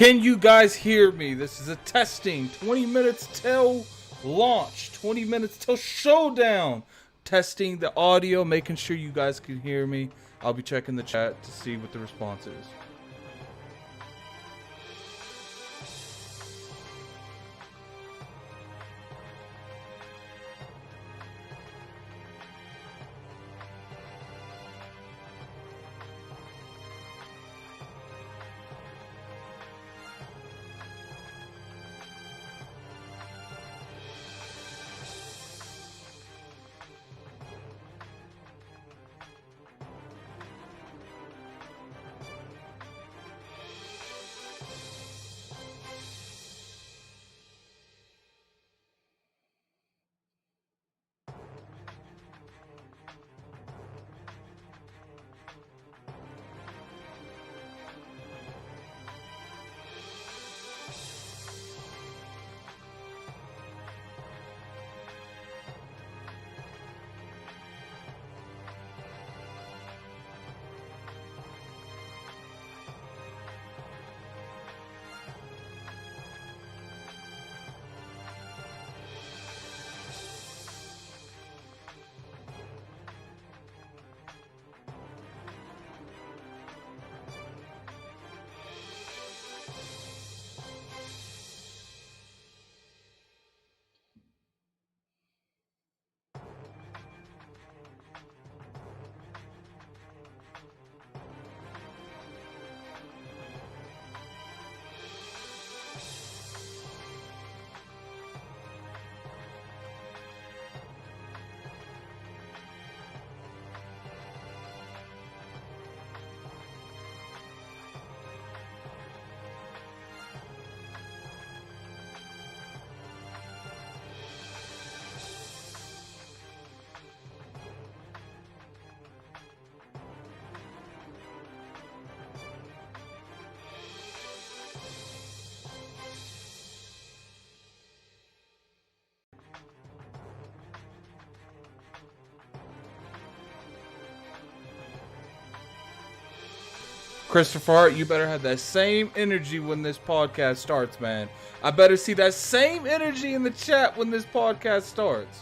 Can you guys hear me? This is a testing. 20 minutes till launch. 20 minutes till showdown. Testing the audio, making sure you guys can hear me. I'll be checking the chat to see what the response is. Christopher Hart, you better have that same energy when this podcast starts, man. I better see that same energy in the chat when this podcast starts.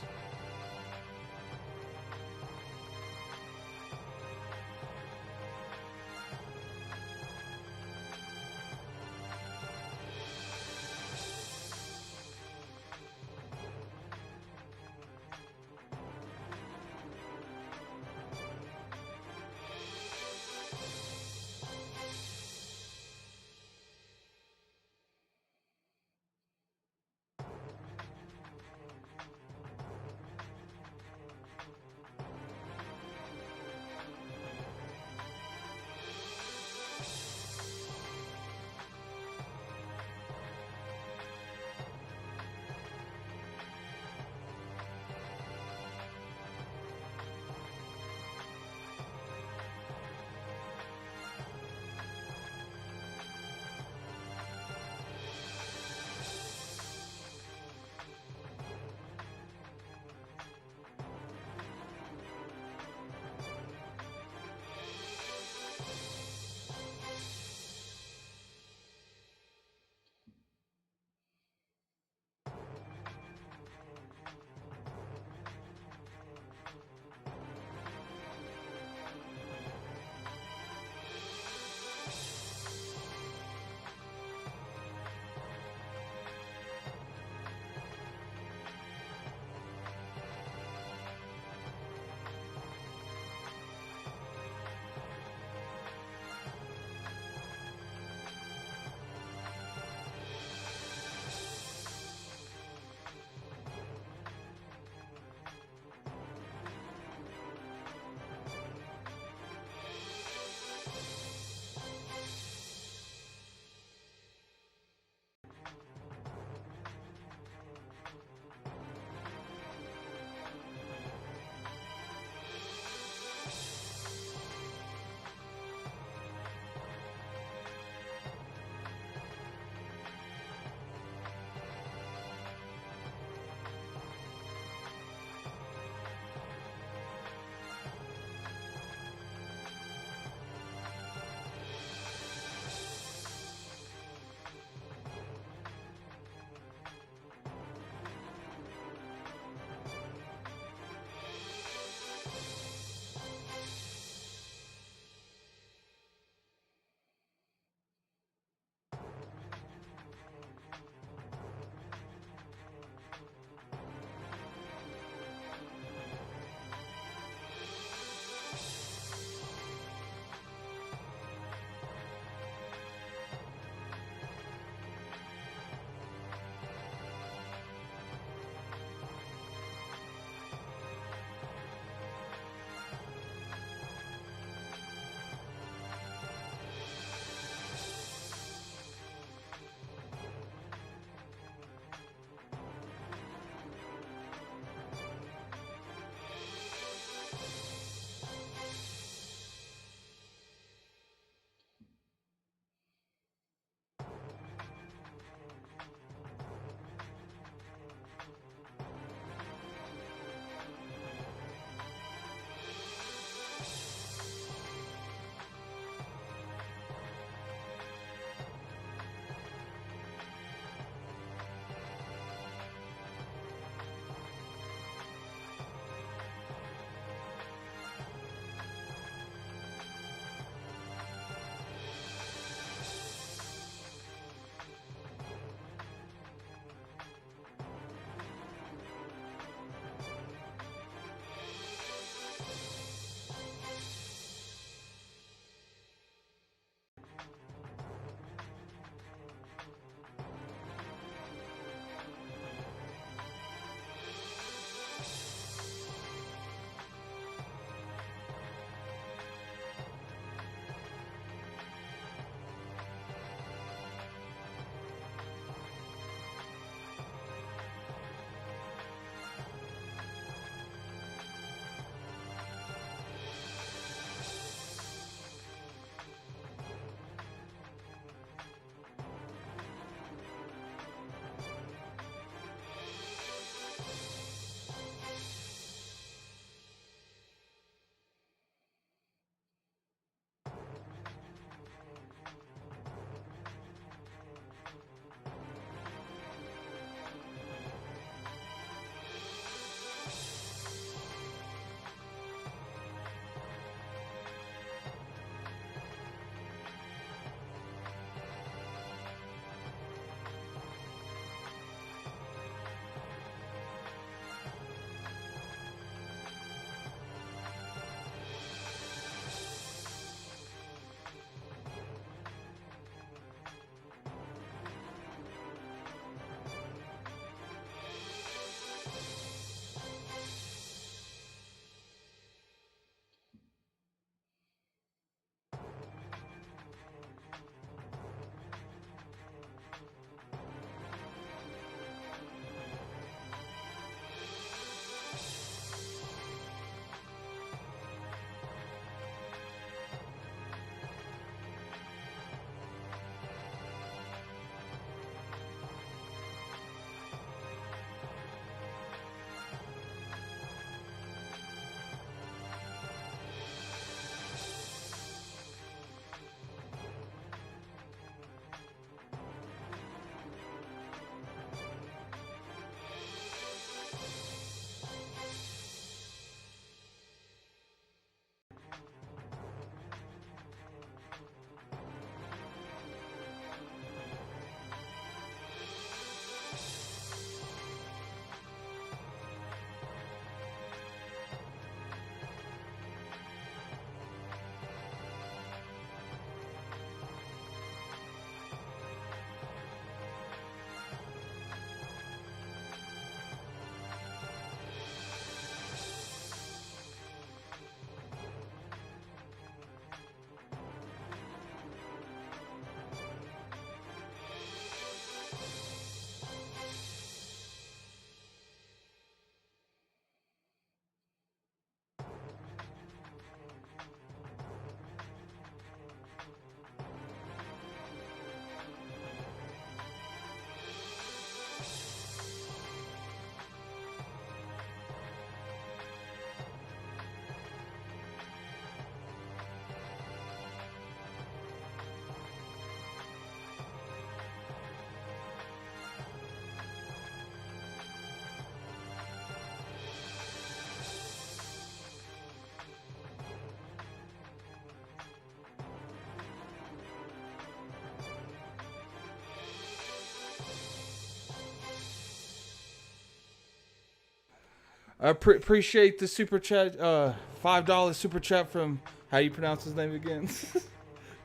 I appreciate the super chat, $5 super chat from, how you pronounce his name again?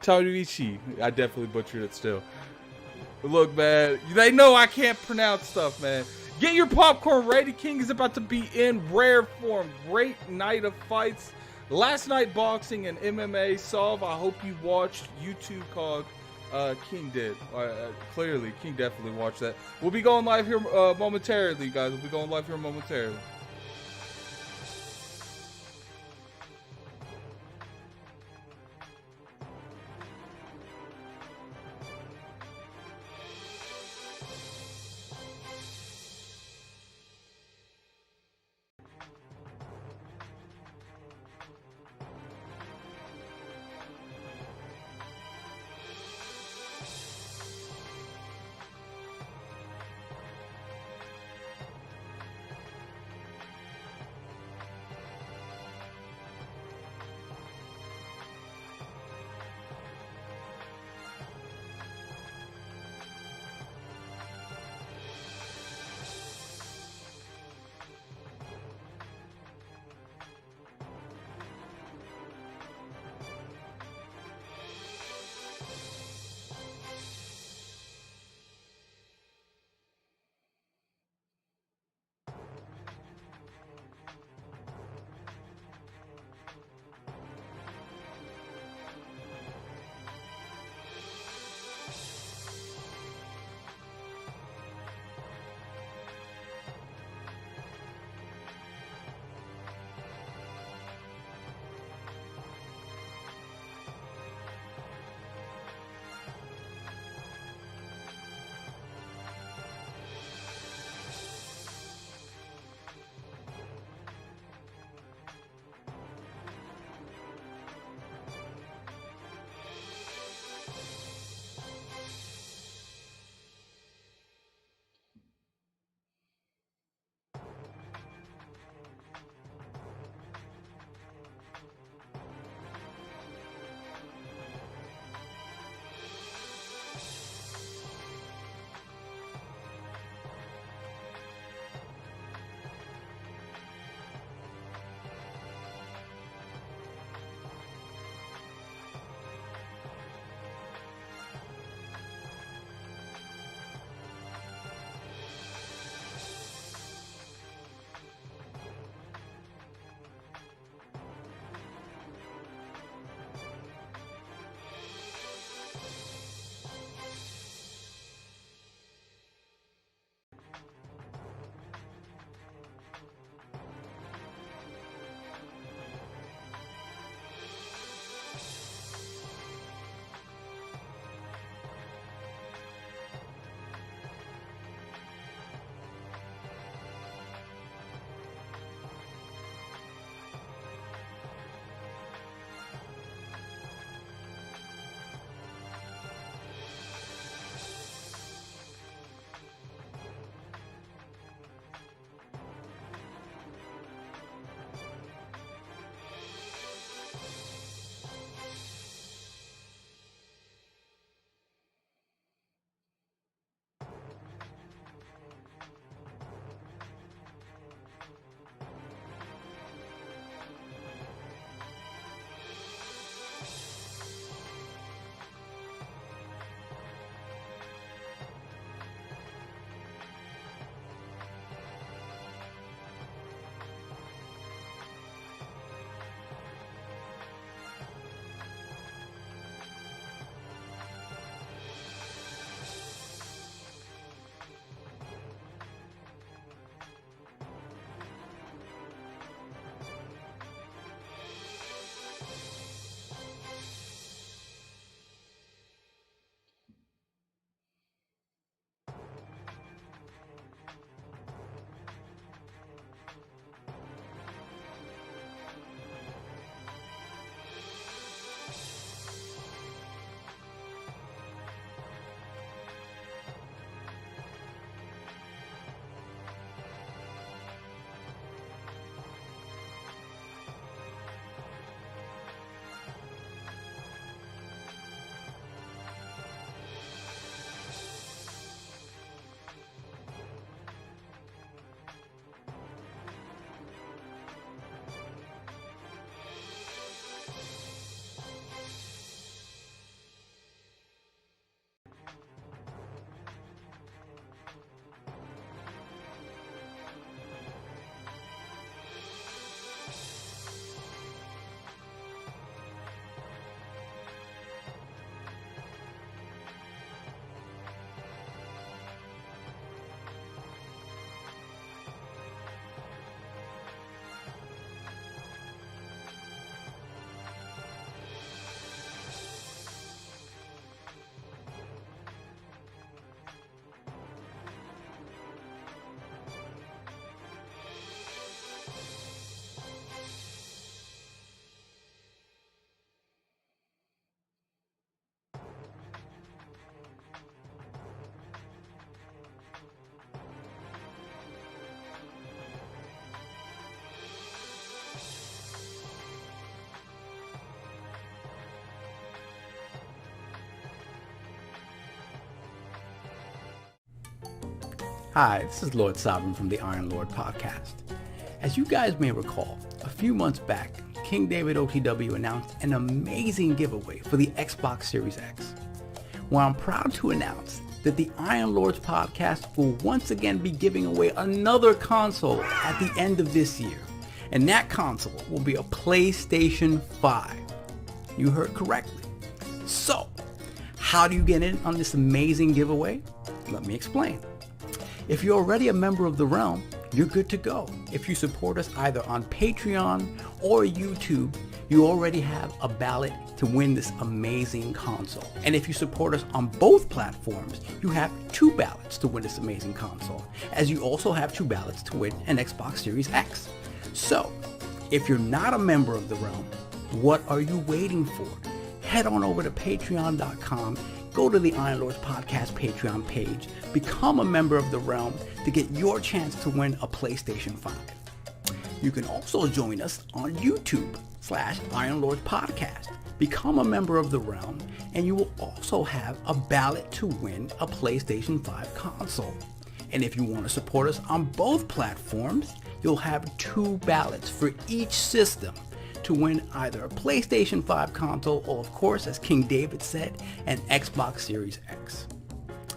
Taruichi. I definitely butchered it still. But look, man, they know I can't pronounce stuff, man. Get your popcorn ready. King is about to be in rare form. Great night of fights. Last night boxing and MMA solve. I hope you watched YouTube Cog. King did. Clearly, King definitely watched that. We'll be going live here momentarily, guys. We'll be going live here momentarily. Hi, this is Lord Sovereign from the Iron Lord podcast. As you guys may recall, a few months back, King David OTW announced an amazing giveaway for the Xbox Series X. Well, I'm proud to announce that the Iron Lords podcast will once again be giving away another console at the end of this year. And that console will be a PlayStation 5. You heard correctly. So, how do you get in on this amazing giveaway? Let me explain. If you're already a member of the realm, you're good to go. If you support us either on Patreon or YouTube, you already have a ballot to win this amazing console. And if you support us on both platforms, you have 2 ballots to win this amazing console, as you also have 2 ballots to win an Xbox Series X. So, if you're not a member of the realm, what are you waiting for? Head on over to patreon.com, go to the Iron Lords podcast Patreon page, become a member of the realm to get your chance to win a PlayStation 5. You can also join us on YouTube/Iron Lords podcast. Become a member of the realm, and you will also have a ballot to win a PlayStation 5 console. And if you want to support us on both platforms, you'll have 2 ballots for each system to win either a PlayStation 5 console or, of course, as King David said, an Xbox Series X.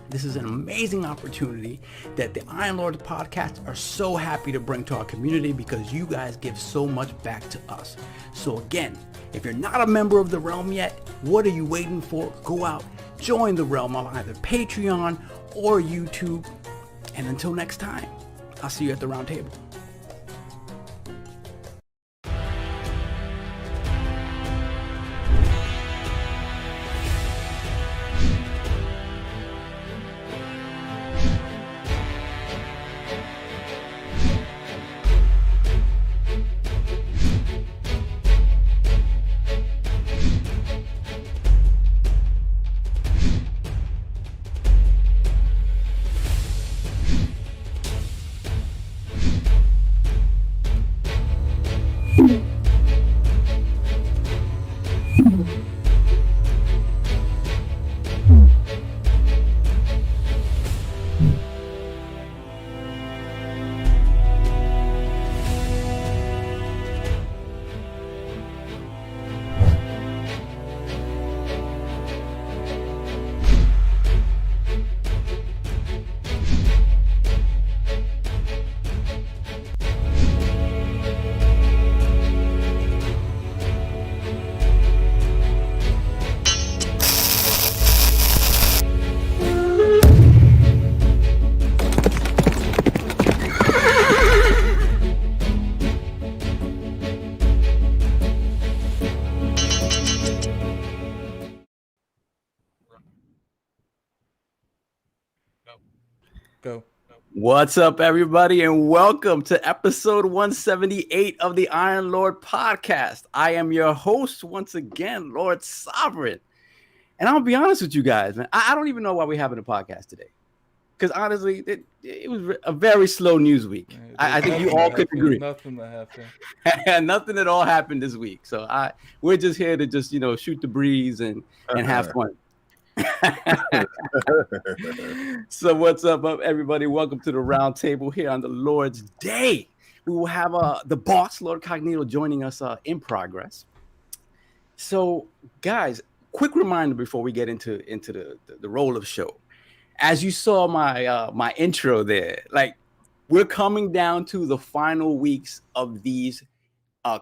This is an amazing opportunity that the Iron Lords podcast are so happy to bring to our community because you guys give so much back to us. So again, if you're not a member of the realm yet, what are you waiting for? Go out, join the realm on either Patreon or YouTube. And until next time, I'll see you at the round table. Go. What's up, everybody, and welcome to episode 178 of the Iron Lord podcast. I am your host once again, Lord Sovereign. And I'll be honest with you guys, man, I don't even know why we're having a podcast today. Because honestly, it was a very slow news week. I think you all could agree. Nothing that happened. Nothing at all happened this week. So we're just here to just, shoot the breeze and have fun. So what's up, everybody? Welcome to the round table here on the Lord's Day. We will have the boss, LordCognito, joining us in progress. So, guys, quick reminder before we get into the roll of show. As you saw my intro there, like we're coming down to the final weeks of these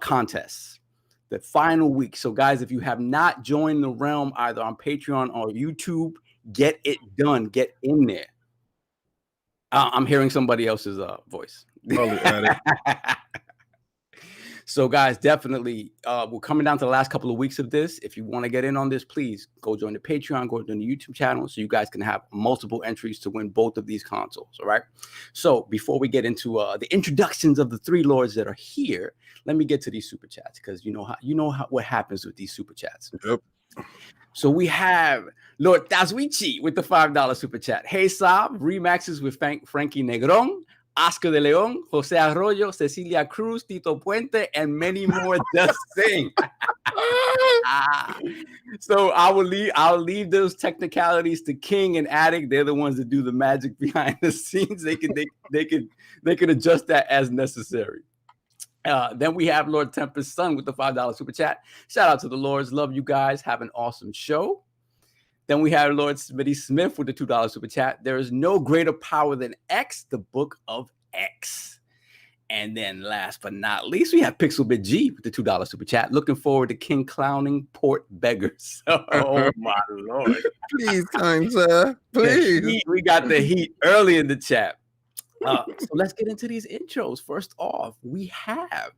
contests. The final week. So guys, if you have not joined the realm either on Patreon or YouTube, get it done. Get in there. I'm hearing somebody else's voice. So guys, definitely we're coming down to the last couple of weeks of this. If you want to get in on this, please go join the Patreon, go join the YouTube channel so you guys can have multiple entries to win both of these consoles. All right. So before we get into the introductions of the 3 lords that are here, let me get to these super chats because what happens with these super chats. Yep. So we have Lord Tazuichi with the $5 super chat. Hey Saab, remaxes with Frankie Negron, Oscar de Leon, Jose Arroyo, Cecilia Cruz, Tito Puente, and many more. Just sing. So I'll leave those technicalities to King and Addict. They're the ones that do the magic behind the scenes. They can adjust that as necessary. Then we have Lord Tempest Son with the $5 super chat. Shout out to the Lords. Love you guys. Have an awesome show. Then we have Lord Smitty Smith with the $2 super chat. There is no greater power than X, the book of X. And then last but not least, we have Pixelbit G with the $2 super chat. Looking forward to King clowning port beggars. Oh my Lord. Please, kind sir. Please. We got the heat early in the chat. So let's get into these intros. First off, we have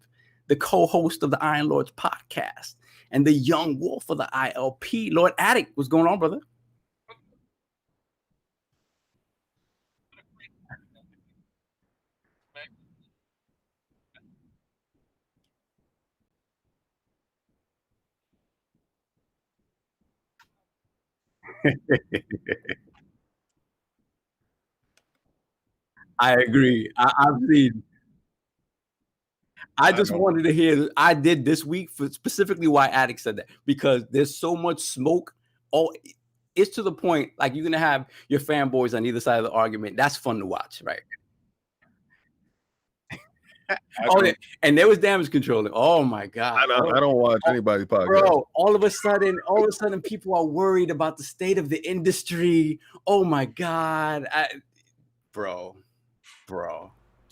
the co-host of the Iron Lords podcast and the young wolf of the ILP, Lord Addict. What's going on, brother? I agree. I've seen. I just wanted to hear. I did this week for specifically why Addict said that, because there's so much smoke. Oh, it's to the point like you're gonna have your fanboys on either side of the argument. That's fun to watch, right? And there was damage controlling. Oh my god! I don't watch anybody's podcast, bro. All of a sudden, people are worried about the state of the industry. Oh my god, bro.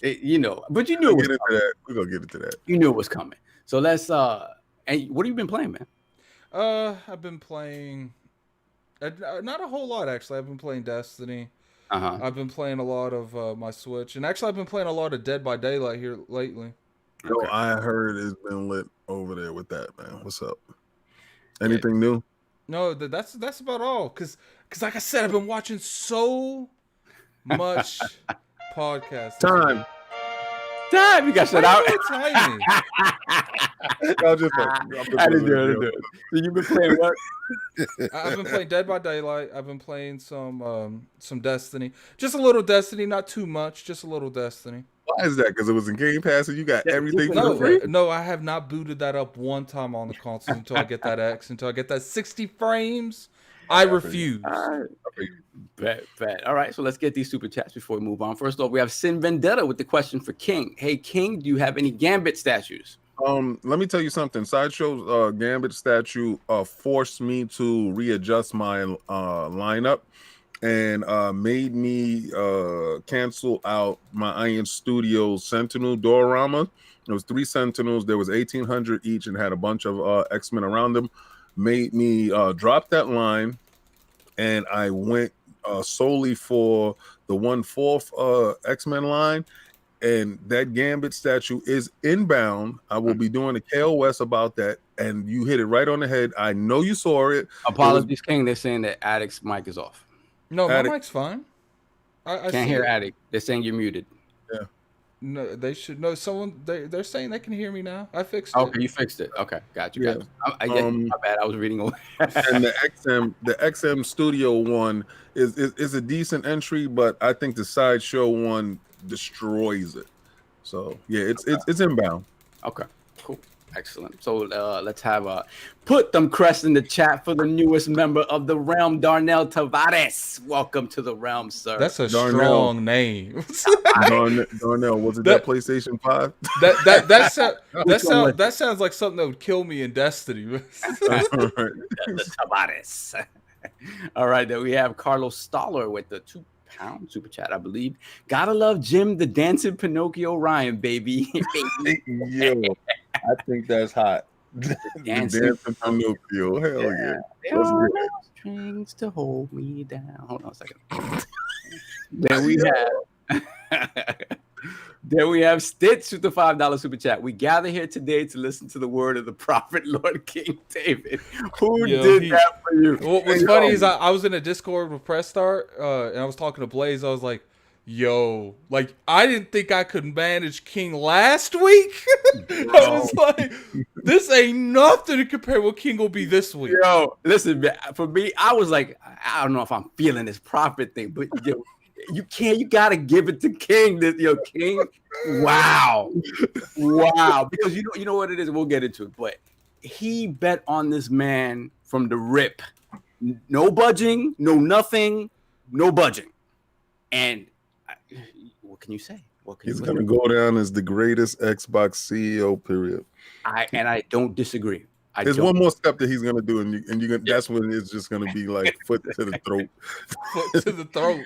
You know, but you knew it was coming. We're gonna get into that. You knew it was coming. So let's and what have you been playing, man? I've been playing not a whole lot actually. I've been playing Destiny. I've been playing a lot of my Switch, and actually I've been playing a lot of Dead by Daylight here lately. Yo, I heard it's been lit over there with that, man. What's up? Anything new? No, that's about all. Cause like I said, I've been watching so much podcast. Time. You got shut out. Timing. I didn't do it. So you've been playing what? I've been playing Dead by Daylight. I've been playing some Destiny. Just a little Destiny, not too much. Just a little Destiny. Why is that? Because it was in Game Pass and you got everything for free? No, I have not booted that up one time on the console until I get that X, until I get that 60 frames. I refuse. Bet. All right, so let's get these super chats before we move on. First off, we have Sin Vendetta with the question for King. Hey, King, do you have any Gambit statues? Let me tell you something. Sideshow's Gambit statue forced me to readjust my lineup and made me cancel out my Iron Studios Sentinel diorama. There was 3 Sentinels. There was 1,800 each and had a bunch of X-Men around them. Made me drop that line, and I went solely for the 1/4 X-Men line. And that Gambit statue is inbound. I will be doing a KOS about that, and you hit it right on the head. I know you saw it. Apologies, King. They're saying that Addict's mic is off. No, my mic's fine. I can't hear Addict. They're saying you're muted. Yeah. No, they should. No, someone. They're saying they can hear me now. I fixed it. Okay, you fixed it. Okay, got you. Yeah. My bad. I was reading away. And the XM Studio one is a decent entry, but I think the Sideshow one destroys it. So yeah, it's inbound. Okay, cool, excellent. So let's have put them crests in the chat for the newest member of the realm, Darnell Tavares. Welcome to the realm, sir. That's a strong name. Darnell, was it that PlayStation 5? That sounds like something that would kill me in Destiny. The Tavares. All right, then we have Carlos Stoller with the £2 super chat, I believe. Gotta love Jim the dancing Pinocchio Ryan, baby. Yo, I think that's hot. Dancing Pinocchio, hell yeah. There are no strings to hold me down. Hold on a second. Then we have Stitch with the $5 super chat. We gather here today to listen to the word of the prophet, Lord King David. Who did that for you? What's funny is I was in a Discord with Press Start, and I was talking to Blaze. I was like, yo, like, I didn't think I could manage King last week. I was like, this ain't nothing to compare what King will be this week. Yo, listen, for me, I was like, I don't know if I'm feeling this prophet thing, but yo, you gotta give it to King. King, wow, because you know what it is. We'll get into it, but he bet on this man from the rip. No budging, no nothing, no budging. And what can you say? He's going to go down as the greatest Xbox CEO, period. I don't disagree. There's one more step that he's going to do, and that's when it's just going to be like foot to the throat. Foot to the throat.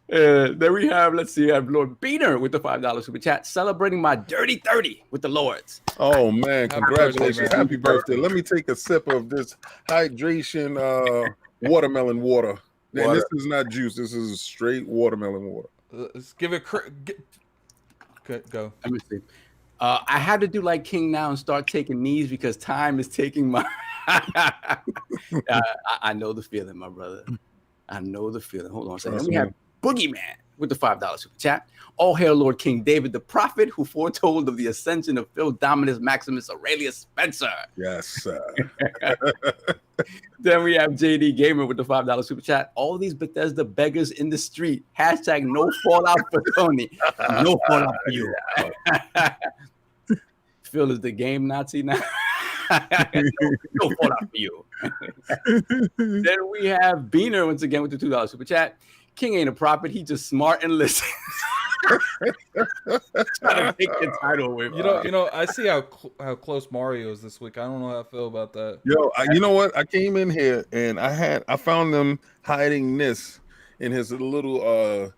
Then we have, let's see, I have Lord Beaner with the $5 super chat, celebrating my dirty 30 with the Lords. Oh man, congratulations. Happy birthday. Let me take a sip of this hydration watermelon water. And this is not juice. This is straight watermelon water. Let's give it go. Let me see. I had to do like King now and start taking knees because time is taking my I know the feeling, my brother. I know the feeling. Hold on a second. Then we have Boogeyman with the $5 super chat. All hail Lord King David, the prophet who foretold of the ascension of Phil Dominus Maximus Aurelius Spencer. Yes, sir. Then we have JD Gamer with the $5 super chat. All these Bethesda beggars in the street. Hashtag no fallout for Sony. No fallout for you. Phil is the game Nazi now. No fallout for you. Then we have Beaner once again with the $2 super chat. King ain't a prophet. He just smart and listens. Trying to take the title away. You know. I see how close Mario is this week. I don't know how I feel about that. Yo, you know what? I came in here and I found them hiding this in his little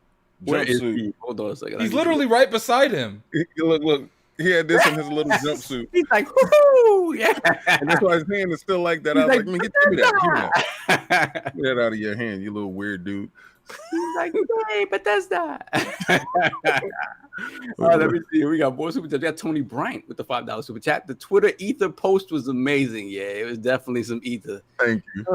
jumpsuit. Hold on a second. He's literally right beside him. Look. He had this in his little jumpsuit. He's like, whoo, yeah. And that's why his hand is still like that. I was like, man, give me that. Get that out of your hand, you little weird dude. He's like, hey, Bethesda. Let me see. We got more super chat. We got Tony Bryant with the $5 super chat. The Twitter Ether post was amazing. Yeah, it was definitely some Ether. Thank you.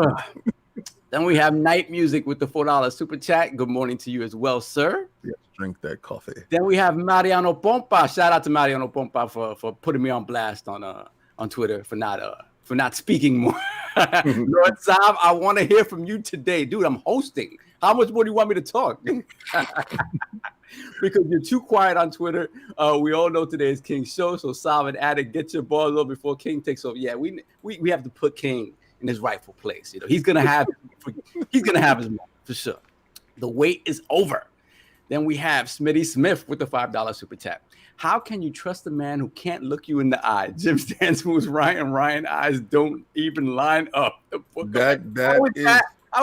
Then we have Night Music with the $4 super chat. Good morning to you as well, sir. Yes, drink that coffee. Then we have Mariano Pompa. Shout out to Mariano Pompa for putting me on blast on Twitter for not speaking more. Lord Sav, I want to hear from you today, dude. I'm hosting. How much more do you want me to talk? Because you're too quiet on Twitter. We all know today is King's show, so Sav and Addict, get your balls up before King takes over. Yeah, we have to put King in his rightful place. You know, he's gonna have his moment for sure. The wait is over. Then we have Smitty Smith with the $5 super chat. How can you trust a man who can't look you in the eye? Jim Stans moves Ryan eyes don't even line up. How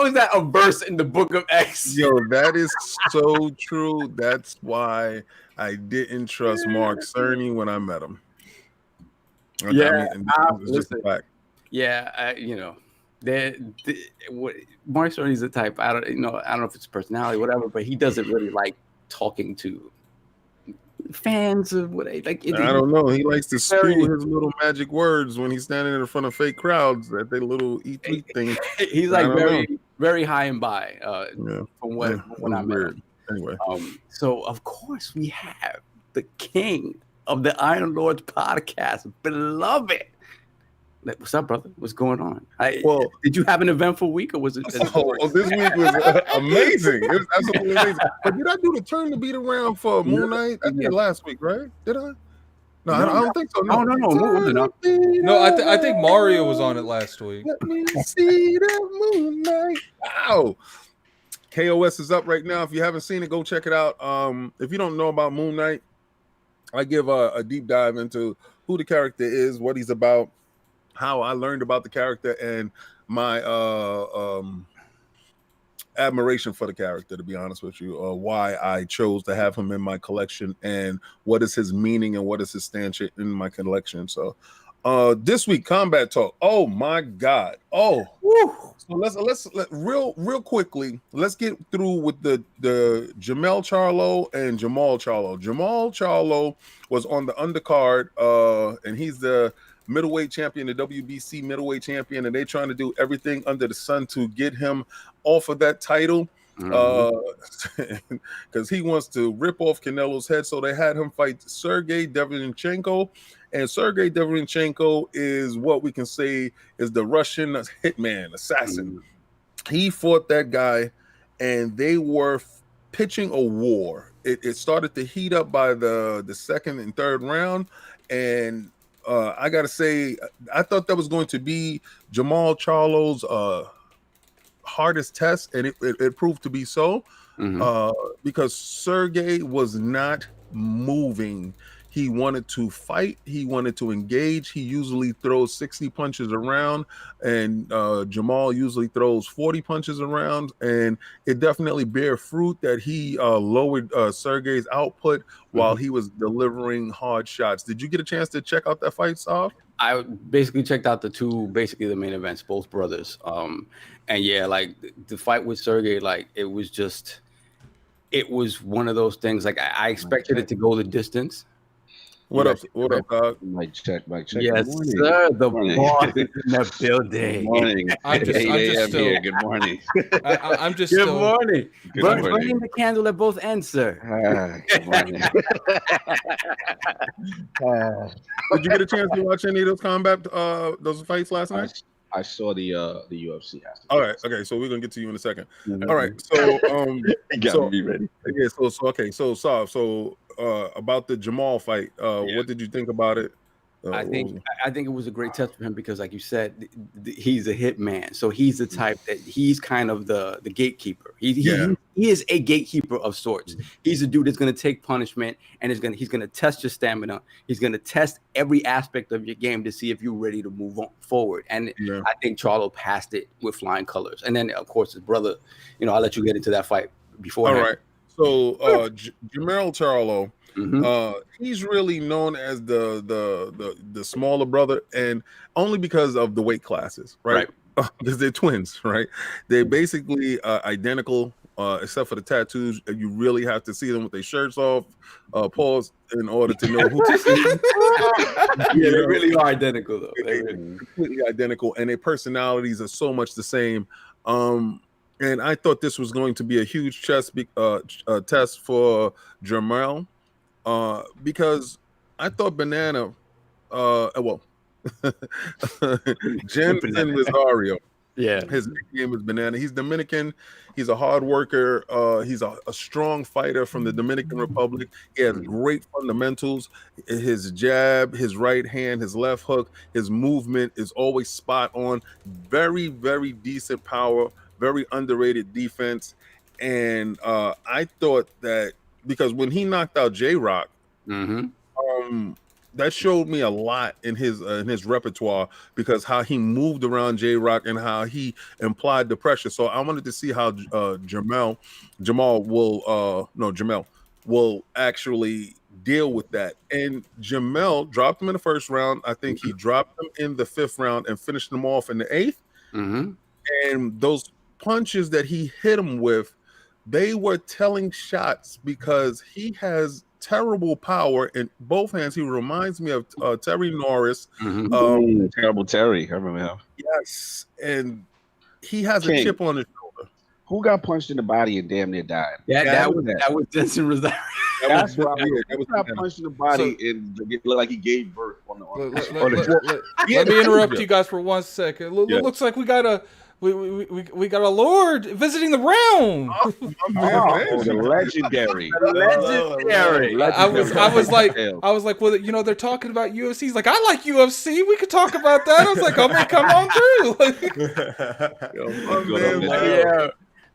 is that a verse in the book of X? Yo, that is so true. That's why I didn't trust Mark Cerny when I met him. Yeah, just a fact. Yeah, you know, Mark Cerny's the type. I don't know if it's personality, whatever, but he doesn't really like talking to fans of what I don't know. He likes to spew his little magic words when he's standing in front of fake crowds at their little E3 thing. He's like very high and by from when I met him. Anyway, so of course we have the king of the Iron Lords podcast, beloved. What's up, brother? What's going on? Did you have an eventful week, or was it? This week was amazing. It was absolutely amazing. But did I do the turn to beat around for Moon Knight? I did last week, right? Did I? No, I don't think so. No. No, I think Mario was on it last week. Let me see that Moon Knight. Wow. KOS is up right now. If you haven't seen it, go check it out. If you don't know about Moon Knight, I give a deep dive into who the character is, what he's about, how I learned about the character, and my admiration for the character, to be honest with you, why I chose to have him in my collection, and what is his meaning and what is his stance in my collection. So this week, Combat Talk. Oh my God. Oh, so let's real quickly, let's get through with the Jamel Charlo and Jamal Charlo. Jamal Charlo was on the undercard, and he's the middleweight champion, the WBC middleweight champion, and they're trying to do everything under the sun to get him off of that title, because he wants to rip off Canelo's head. So they had him fight Sergey Derevyanchenko, and Sergey Derevyanchenko is what we can say is the Russian hitman, assassin. He fought that guy, and they were pitching a war. It started to heat up by the second and third round, and I gotta say, I thought that was going to be Jamal Charlo's hardest test, and it proved to be so. Because Sergey was not moving. He wanted to fight. He wanted to engage. He usually throws 60 punches around, and Jamal usually throws 40 punches around. And it definitely bear fruit that he lowered Sergey's output while he was delivering hard shots. Did you get a chance to check out that fight, Sav? I basically checked out the main events, both brothers. And yeah, like the fight with Sergey, like it was one of those things. Like I expected it to go the distance. What up, dog? Mic check. Yes, sir. The boss is in the building. Good morning. I'm just still here. Good morning. I'm just Good still. morning. Good morning. Burning the candle at both ends, sir. Good morning. Did you get a chance to watch any of those fights last night? I saw the UFC. All right, okay, so we're gonna get to you in a second. All right, so You gotta be ready. Yeah, so Sav, about the Jamal fight, what did you think about it? I think it was a great test for him because, like you said, he's a hit man. So he's the type that he's kind of the gatekeeper. He is a gatekeeper of sorts. He's a dude that's going to take punishment and he's going to test your stamina. He's going to test every aspect of your game to see if you're ready to move on forward. And I think Charlo passed it with flying colors. And then, of course, his brother. I'll let you get into that fight before. All right. So Jamel Charlo. He's really known as the smaller brother, and only because of the weight classes, right? Because they're twins, right? They're basically identical, except for the tattoos. You really have to see them with their shirts off, pause, in order to know who. They really are identical, though. They're completely identical, and their personalities are so much the same. And I thought this was going to be a huge test for Jamel. Because I thought Banana, Jensen Rosario. Yeah, his nickname is Banana. He's Dominican. He's a hard worker. He's a strong fighter from the Dominican Republic. He has great fundamentals. His jab, his right hand, his left hook, his movement is always spot on. Very, very decent power. Very underrated defense. And I thought that, because when he knocked out J-Rock, that showed me a lot in his repertoire, because how he moved around J-Rock and how he implied the pressure. So I wanted to see how Jamal will actually deal with that. And Jamel dropped him in the first round. I think he dropped him in the 5th round and finished him off in the 8th. And those punches that he hit him with, they were telling shots, because he has terrible power in both hands. He reminds me of Terry Norris. Terrible Terry. I remember him. Yes, and he has a chip on his shoulder. Who got punched in the body and damn near died? That was Jensen Rosario. That's what he got punched in the body and it looked like he gave birth on the Let me interrupt you guys for 1 second. Looks like we got a Lord visiting the realm. The legendary. I was like, well, they're talking about UFC. He's like, I like UFC. We could talk about that. I was like, come on through.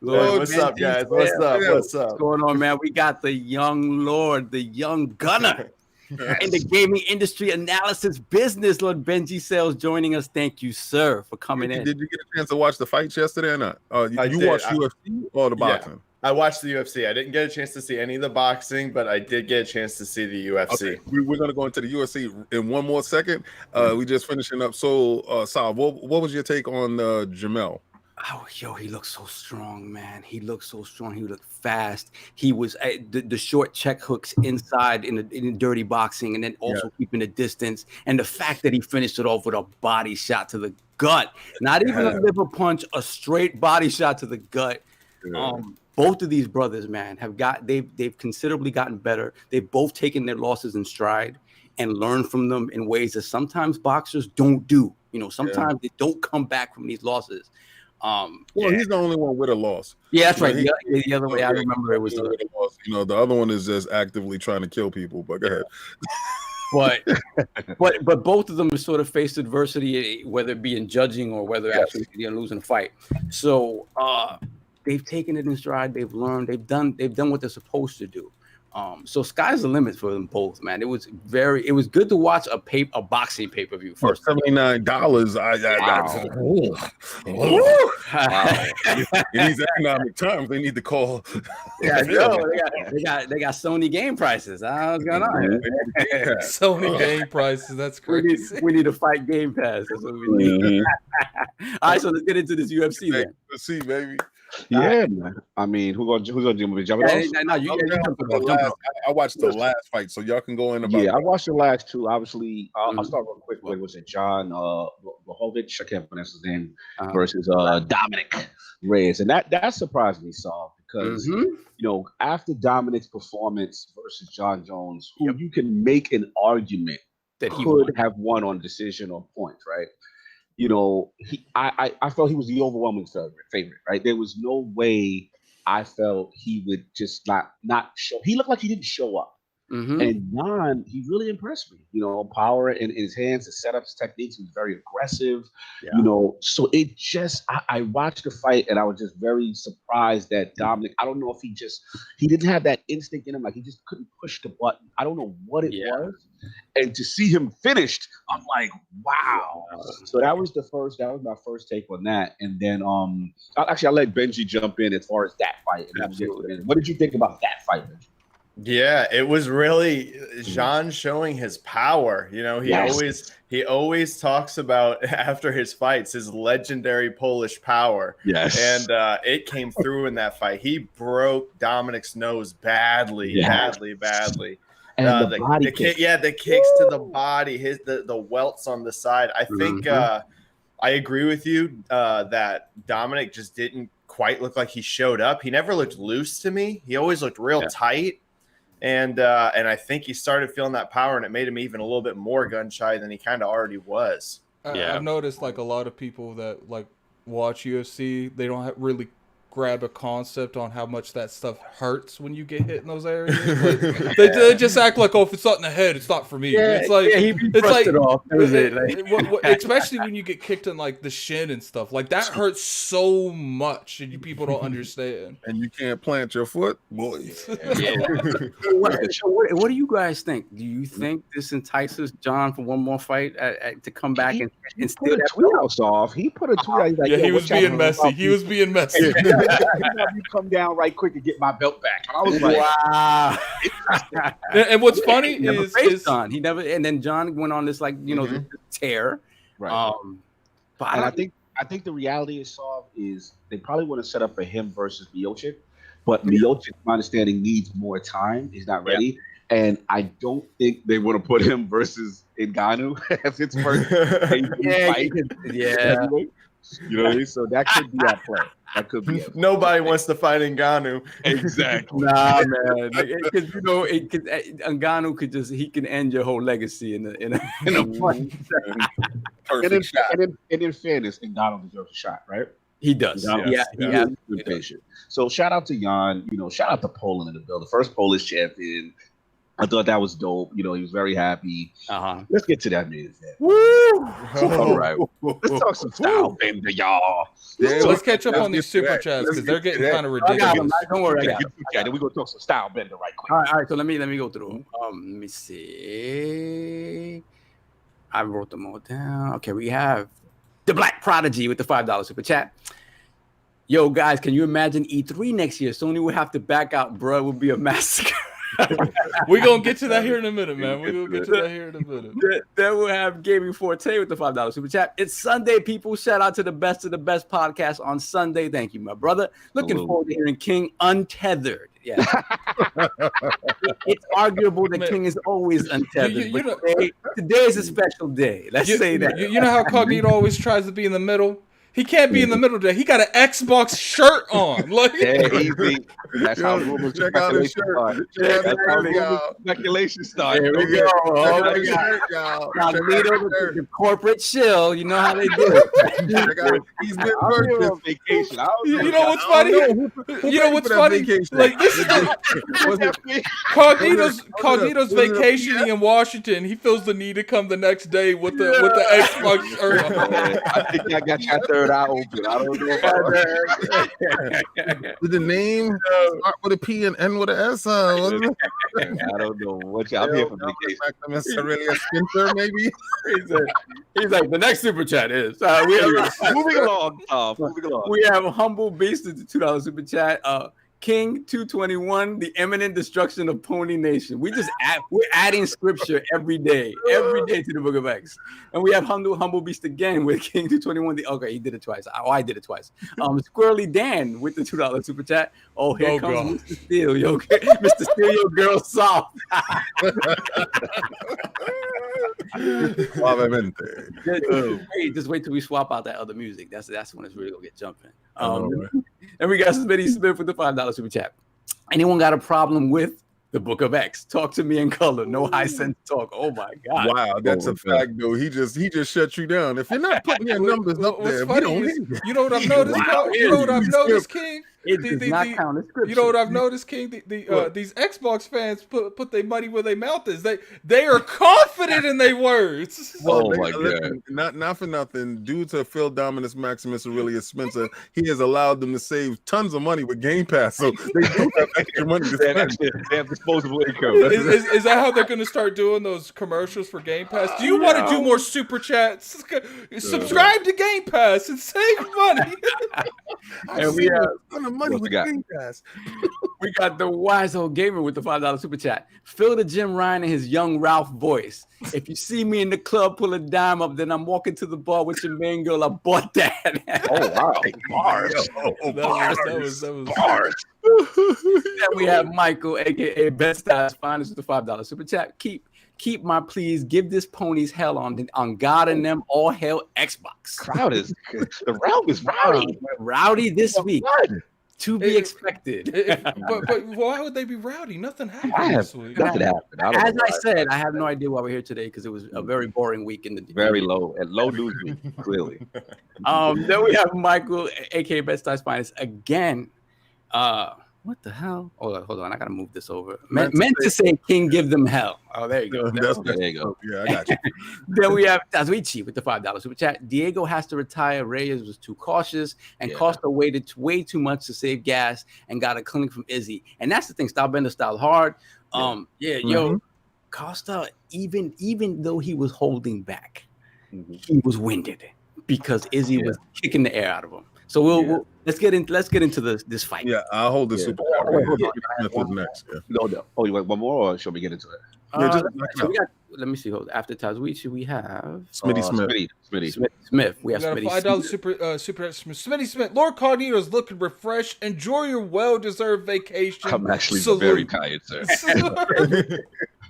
Lord, what's up, guys? What's up? What's going on, man? We got the young Lord, the young gunner in the gaming industry analysis business, Lord Benji Sales, joining us. Thank you, sir, for coming in. Did you get a chance to watch the fights yesterday or not? You watched UFC or the boxing? Yeah, I watched the UFC. I didn't get a chance to see any of the boxing, but I did get a chance to see the UFC. Okay. We're going to go into the UFC in one more second. We just finishing up. So, Sal, what was your take on Jamel? Oh, he looks so strong, man. He looked so strong. He looked fast. He was the short check hooks inside in dirty boxing, and then also keeping the distance. And the fact that he finished it off with a body shot to the gut, not even a liver punch, a straight body shot to the gut. Both of these brothers, man, they've considerably gotten better. They've both taken their losses in stride and learned from them in ways that sometimes boxers don't do. Sometimes they don't come back from these losses. He's the only one with a loss. Yeah, that's right. The other way I remember it was the other one is just actively trying to kill people. But go ahead. but both of them have sort of faced adversity, whether it be in judging or whether actually losing a fight. So they've taken it in stride. They've learned. They've done what they're supposed to do. So sky's the limit for them both, man. It was good to watch a boxing pay-per-view first. $79. In these economic terms, they need to call. Yeah, they got Sony game prices. What's going on? Sony game prices. That's crazy. We need a fight game pass. That's what we need. All right, so let's get into this UFC then. Let's see, baby. Yeah, man. I mean, who's gonna do it? I watched the last fight, so y'all can go in about. Yeah, I watched the last two. Obviously, I'll start real quick. Was it John Blachowicz? I can't pronounce his name. Versus Dominic Reyes, and that surprised me, Saul, because after Dominic's performance versus John Jones, who you can make an argument that he could have won on decision or points, right? I felt he was the overwhelming favorite, right? There was no way I felt he would just not show. He looked like he didn't show up. And Jan, he really impressed me. Power in his hands, his setups, techniques. He was very aggressive. So it just I watched the fight and I was just very surprised that Dominic. I don't know if he didn't have that instinct in him, like he just couldn't push the button. I don't know what it was. And to see him finished, I'm like, wow. So that was my first take on that. And then I'll let Benji jump in as far as that fight. And what did you think about that fight, Benji? Yeah, it was really Jean showing his power. He always talks about after his fights his legendary Polish power. Yes, and it came through in that fight. He broke Dominic's nose badly. And the kicks to the body, the welts on the side. I think I agree with you that Dominic just didn't quite look like he showed up. He never looked loose to me. He always looked real tight. And I think he started feeling that power, and it made him even a little bit more gun shy than he kind of already was. I've noticed like a lot of people that like watch UFC, they don't really grab a concept on how much that stuff hurts when you get hit in those areas. Like, they just act like, if it's not in the head, it's not for me. It's like it off. Especially when you get kicked in like the shin and stuff. Like that hurts so much, and people don't understand. And you can't plant your foot, boy. What do you guys think? Do you think this entices John for one more fight to come back and steal that tweet off? He put a tweet out. He was being messy. He was being messy. You come down right quick and get my belt back. I was like, wow. And what's funny is John. He never. And then John went on this this tear. Right. But I think the reality is they probably want to set up for him versus Miocic, but Miocic, my understanding, needs more time. He's not ready. Yeah. And I don't think they want to put him versus Ngannou as its first fight. You know what I mean? So that could be our play. That could be it. Nobody wants to fight Ngannou. Exactly. Nah, man. Because Ngannou could can end your whole legacy in a fight. Perfect shot. And in fairness, Ngannou deserves a shot, right? He does. He has been patient. So shout out to Jan. Shout out to Poland in the building. First Polish champion. I thought that was dope. He was very happy. Let's get to that main event. Woo! All right. Let's talk some style bender, y'all. Let's catch up on these super chats because they're getting kind of ridiculous. Don't worry. Then we're going to talk some style bender right quick. All right. So let me go through. Let me see. I wrote them all down. Okay, we have the Black Prodigy with the $5 super chat. Yo, guys, can you imagine E3 next year? Sony would have to back out, bro. It would be a massacre. We're going to get to that here in a minute, man. We're going to get to that here in a minute. Then we'll have Gaming Forte with the $5 super chat. It's Sunday, people. Shout out to the best of the best podcast on Sunday. Thank you, my brother. Looking forward to hearing King untethered. Yeah. It's arguable that King is always untethered. Today is a special day. Let's say that. You know how Cognito always tries to be in the middle? He can't be in the middle of that. He got an Xbox shirt on. Like, easy. That's how rumors check out his shirt. That's how rumors speculation start. Here we go. Oh my God. Cognito, the corporate shill. You know how they do it. He's been working on vacation. You know what's funny? You know what's funny? Like, this is Cognito's vacationing in Washington. He feels the need to come the next day with the Xbox shirt on. I think I got your third eye open. I don't know about that. With the name start with a P and end with an S. I don't know what I'm here for vacation. Really a Spencer, maybe. He's like, the next super chat is moving along. Moving along. We have Humble Beast at the $2 super chat. King 221, the imminent destruction of Pony Nation. We're adding scripture every day to the Book of X. And we have Humble Beast again with King 221. Okay, he did it twice. I did it twice. Squirrely Dan with the $2 super chat. Oh, here comes Mr. Steel. Yo, Mr. Steel, your girl soft. Just wait till we swap out that other music. That's when it's really gonna get jumping. And we got Smitty Smith with the $5 super chat. Anyone got a problem with the Book of X? Talk to me in color. No high sense talk. Oh my God! Wow, that's a fact, though. He just shut you down. If you're not putting your numbers up there, we don't hear you. You know what I've noticed? You know what I've noticed, King? It does not count as scripture. You know what I've noticed, King? These Xbox fans put their money where their mouth is. They are confident in their words. Oh my God! Not for nothing. Due to Phil Dominus Maximus Aurelius Spencer, he has allowed them to save tons of money with Game Pass. So they do have extra money to spend. They have disposable income. Is that how they're going to start doing those commercials for Game Pass? Do you want to do more super chats? Subscribe to Game Pass and save money. And we have money with Game Pass. We got the wise old gamer with the $5 super chat. Phil the Jim Ryan in his young Ralph voice. If you see me in the club, pull a dime up, then I'm walking to the bar with your main girl. I bought that. Oh wow, bars. That was bars. Then we have Michael, aka Bethesda's Finest, with the $5 super chat. Keep my please. Give this ponies hell on God and them. All hell Xbox. The round is rowdy. Rowdy this week. To be expected. But why would they be rowdy? Nothing happened this week. Nothing happened. As I said, I have no idea why we're here today because it was a very boring week in the very low news week, clearly. Then we have Michael, aka Bethesda's Finest, again. What the hell? Hold on. I gotta move this over. Meant to say King give them hell. Oh, there you go. There you go. Yeah, I got you. Then we have Tazuichi with the $5 super chat. Diego has to retire. Reyes was too cautious, and Costa waited way too much to save gas and got a clinic from Izzy. And that's the thing. Stylebender styled hard. Costa, even though he was holding back, he was winded because Izzy was kicking the air out of him. So we'll let's get into this fight. Yeah, I'll hold the super. Smith is next. Yeah. No. Oh, you want one more, or should we get into it? So we got. Let me see. After Tazuichi, we have Smitty Smith. We have Smitty. $5 super Smitty Smith. LordCognito is looking refreshed. Enjoy your well-deserved vacation. I'm actually very tired, sir.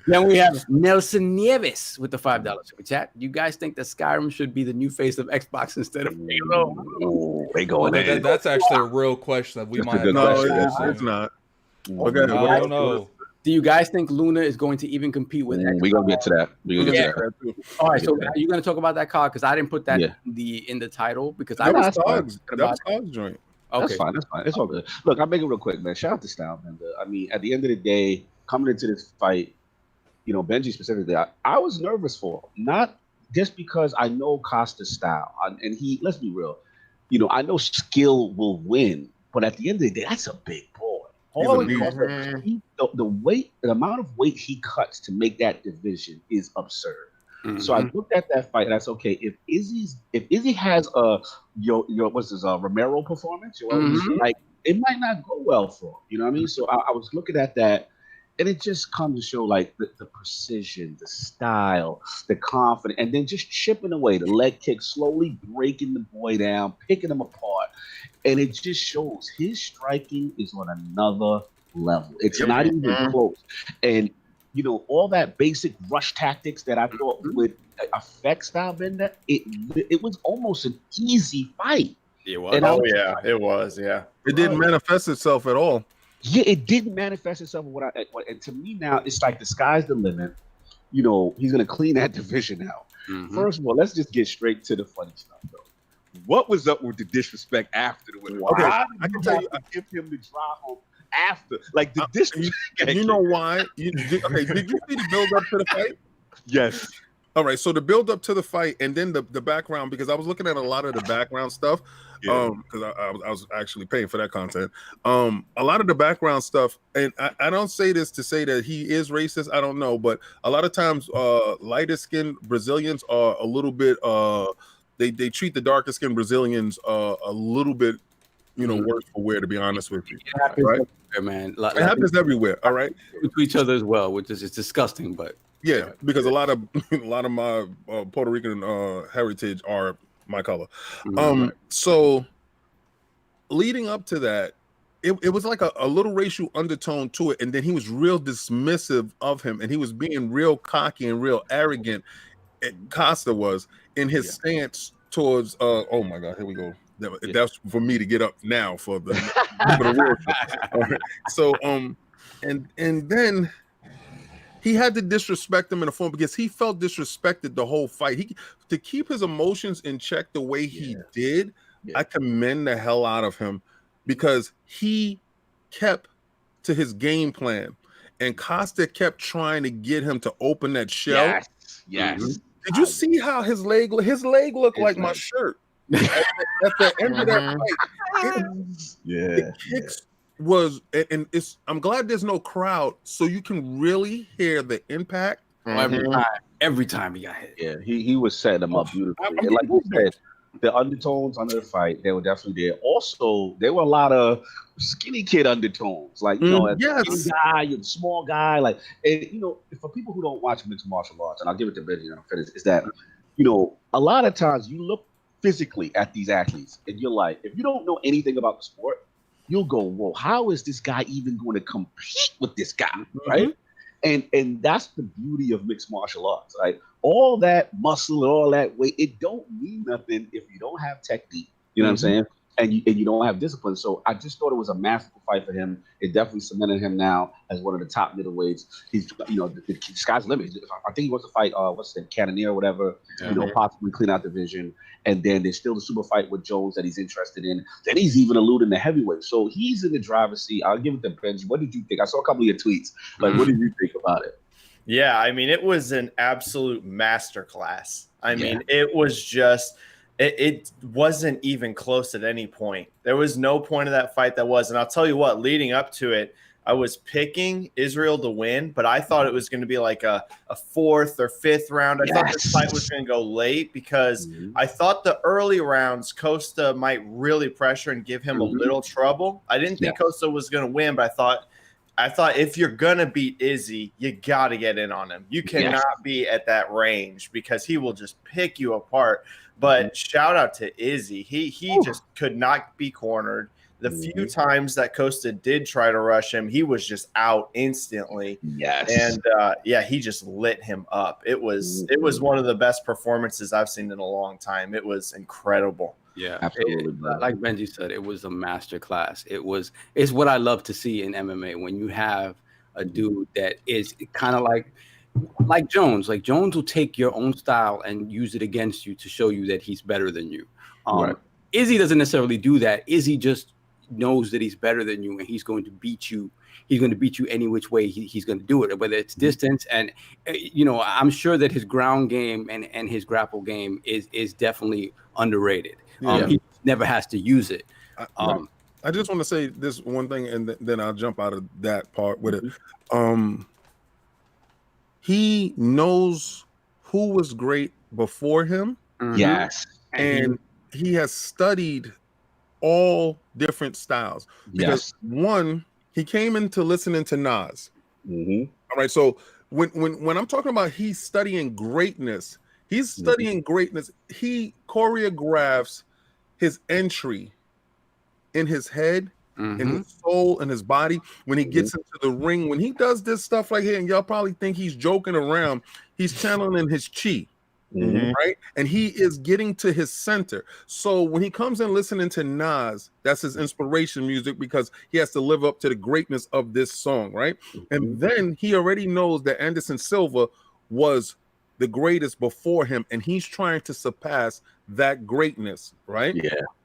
Then we have Nelson Nieves with the $5 super chat. You guys think that Skyrim should be the new face of Xbox instead of Halo? They going in. That's actually a real question that we might have. No, it's not. Okay, I don't know. Do you guys think Luna is going to even compete with Xbox? We're gonna get to that. All right, so are you gonna talk about that card? Because I didn't put that in the title because I was Cog's joint. Okay. That's fine. It's all good. Look, I'll make it real quick, man. Shout out to Stylebender. I mean, at the end of the day, coming into this fight, Benji specifically, I was nervous for him. Not just because I know Costa's style, and he. Let's be real. I know skill will win, but at the end of the day, that's a big boy. The weight, the amount of weight he cuts to make that division is absurd. Mm-hmm. So I looked at that fight and I said, okay, if Izzy has Romero performance, like it might not go well for him. You know what I mean? So I was looking at that, and it just comes to show like the precision, the style, the confidence, and then just chipping away, the leg kick, slowly breaking the boy down, picking him apart. And it just shows his striking is on another level. It's not even close. And, you know, all that basic rush tactics that I thought would affect Stylebender, it was almost an easy fight. It was. It was. Yeah. It didn't manifest itself at all. Yeah, it didn't manifest itself. And to me now, it's like the sky's the limit. You know, he's going to clean that division out. First of all, let's just get straight to the funny stuff, though. What was up with the disrespect after the win? Okay, I can tell you, give him the drive home after, like the disrespect. You know why? Did you see the build up to the fight? Yes. All right, so the build up to the fight, and then the background, because I was looking at a lot of the background stuff, because I was actually paying for that content. A lot of the background stuff, and I don't say this to say that he is racist. I don't know, but a lot of times, lighter skinned Brazilians are a little bit. They treat the darker skinned Brazilians a little bit, you know, worse for wear. To be honest with you, right, man. It happens everywhere. All right, to each other as well, which is disgusting, but. Yeah, because a lot of my Puerto Rican heritage are my color. So leading up to that, it was like a little racial undertone to it, and then he was real dismissive of him, and he was being real cocky and real arrogant. Costa was in his stance towards. Oh my God, here we go. That's for me to get up now for the real shit. All right. So and then. He had to disrespect him in a form because he felt disrespected the whole fight. To keep his emotions in check the way he did, I commend the hell out of him because he kept to his game plan, and Costa kept trying to get him to open that shell. Yes. Did you see how his leg looked like my shirt at the end of that fight? The kicks was, and I'm glad there's no crowd, so you can really hear the impact. Every time he got hit. Yeah, he was setting them up beautifully. And like you said, the undertones under the fight, they were definitely there. Also, there were a lot of skinny kid undertones, like you know, skinny guy, you're the small guy, like, and you know, for people who don't watch mixed martial arts, and I'll give it to Benji and I'll finish, is that you know, a lot of times you look physically at these athletes, and you're like, if you don't know anything about the sport, you'll go, whoa, how is this guy even going to compete with this guy, right? And that's the beauty of mixed martial arts, right? All that muscle and all that weight, it don't mean nothing if you don't have technique. You know what I'm saying? And you don't have discipline. So I just thought it was a masterful fight for him. It definitely cemented him now as one of the top middleweights. He's, you know, the sky's the limit. I think he wants to fight, what's the Cannoneer or whatever, you know, possibly clean out division. And then there's still the super fight with Jones that he's interested in. Then he's even alluding to heavyweight. So he's in the driver's seat. I'll give it to Benji. What did you think? I saw a couple of your tweets. Like, what did you think about it? Yeah, I mean, it was an absolute masterclass. I mean, it was just, it wasn't even close at any point. There was no point of that fight that was. And I'll tell you what, leading up to it, I was picking Israel to win, but I thought it was going to be like a fourth or fifth round. I thought this fight was going to go late because I thought the early rounds, Costa might really pressure and give him a little trouble. I didn't think Costa was going to win, but I thought if you're going to beat Izzy, you got to get in on him. You cannot be at that range because he will just pick you apart. But shout out to Izzy. He just could not be cornered. The few times that Costa did try to rush him, he was just out instantly. And he just lit him up. It was one of the best performances I've seen in a long time. It was incredible. Yeah, absolutely. Like Benji said, it was a master class. It's what I love to see in MMA when you have a dude that is kind of like Jones. Like Jones will take your own style and use it against you to show you that he's better than you. Izzy doesn't necessarily do that. Izzy just knows that he's better than you and he's going to beat you. He's going to beat you any which way he's going to do it, whether it's distance. And, you know, I'm sure that his ground game and his grapple game is definitely underrated. He never has to use it. I just want to say this one thing, and then I'll jump out of that part with it. He knows who was great before him. And he has studied all different styles because one, he came into listening to Nas. All right, so when I'm talking about he's studying greatness, he choreographs his entry in his head in his soul and his body. When he gets into the ring, when he does this stuff right here, and y'all probably think he's joking around, he's channeling his chi. Right, and he is getting to his center. So when he comes in listening to Nas, that's his inspiration music, because he has to live up to the greatness of this song, right? And then he already knows that Anderson Silva was the greatest before him, and he's trying to surpass that greatness, right?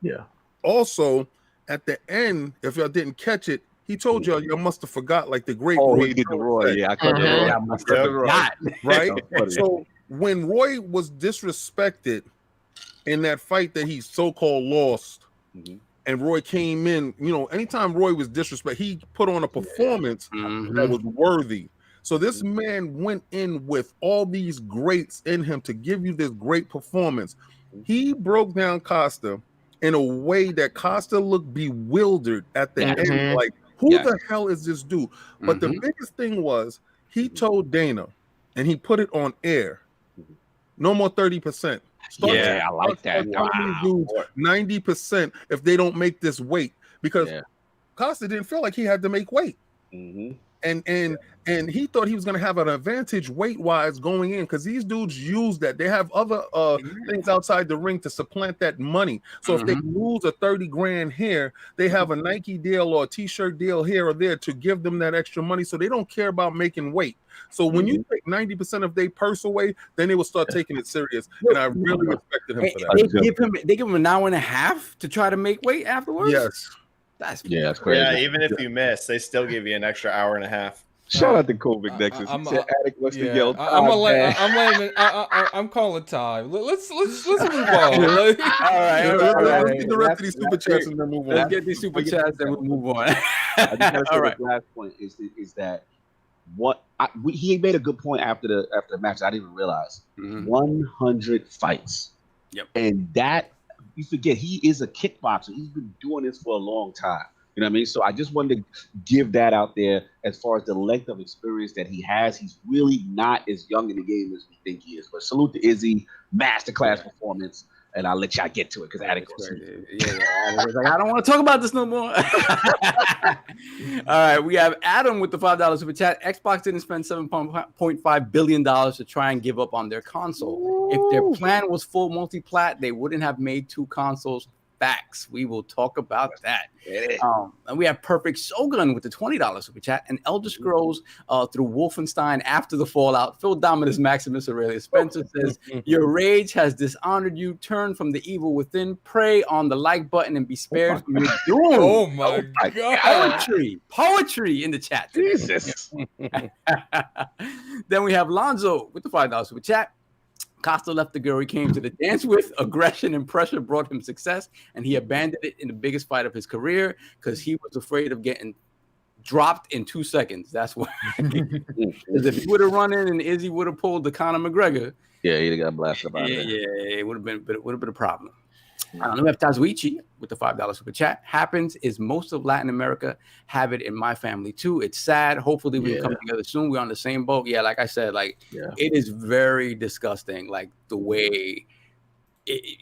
Yeah. Also, at the end, if y'all didn't catch it, he told y'all must have forgot, like the great Roy. He did the Roy. Yeah, I caught the Roy. I must have forgot. Right? So when Roy was disrespected in that fight that he so-called lost, and Roy came in, anytime Roy was disrespected, he put on a performance that was worthy. So this man went in with all these greats in him to give you this great performance. He broke down Costa in a way that Costa looked bewildered at the end, like, who the hell is this dude? But the biggest thing was, he told Dana, and he put it on air, no more 30%. I like that. Dudes 90% if they don't make this weight, because Costa didn't feel like he had to make weight. And he thought he was going to have an advantage weight-wise going in, because these dudes use that. They have other things outside the ring to supplant that money. So if they lose a 30 grand here, they have a Nike deal or a t-shirt deal here or there to give them that extra money. So they don't care about making weight. So when you take 90% of their purse away, then they will start taking it serious. And I really respected him for that. They give him an hour and a half to try to make weight afterwards? Yes. That's crazy. Yeah, even if you miss, they still give you an extra hour and a half. Shout out to Kovic Nexus. I'm calling time. Let's move on. Let's get the rest of these super chats and then move on. Let's get these super chats and we'll move on. I just gotta say the last point is that he made a good point after the match. I didn't even realize 100 fights. Yep. And that, you forget, he is a kickboxer. He's been doing this for a long time. You know what I mean? So I just wanted to give that out there as far as the length of experience that he has. He's really not as young in the game as we think he is. But salute to Izzy, masterclass performance. And I'll let y'all get to it because Attic was like, I don't want to talk about this no more. All right, we have Adam with the $5 super chat. Xbox didn't spend $7.5 billion to try and give up on their console. If their plan was full multi-plat, they wouldn't have made two consoles. Facts. We will talk about that. And we have Perfect Shogun with the $20 super chat, and Elder Scrolls through Wolfenstein After the Fallout. Phil Dominus Maximus Aurelius Spencer says, your rage has dishonored you. Turn from the evil within. Pray on the like button and be spared from your doom. Oh my God. Poetry in the chat today. Jesus. Then we have Lonzo with the $5 super chat. Costa left the girl he came to the dance with. Aggression and pressure brought him success, and he abandoned it in the biggest fight of his career because he was afraid of getting dropped in 2 seconds. That's why. Because if he would have run in and Izzy would have pulled the Conor McGregor, he'd have got blasted out there. It would have been a problem. We have Tazuichi with the $5 super chat. Happens is most of Latin America have it in my family too. It's sad. Hopefully we can come together soon. We're on the same boat. Yeah, like I said, it is very disgusting, like the way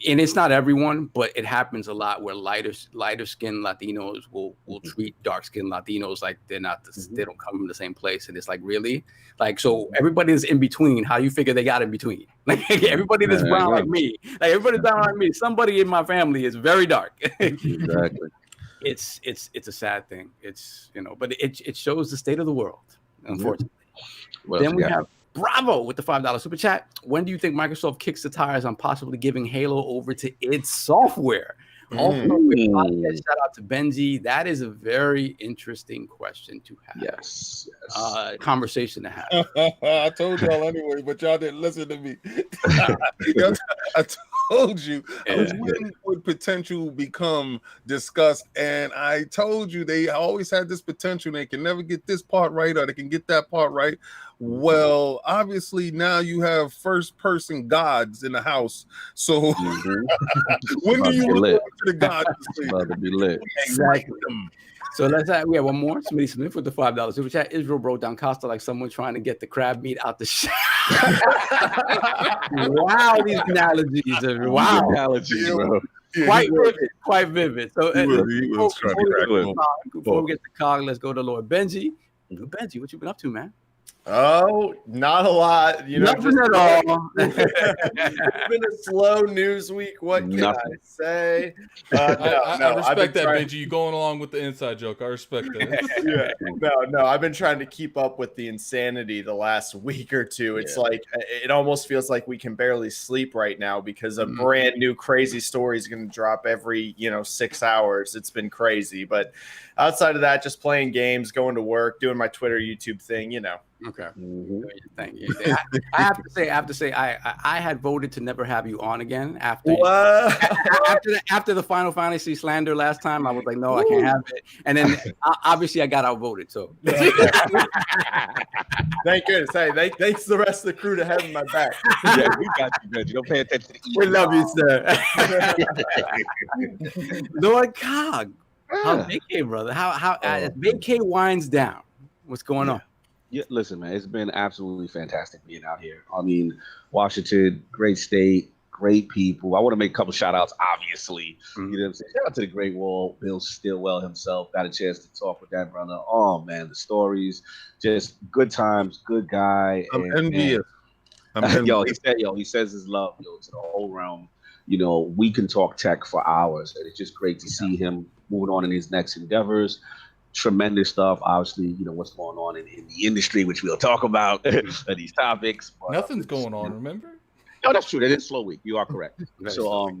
and it's not everyone, but it happens a lot where lighter skinned Latinos will treat dark skinned Latinos like they're not they don't come from the same place, and it's like, really, like, so everybody is in between. How you figure they got in between? Like everybody that's brown like me, like everybody's brown like me. Somebody in my family is very dark. Exactly. It's a sad thing. It's but it shows the state of the world, unfortunately. Then we have Bravo with the $5 super chat. When do you think Microsoft kicks the tires on possibly giving Halo over to id Software? Also, shout out to Benji. That is a very interesting question to have. Yes. Conversation to have. I told y'all anyway, but y'all didn't listen to me. I told you. When would potential become discussed? And I told you they always had this potential. They can never get this part right, or they can get that part right. Well, obviously now you have first-person gods in the house. So when do you look to the gods? About to be lit. Exactly. So we have one more. Smitty Smith with the $5 super chat. Israel broke down Costa like someone trying to get the crab meat out the shell. Wow, these analogies. Wow. Analogies, bro. Quite vivid. So he was trying to crack before we get to Cog, let's go to Lord Benji. Benji, what you been up to, man? Oh, not a lot. Nothing at all. It's been a slow news week. What can I say? I respect that, Benji. You going along with the inside joke. I respect that. No. I've been trying to keep up with the insanity the last week or two. It's like it almost feels like we can barely sleep right now because a brand new crazy story is going to drop every 6 hours. It's been crazy, but outside of that, just playing games, going to work, doing my Twitter, YouTube thing. Okay. Thank you. I have to say, I had voted to never have you on again after the Final Fantasy slander last time. I was like, no, I can't have it. And then obviously I got outvoted. So thank goodness. Hey, thanks to the rest of the crew to having my back. Yeah, we got you, man. You don't pay attention to we love you, sir. Lord Cog, how's vacay, brother? How as vacay winds down, what's going on? Yeah, listen, man, it's been absolutely fantastic being out here. I mean, Washington, great state, great people. I want to make a couple shout outs, obviously. You know what I'm saying? Shout out to the Great Wall, Bill Stillwell himself. Got a chance to talk with that brother. Oh, man, the stories, just good times, good guy. I'm envious. He says his love, to the whole realm. We can talk tech for hours, and it's just great to see him moving on in his next endeavors. Tremendous stuff. Obviously, what's going on in the industry, which we'll talk about these topics. But, nothing's going on, remember? No, that's true. That is slow week. You are correct. So,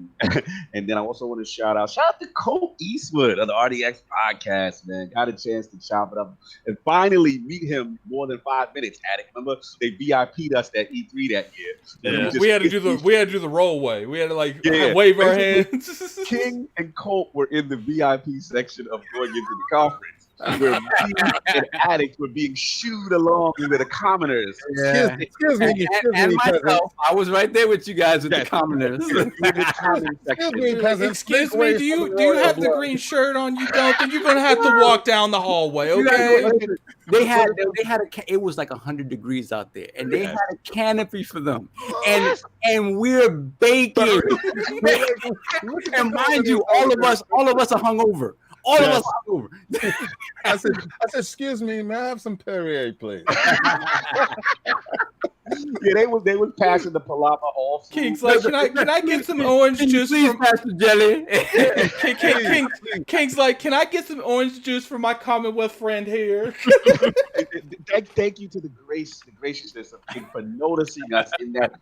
and then I also want to shout out to Colt Eastwood of the RDX podcast, man. Got a chance to chop it up and finally meet him more than 5 minutes. Attic, remember they VIP'd us at E3 that year. Yeah. We had to do the rollway. We had to wave our hands. King and Colt were in the VIP section of going into the conference. Where me and Addicts were being shooed along with the commoners. Yeah. Excuse me, and myself, I was right there with you guys with the commoners. Excuse me, do you have the green shirt on? You don't? Then you're gonna have to walk down the hallway, okay? They had it was like 100 degrees out there, and they had a canopy for them, and we're baking. And mind you, all of us are hungover. All of us are over. I said, excuse me, may I have some Perrier, please? Yeah, they was passing the Palapa all. King's like, can I get some orange juice? Please, Pastor Jelly. King's like, can I get some orange juice for my Commonwealth friend here? Thank you to the graciousness of King for noticing us in that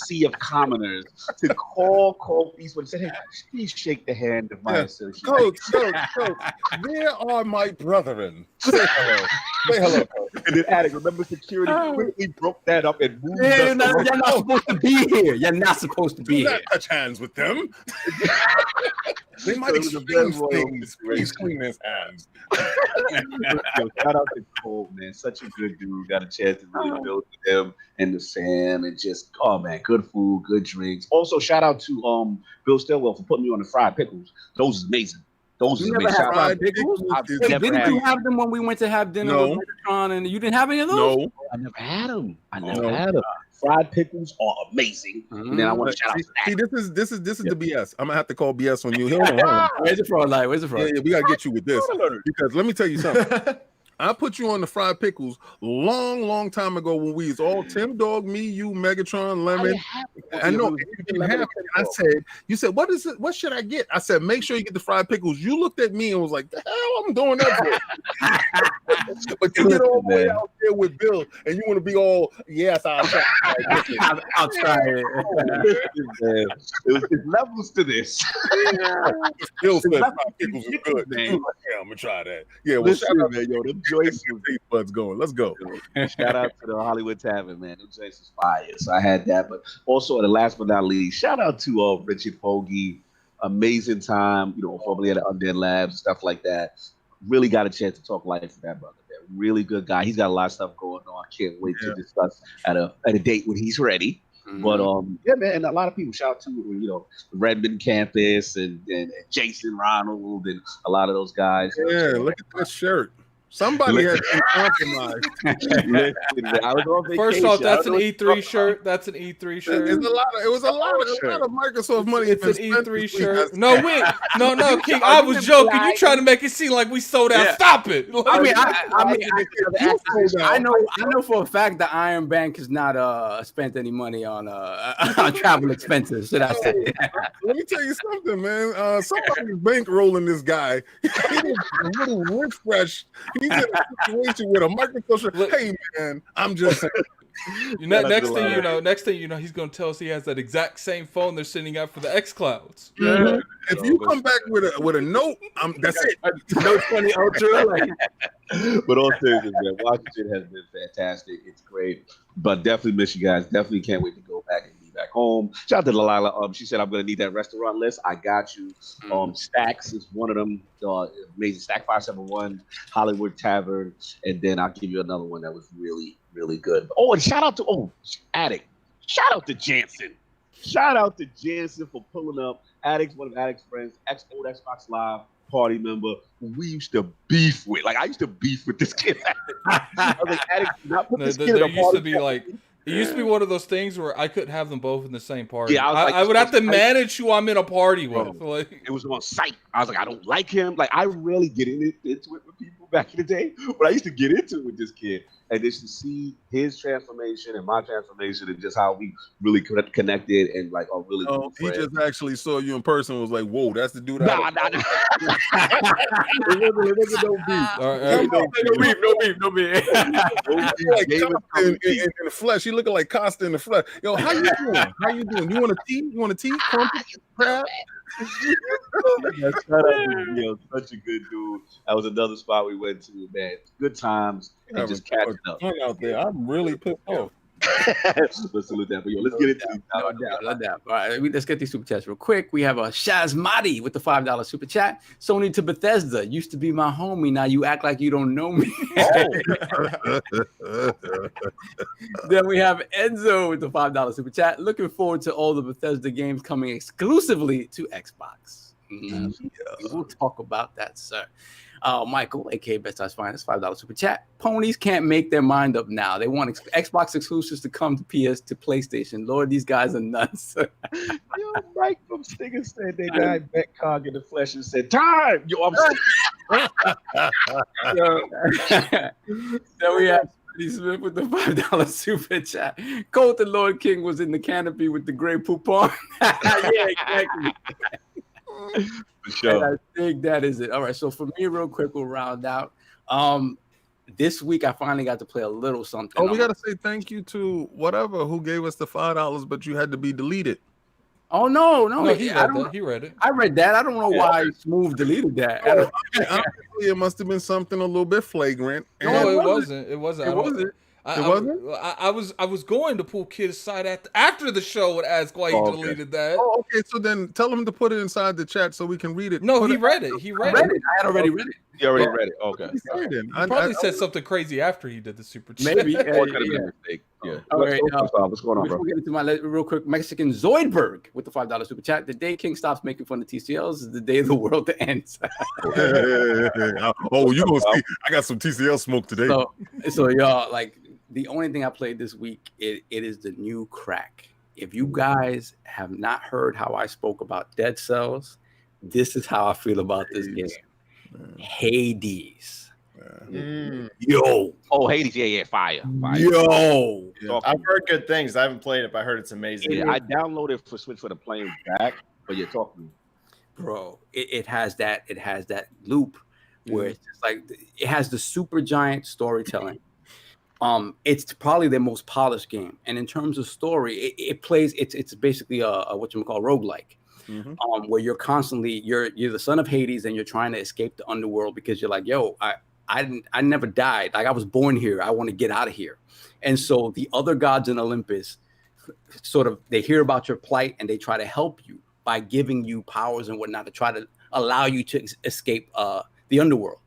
sea of commoners to call Eastwood and say, hey, please shake the hand of my associate. Coach, where are my brethren? Say hello. Say hello, Coach. And then Attic, remember security quickly broke that up and moved us. You're not supposed to be here. You're not supposed to be here. Do not touch hands with them. They might exchange things. He's clean his hands. Shout out to Cole, man. Such a good dude. Got a chance to really build with him and the Sam and just, oh man, good food, good drinks. Also, shout out to Bill Stillwell for putting me on the fried pickles. Those are amazing. Those are amazing. Fried pickles? Didn't you have them when we went to have dinner with Megatron, and you didn't have any of those? No. I never had them. Fried pickles are amazing. And then I want to shout out to that. See, this is the BS. I'm gonna have to call BS on you. Where's the fraud light? Where's the fraud? Yeah, we gotta get you with this because let me tell you something. I put you on the fried pickles long time ago when we was all Tim Dog, me, you, Megatron, Lemon. I know you didn't have it. I said, you said, what is it? What should I get? I said, make sure you get the fried pickles. You looked at me and was like, the hell I'm doing that for? But you get all the way out there with Bill and you want to be all, yes, I'll try. I'll try it. There's levels to this. Bill said fried pickles is good. Yeah, I'm gonna try that. Yeah, well, shout out, man, yo. Joyce buds going. Let's go. Shout out to the Hollywood Tavern, man. Them Joyce is fire. So I had that. But also, the last but not least, shout out to Richard Fogy. Amazing time, formerly at the Undead Labs, stuff like that. Really got a chance to talk life with that brother. Man. Really good guy. He's got a lot of stuff going on. Can't wait to discuss at a date when he's ready. Mm-hmm. But yeah, man, and a lot of people shout out to Redmond campus and Jason Ronald and a lot of those guys. Yeah, look at that shirt. Somebody has been compromised. I was on vacation. First off, that's an E3 shirt. That's an E3 shirt. It was a lot of Microsoft money. It's an E3 shirt. No, no, King. I was joking. You trying to make it seem like we sold out? Stop it. I know for a fact the Iron Bank has not spent any money on travel expenses. Should I say? Let me tell you something, man. Somebody's bankrolling this guy. He's a little refreshed. He's in a situation with a Microsoft. Hey, man, I'm just saying. Next thing you know, he's going to tell us he has that exact same phone they're sending out for the xClouds. Mm-hmm. If you come back with a note, that's it. Note 20 Ultra. But all seriousness, man, watching it has been fantastic. It's great, but definitely miss you guys. Definitely can't wait to go back and be back home. Shout out to Delilah. She said I'm going to need that restaurant list. I got you. Stacks is one of them. Amazing Stack 571, Hollywood Tavern, and then I'll give you another one that was really, really good. Oh, and shout out to Addict. Shout out to Jansen. Shout out to Jansen for pulling up. Addict's one of Addict's friends, old Xbox Live party member who we used to beef with. Like I used to beef with this kid. I was like, Addict, not put this kid in a party. It used to be one of those things where I couldn't have them both in the same party. Yeah, I would have to manage who I'm in a party with. It was on site. I was like, I don't like him. Like, I really get into it with people back in the day, but I used to get into it with this kid. And just to see his transformation and my transformation and just how we really connected and like are really good he friends. just actually saw you in person and was like, whoa, that's the dude. Nah. No beef. Like in the flesh. He looking like Costa in the flesh. Yo, how you doing? You want a tea? Crab? Such a good dude. That was another spot we went to, man. Good times and just catching up. Out there. I'm really pissed off. Let's salute that. But let's get into it. No doubt. All right, let's get these super chats real quick. We have a Shazmati with the $5 super chat. Sony to Bethesda. Used to be my homie. Now you act like you don't know me. Then we have Enzo with the $5 super chat. Looking forward to all the Bethesda games coming exclusively to Xbox. We'll talk about that, sir. Michael, aka Best Size Finest, $5 super chat. Ponies can't make their mind up now. They want Xbox exclusives to come to PlayStation. Lord, these guys are nuts. Yo, Mike from Stinger said they died Betcog in the flesh and said, "Time." Yo, I'm Then we have Smith with the $5 super chat. Colton Lord King was in the canopy with the gray poupon. Yeah, exactly. For sure. I think that is it. All right, so for me, real quick, we'll round out. This week, I finally got to play a little something. Oh, we got to say thank you to whatever who gave us the $5, but you had to be deleted. Oh, no. He read it. I read that. I don't know why Smooth deleted that. Honestly, it must have been something a little bit flagrant. No, it wasn't. It wasn't. I was going to pull Kid aside after the show and ask why he deleted that. Oh, okay. So then tell him to put it inside the chat so we can read it. No, he read it. He read it. I had already read it. You already read it. Okay. He probably said something crazy after he did the super chat. Maybe. Yeah. All right. What's going on, bro? Before we get into my real quick, Mexican Zoidberg with the $5 super chat. The day King stops making fun of TCLs is the day the world ends. Oh, you gonna see? I got some TCL smoke today. So y'all, like, the only thing I played this week, it is the new crack. If you guys have not heard how I spoke about Dead Cells, this is how I feel about this game. Hades. Yo. Oh, Hades. Yeah. Fire. Yo. I've heard good things. I haven't played it, but I heard it's amazing. Yeah, I downloaded for Switch for the playing back, but you're talking. Bro, it has that loop where it's just like, it has the super giant storytelling. It's probably their most polished game, and in terms of story, it plays. It's basically a roguelike, where you're constantly you're the son of Hades, and you're trying to escape the underworld because you're like, yo, I never died. Like, I was born here. I want to get out of here, and so the other gods in Olympus, sort of, they hear about your plight and they try to help you by giving you powers and whatnot to try to allow you to escape the underworld.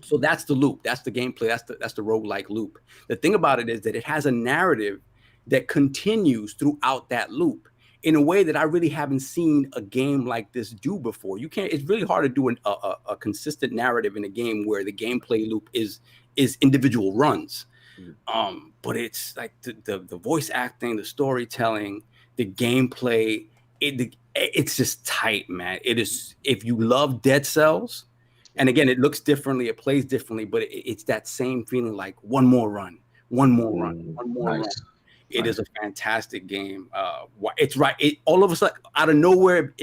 So that's the loop. That's the gameplay. That's the roguelike loop. The thing about it is that it has a narrative that continues throughout that loop. in a way that I really haven't seen a game like this do before. It's really hard to do a consistent narrative in a game where the gameplay loop is individual runs. But it's like the voice acting, the storytelling, the gameplay, it's just tight, man. It is, if you love Dead Cells, and again, it looks differently, it plays differently, but it's that same feeling like one more run. Nice. It is a fantastic game. It's right. All of a sudden, out of nowhere,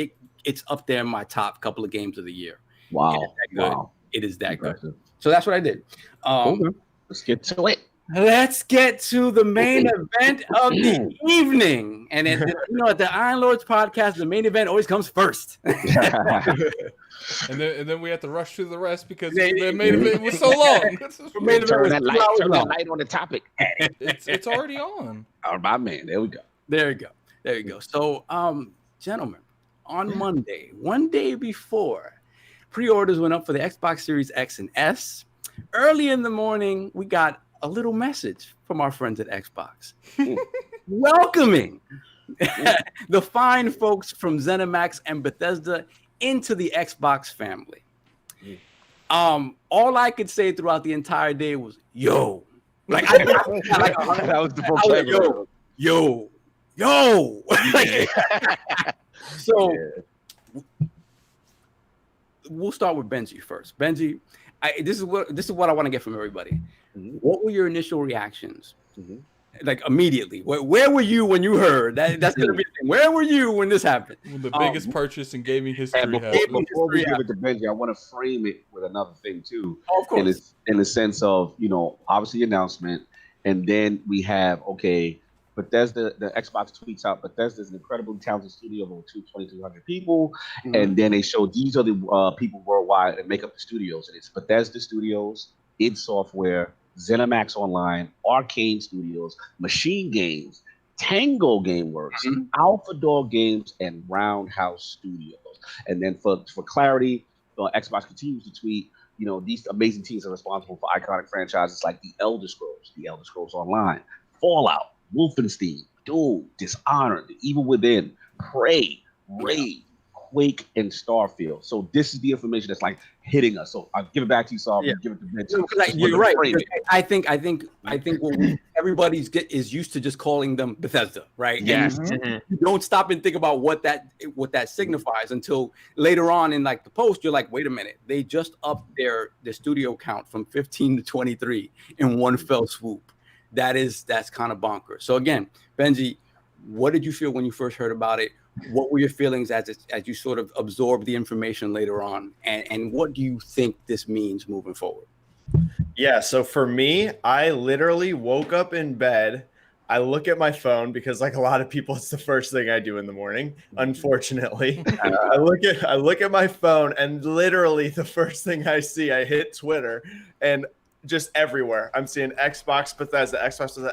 it's up there in my top couple of games of the year. Wow. It is that good. So that's what I did. Let's get to it. Let's get to the main event of the evening. And at the Iron Lords podcast, the main event always comes first. And then we have to rush through the rest because the main event was so long. Turn that light on the topic. It's already on. Oh, my man. There we go. There you go. So, gentlemen, on Monday, one day before, pre-orders went up for the Xbox Series X and S. Early in the morning, we got a little message from our friends at Xbox welcoming the fine folks from ZeniMax and Bethesda into the Xbox family. All I could say throughout the entire day was "yo," that was the first yo. So we'll start with Benji first. Benji, this is what I want to get from everybody. What were your initial reactions? Like immediately, where were you when you heard that? That's gonna be the thing. Where were you when this happened? The biggest purchase in gaming history. Before we give it to Benji, I want to frame it with another thing too. Oh, of course. In the sense of, obviously announcement, and then we have Bethesda. The Xbox tweets out Bethesda is an incredibly talented studio of over 2,200 people, and then they show these are the people worldwide that make up the studios, and it's Bethesda Studios, id Software, ZeniMax Online, Arcane Studios, Machine Games, Tango Gameworks, Alpha Dog Games, and Roundhouse Studios. And then for clarity, Xbox continues to tweet, these amazing teams are responsible for iconic franchises like The Elder Scrolls Online, Fallout, Wolfenstein, Doom, Dishonored, The Evil Within, Prey, Raid, Quake, and Starfield. So this is the information that's like hitting us. So I'll give it back to you, Saul. Give it to Benji. You're right. I think what everybody's is used to just calling them Bethesda, right? Yes. You don't stop and think about what that signifies until later on in like the post. You're like, wait a minute, they just upped their studio count from 15 to 23 in one fell swoop. That's kind of bonkers. So again, Benji, what did you feel when you first heard about it? What were your feelings as you sort of absorbed the information later on? And what do you think this means moving forward? Yeah, so for me, I literally woke up in bed. I look at my phone because, like a lot of people, it's the first thing I do in the morning. Unfortunately, I look at my phone, and literally the first thing I see, I hit Twitter, and just everywhere I'm seeing Xbox Bethesda,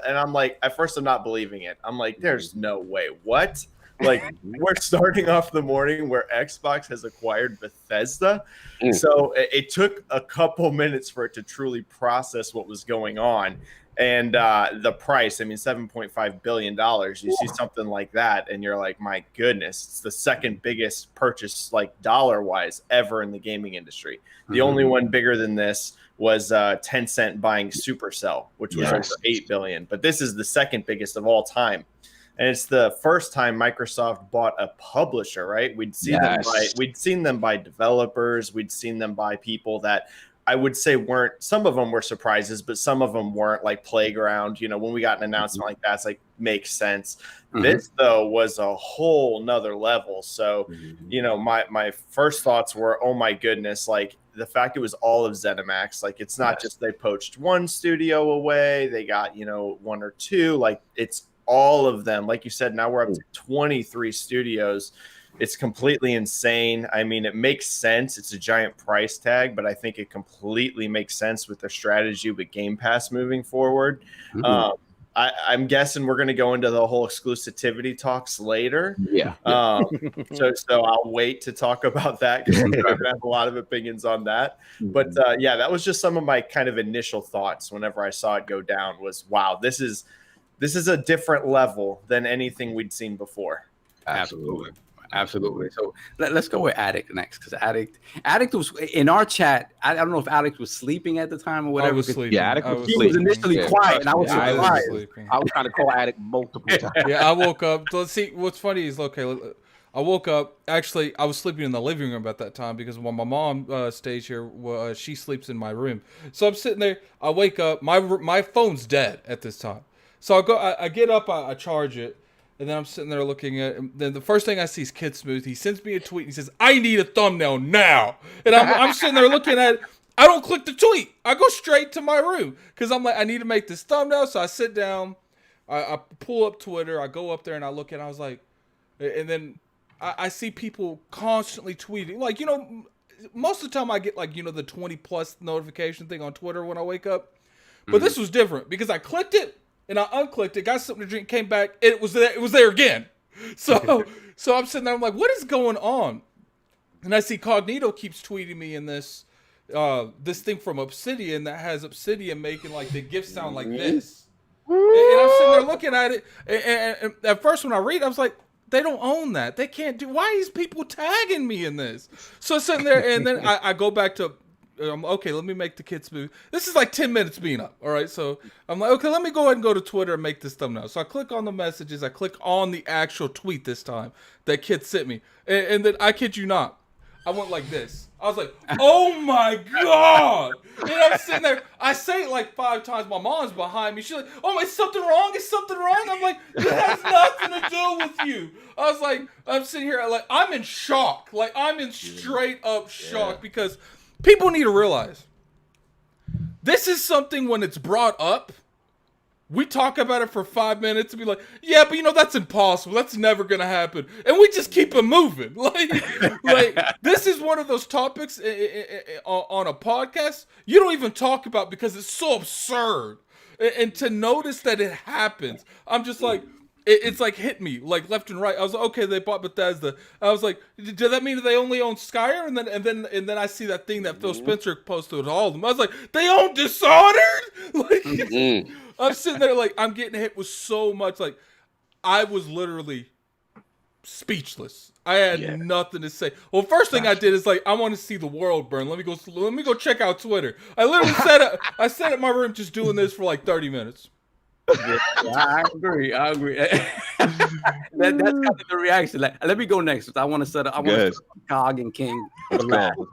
and I'm like, at first I'm not believing it. I'm like, there's no way. What? Like, we're starting off the morning where Xbox has acquired Bethesda. So it took a couple minutes for it to truly process what was going on. And the price, I mean, $7.5 billion. You see something like that, and you're like, my goodness, it's the second biggest purchase, like dollar-wise, ever in the gaming industry. The only one bigger than this was Tencent buying Supercell, which was over $8 billion. But this is the second biggest of all time. And it's the first time Microsoft bought a publisher, right? We'd seen them by developers. We'd seen them by people that I would say some of them were surprises, but some of them weren't, like Playground. When we got an announcement like that, it's like, makes sense. This, though, was a whole nother level. So, my first thoughts were, oh my goodness, like the fact it was all of ZeniMax, like it's not just they poached one studio away, they got, one or two, like it's all of them. Like you said, now we're up to 23 studios. It's completely insane. I mean, it makes sense. It's a giant price tag, but I think it completely makes sense with their strategy with Game Pass moving forward. I'm guessing we're going to go into the whole exclusivity talks later. Yeah. So I'll wait to talk about that because I'm going to have a lot of opinions on that. But that was just some of my kind of initial thoughts whenever I saw it go down was, wow, this is a different level than anything we'd seen before. Absolutely. So let's go with Addict next, because Addict was in our chat. I don't know if Addict was sleeping at the time or whatever. I was sleeping. Yeah, Addict was He was initially quiet, and I was surprised. I was trying to call Addict multiple times. Yeah, I woke up. Let's see. What's funny is, okay, I woke up. Actually, I was sleeping in the living room at that time because when my mom stays here, she sleeps in my room. So I'm sitting there. I wake up. My phone's dead at this time. So I get up. I charge it. And then I'm sitting there looking at him. Then the first thing I see is Kid Smooth. He sends me a tweet. And he says, "I need a thumbnail now." And I'm sitting there looking at it. I don't click the tweet. I go straight to my room because I'm like, I need to make this thumbnail. So I sit down. I pull up Twitter. I go up there and I look at it. I was like, and then I see people constantly tweeting. Like, most of the time I get like, the 20 plus notification thing on Twitter when I wake up. But this was different because I clicked it. And I unclicked it, got something to drink, came back, and it was there again. So I'm sitting there, I'm like, what is going on? And I see Cognito keeps tweeting me in this thing from Obsidian that has Obsidian making like the GIF sound like this. And I'm sitting there looking at it, and at first when I read it, I was like, they don't own that. They can't do. Why is people tagging me in this? So I'm sitting there, and then I go back to, okay, let me make the Kid Smooth. This is like 10 minutes being up. All right. So I'm like, okay, let me go ahead and go to Twitter and make this thumbnail. So I click on the messages. I click on the actual tweet this time that Kid sent me. And then I kid you not, I went like this. I was like, oh my God. And I'm sitting there. I say it like 5 times. My mom's behind me. She's like, oh, is something wrong? Is something wrong? I'm like, it has nothing to do with you. I was like, I'm sitting here like, I'm in shock. Like, I'm in straight up shock because people need to realize this is something when it's brought up, we talk about it for 5 minutes and be like, yeah, but that's impossible. That's never going to happen. And we just keep it moving. Like this is one of those topics on a podcast you don't even talk about because it's so absurd. And to notice that it happens, I'm just like, it's like hit me like left and right. I was like, okay, they bought Bethesda. I was like, did that mean they only own Skyrim? And then I see that thing that Phil Spencer posted with all of them. I was like, they own Dishonored? Like, I'm sitting there like I'm getting hit with so much. Like, I was literally speechless. I had nothing to say. Well, first thing I did is like, I want to see the world burn. Let me go check out Twitter. I literally I sat at my room just doing this for like 30 minutes. Yeah, I agree. That's kind of the reaction. Like, let me go next. I want to set up. I want to set up Cog and King. Let's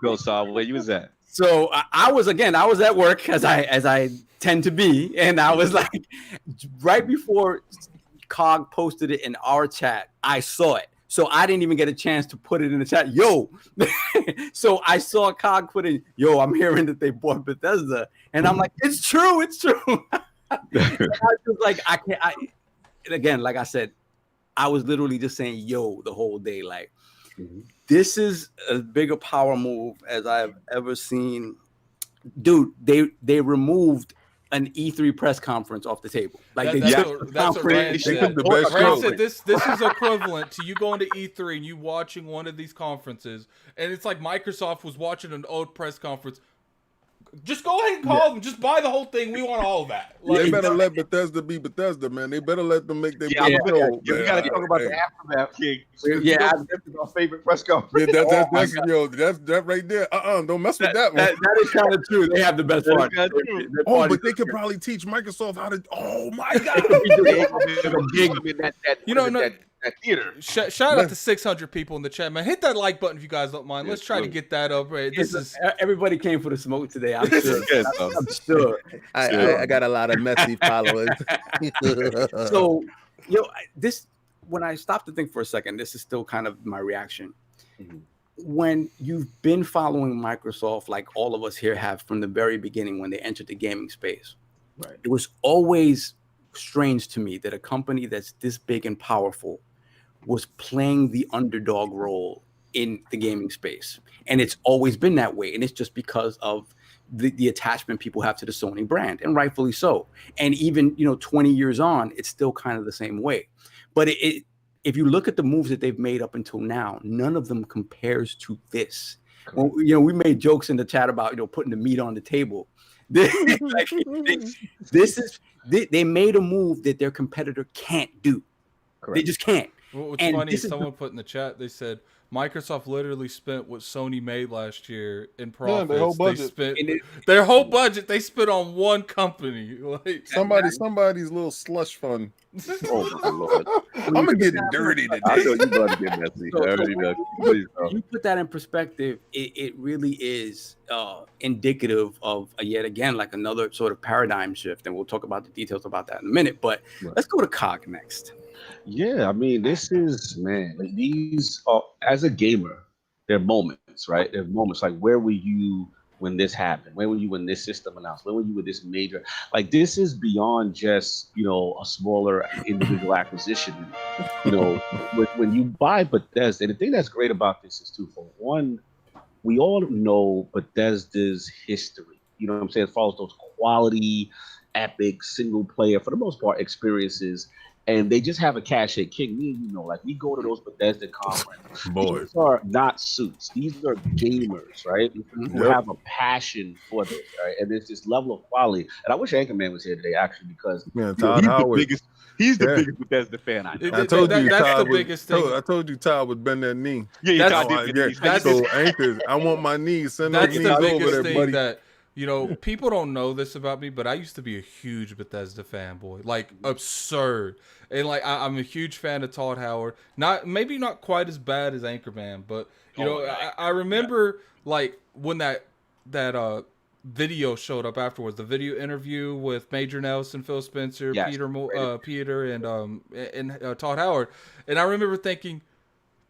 go, Saul. Where you was at? So I was at work as I tend to be, and I was like, right before Cog posted it in our chat, I saw it. So I didn't even get a chance to put it in the chat. Yo, so I saw Cog put in, yo, I'm hearing that they bought Bethesda, and I'm like, it's true. I was like, again, like I said, I was literally just saying, yo, the whole day. Like, this is as big a power move as I've ever seen. Dude, they removed an E3 press conference off the table. Like that's what Ryan said. The best Ryan said this is equivalent to you going to E3 and you watching one of these conferences, and it's like Microsoft was watching an old press conference. Just go ahead and call them. Just buy the whole thing. We want all of that. Like, they better let Bethesda be Bethesda, man. They better let them make their We got to talk about the aftermath, King. That's our favorite press conference. That's that right there. Don't mess with that one. That is kind of true. They have the best part. But they could probably teach Microsoft how to. Oh my God! That theater. Shout out to 600 people in the chat, man. Hit that like button if you guys don't mind. Let's try to get that up. Right, everybody came for the smoke today. I'm sure. I'm sure. I got a lot of messy followers. So, this when I stopped to think for a second, this is still kind of my reaction. When you've been following Microsoft, like all of us here have from the very beginning when they entered the gaming space, right? It was always strange to me that a company that's this big and powerful was playing the underdog role in the gaming space. And it's always been that way. And it's just because of the attachment people have to the Sony brand, and rightfully so. And even, 20 years on, it's still kind of the same way. But if you look at the moves that they've made up until now, none of them compares to this. Well, we made jokes in the chat about, putting the meat on the table. They made a move that their competitor can't do. Correct. They just can't. What's funny is someone put in the chat, they said Microsoft literally spent what Sony made last year in profits. their whole budget. Their whole budget they spent on one company. Like somebody's little slush fund. Oh my Lord. I'm gonna get dirty today. I know you about to get messy. I already know. Please, you put that in perspective, it really is indicative of yet again like another sort of paradigm shift, and we'll talk about the details about that in a minute. But let's go to Cog next. Yeah, I mean, this is, man, like these are, as a gamer, they're moments, right? They're moments like, where were you when this happened? Where were you when this system announced? Where were you with this major? Like, this is beyond just, you know, a smaller individual acquisition. You know, when you buy Bethesda, and the thing that's great about this is twofold. One, we all know Bethesda's history. You know what I'm saying? It follows those quality, epic, single player, for the most part, experiences. And they just have a cachet. King, me and you know, like we go to those Bethesda conferences. Boys. These are not suits. These are gamers, right? Who have a passion for this, right? And there's this level of quality. And I wish Anchorman was here today, actually, because Todd Howard. He's the biggest Bethesda fan I know. I told you that's Todd the biggest thing. I told you Todd would bend that knee. Yeah, that's so Anchors, I want my knees. Send those that's knees the over biggest there, thing buddy. that, you know, people don't know this about me, but I used to be a huge Bethesda fanboy, like absurd. And like I'm a huge fan of Todd Howard. Maybe not quite as bad as Anchorman, but you know, I remember like when that video showed up afterwards, the video interview with Major Nelson, Phil Spencer, Peter, and Todd Howard, and I remember thinking,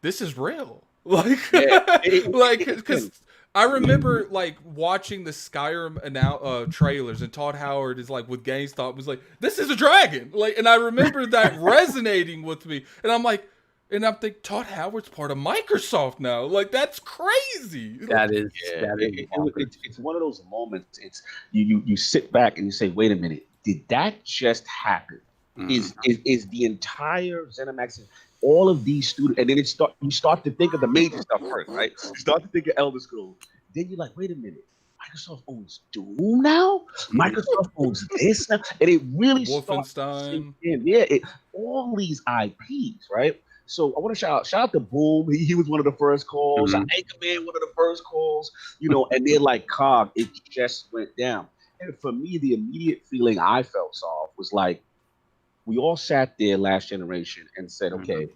this is real, like, because I remember like watching the Skyrim trailers, and Todd Howard is like with GameStop was like, "This is a dragon," like, and I remember that resonating with me, and I'm like, and I'm thinking Todd Howard's part of Microsoft now, like that's crazy. It's one of those moments. It's you sit back and you say, "Wait a minute, did that just happen?" Is the entire ZeniMax? All of these students, and then you start to think of the major stuff first, right? You start to think of Elder Scrolls. Then you're like, wait a minute, Microsoft owns Doom now? Microsoft owns this now? And it really Wolfenstein. All these IPs, right? So I want to shout out to Boom. He was one of the first calls. Anchorman, one of the first calls, you know, and they're like, Cog, it just went down. And for me, the immediate feeling I felt, Saul, was like, we all sat there last generation and said, okay,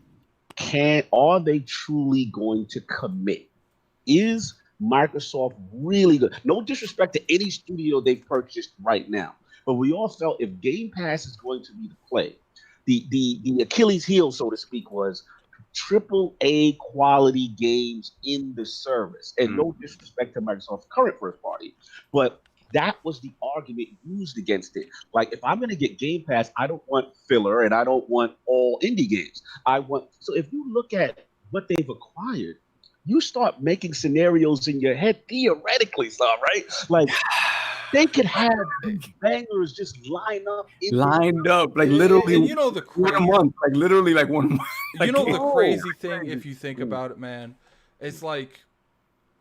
are they truly going to commit? Is Microsoft really good? No disrespect to any studio they've purchased right now, but we all felt if Game Pass is going to be the play, the Achilles heel, so to speak, was AAA quality games in the service. And no disrespect to Microsoft's current first party, but that was the argument used against it. Like, if I'm going to get Game Pass, I don't want filler and I don't want all indie games. So if you look at what they've acquired, you start making scenarios in your head theoretically, right? Like, they could have bangers just lined up, like literally. And you know the crazy, 1 month, like literally like 1 month. You know the crazy thing, if you think about it, man, it's like,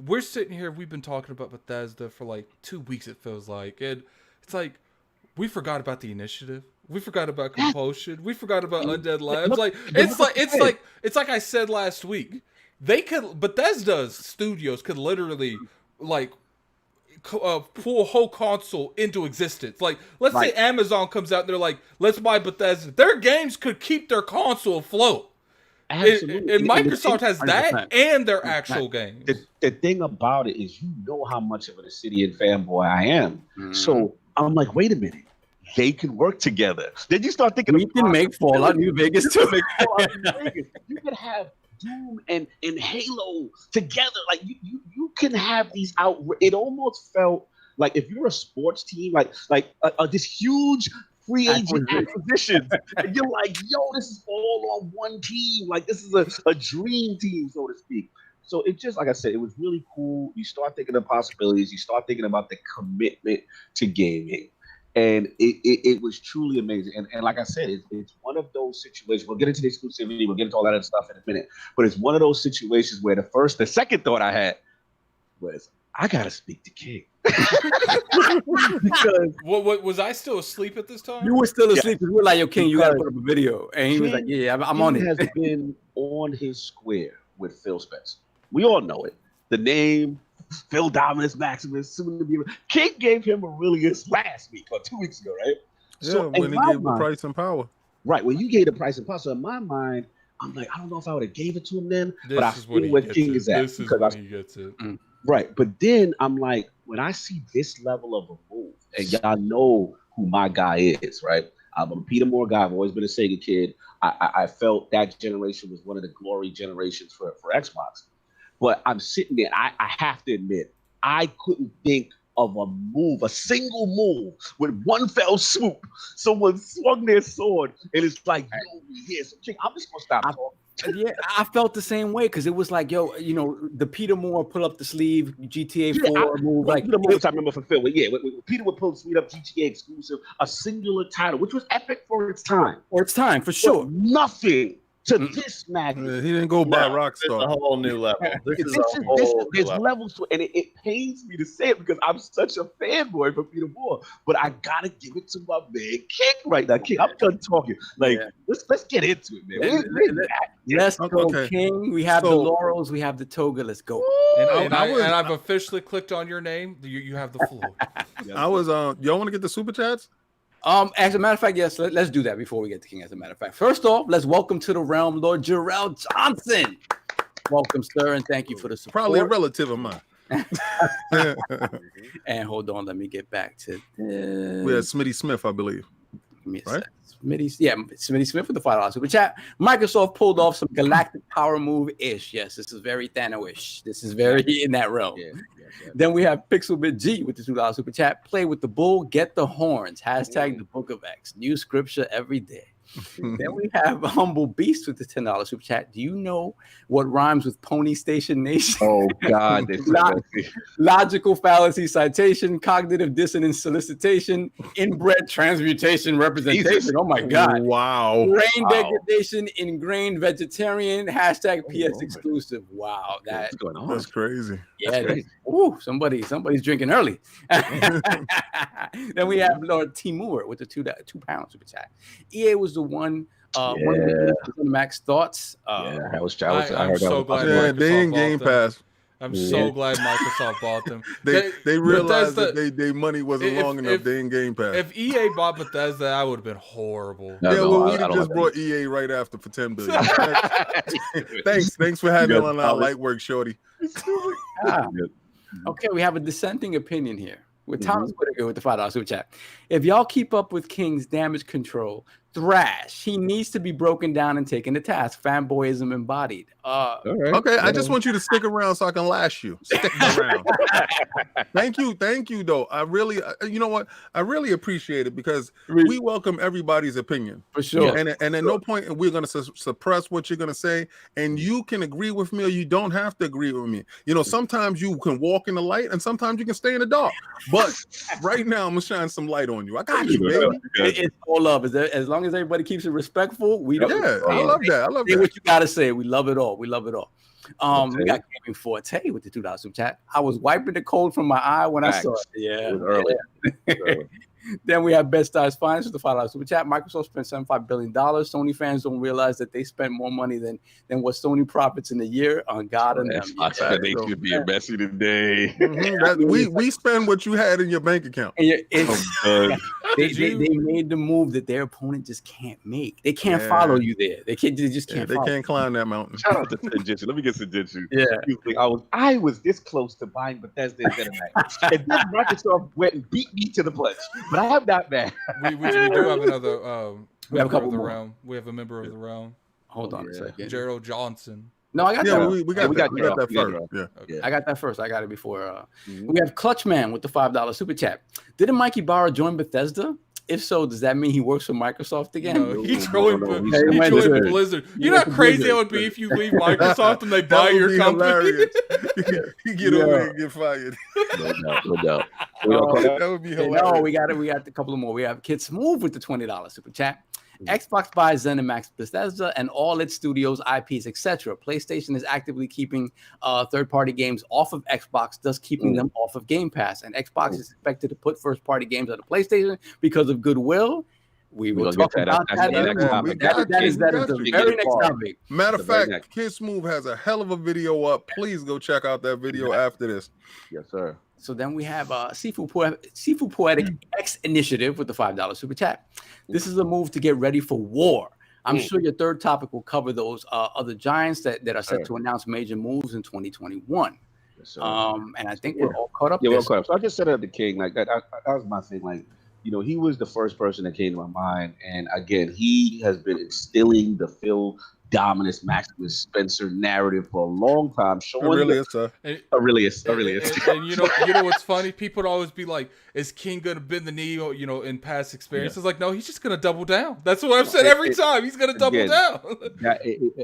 we're sitting here, we've been talking about Bethesda for like 2 weeks, it feels like. And it's like, we forgot about the initiative. We forgot about Compulsion. We forgot about Undead Labs. It's like I said last week. Bethesda's studios could literally like pull a whole console into existence. Like, let's say Amazon comes out and they're like, let's buy Bethesda. Their games could keep their console afloat. Absolutely. And Microsoft has that and their actual games. The thing about it is, you know how much of an Obsidian fanboy I am. So I'm like, wait a minute. They can work together. Then you start thinking, we can make Fallout New Vegas too. You can have Doom and Halo together. Like, you can have these out. It almost felt like if you're a sports team, like this huge free agent acquisition, and you're like, yo, this is all on one team. Like, this is a dream team, so to speak. So it just, like I said, it was really cool. You start thinking of possibilities. You start thinking about the commitment to gaming. And it was truly amazing. And like I said, it's one of those situations. We'll get into the exclusivity. We'll get into all that other stuff in a minute. But it's one of those situations where the second thought I had was, I got to speak to King. Because what was I still asleep at this time? you were still asleep. We were like, "Yo, King, you gotta put up a video," and he was like, "Yeah, I'm on it." He has been on his square with Phil Spencer. We all know it. The name Phil Dominus Maximus, soon to be. King gave him Aurelius last week or 2 weeks ago, right? Yeah, So when he gave the price and power. Right, when you gave the price and power. So in my mind, I'm like, I don't know if I would have gave it to him then, This but I is when feel he where gets King it. is at. This is when he gets it. Right, but then I'm like, when I see this level of a move, and y'all know who my guy is, right? I'm a Peter Moore guy. I've always been a Sega kid. I felt that generation was one of the glory generations for Xbox. But I'm sitting there. I have to admit, I couldn't think of a move, a single move, with one fell swoop. Someone swung their sword, and it's like, yo, here's some King. I'm just gonna stop talking. Yeah, I felt the same way because it was like, yo, you know, the Peter Moore pull up the sleeve GTA 4 move. Like the moves I remember for Phil. Yeah, when Peter would pull the sleeve up, GTA exclusive, a singular title, which was epic for its time. For sure. But nothing to this magnitude. He didn't go by Rockstar. It's a whole new level. There's levels to it, and it pains me to say it because I'm such a fanboy for Peter Moore, but I gotta give it to my man King right now. King, I'm done talking. Like, let's get into it, man. Let's go, King. We have the laurels, we have the toga. Let's go. And I've officially clicked on your name. You have the floor. I was y'all want to get the super chats? As a matter of fact, yes, let's do that before we get to King. As a matter of fact, first off, let's welcome to the realm Lord Jarrell Johnson. Welcome, sir, and thank you for the support. Probably a relative of mine. And hold on, let me get back to we had Smitty Smith, I believe. Right? Smitty Smith with the $5 super chat. Microsoft pulled off some galactic power move-ish. Yes, this is very Thanos-ish. This is very in that realm. Then we have Pixelbit G with the $2 super chat. Play with the bull, get the horns. Hashtag the Book of X. New scripture every day. Then we have Humble Beast with the $10 super chat. Do you know what rhymes with Pony Station Nation? Oh God, logical fallacy citation, cognitive dissonance solicitation, inbred transmutation representation. Jesus. Oh my God! Wow. Brain degradation, ingrained vegetarian. Hashtag PS exclusive. Wow, what's going on? That's crazy. Yeah. Ooh, somebody's drinking early. Then we have Lord Timur with the £2 super chat. EA was the one of the ZeniMax thoughts. I heard so glad. They in Game Pass. I'm so glad Microsoft bought them. They realized that their money wasn't long enough. They in Game Pass. If EA bought Bethesda, that would have been horrible. We'd have just brought EA right after for $10 billion. Thanks for having on our light work, shorty. Okay, we have a dissenting opinion here with Thomas Whitaker with the $5 super chat. If y'all keep up with King's damage control, thrash. He needs to be broken down and taken to task. Fanboyism embodied. Okay, I just want you to stick around so I can lash you. Stick around. Thank you, though. I really, you know what? I really appreciate it because we welcome everybody's opinion. For sure. And at no point we're going to suppress what you're going to say. And you can agree with me or you don't have to agree with me. You know, sometimes you can walk in the light and sometimes you can stay in the dark. But right now, I'm going to shine some light on you. I got you, baby. It's all love. As long as everybody keeps it respectful, we don't. Yeah, I love that. Say what you gotta say. We love it all. We love it all. We got Gaming Forte with the $2 super chat. I was wiping the cold from my eye when I saw it. Yeah, it was early. Then we have Best Stars Finance with the $5 super chat. Microsoft spent $75 billion. Sony fans don't realize that they spent more money than what Sony profits in a year on God and them. They should be messy today. We spend what you had in your bank account. They made the move that their opponent just can't make. They can't follow you there. They just can't. They can't climb that mountain. Shout out to Senjutsu. Let me get Senjutsu. Yeah, I was this close to buying Bethesda and ZeniMax, and then Microsoft went and beat me to the punch. But I am not mad. We do have another. We have a couple of the realm. We have a member of the realm. Hold on a second. Gerald Johnson. No, I got that. We got that first. Yeah. I got that first. I got it before. We have Clutchman with the $5 super chat. Didn't Mikey Barra join Bethesda? If so, does that mean he works for Microsoft again? No, he joined Blizzard. You know how crazy it would be if you leave Microsoft and they buy your company? You get away and get fired. No doubt. That would be hilarious. No, we got a couple of more. We have Kid Smooth with the $20 super chat. Xbox buys ZeniMax, Bethesda, and all its studios, IPs, etc. PlayStation is actively keeping third-party games off of Xbox, thus keeping them off of Game Pass. And Xbox is expected to put first-party games on the PlayStation because of goodwill. We will talk about that. That is the very next topic. Matter of fact, Kiss Move has a hell of a video up. Please go check out that video after this. Yes, sir. So then we have Seafood Poetic X Initiative with the $5 super chat. This is a move to get ready for war. I'm sure your third topic will cover those other giants that are set to announce major moves in 2021. Yes, and I think we're all caught up. Yeah, we're all caught up. So I just said it to King, like that was my thing. Like, you know, he was the first person that came to my mind. And again, he has been instilling the Phil Dominus Maximus Spencer narrative for a long time. Aurelius, sir. Aurelius. And you know what's funny? People would always be like, "Is King gonna bend the knee?" You know, in past experiences, like, no, he's just gonna double down. That's what I've said every time. He's gonna double down.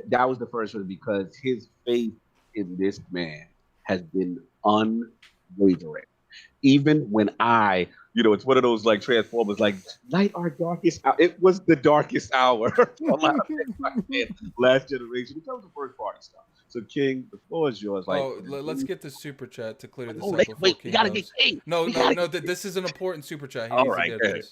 That was the first one because his faith in this man has been unwavering. Even when it's one of those like Transformers, like light our darkest hour. It was the darkest hour for a lot of last generation. It comes to first party stuff. So King, the floor is yours. Like, let's get the super chat to clear this up. Wait, we gotta get King. No. This is an important super chat. All right,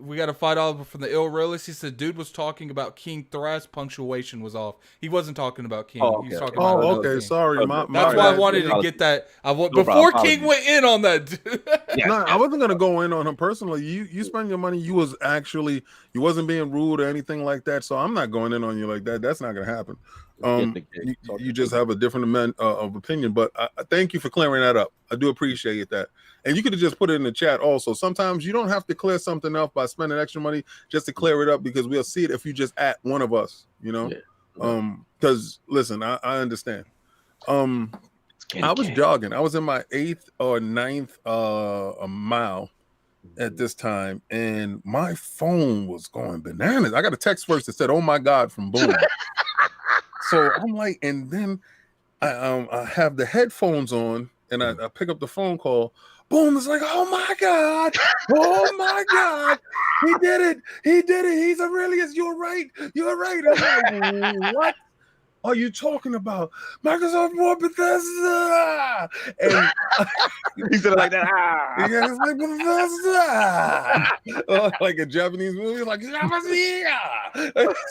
we got a $5 from the Ill Realist. He said, "Dude was talking about King Thrash. Punctuation was off. He wasn't talking about King. He was talking about okay. King. Sorry, that's why I wanted to get that. Before King went in on that. No, I wasn't gonna go in on him personally. You spend your money. You wasn't being rude or anything like that. So I'm not going in on you like that. That's not gonna happen. You just have a different of opinion. But I thank you for clearing that up. I do appreciate that. And you could have just put it in the chat also. Sometimes you don't have to clear something up by spending extra money just to clear it up because we'll see it if you just at one of us, you know? Because listen, I understand. I was jogging. I was in my 8th or 9th mile at this time, and my phone was going bananas. I got a text first that said, "Oh my God," from Boom. So I'm like, and then I have the headphones on, and I pick up the phone call. Boom, it's like, "Oh my God, oh my God, he did it, he's Aurelius, you're right. I'm like, what are you talking about? Microsoft bought Bethesda." And he said it like that. Yeah, it's like Bethesda. Like a Japanese movie, like Japanese.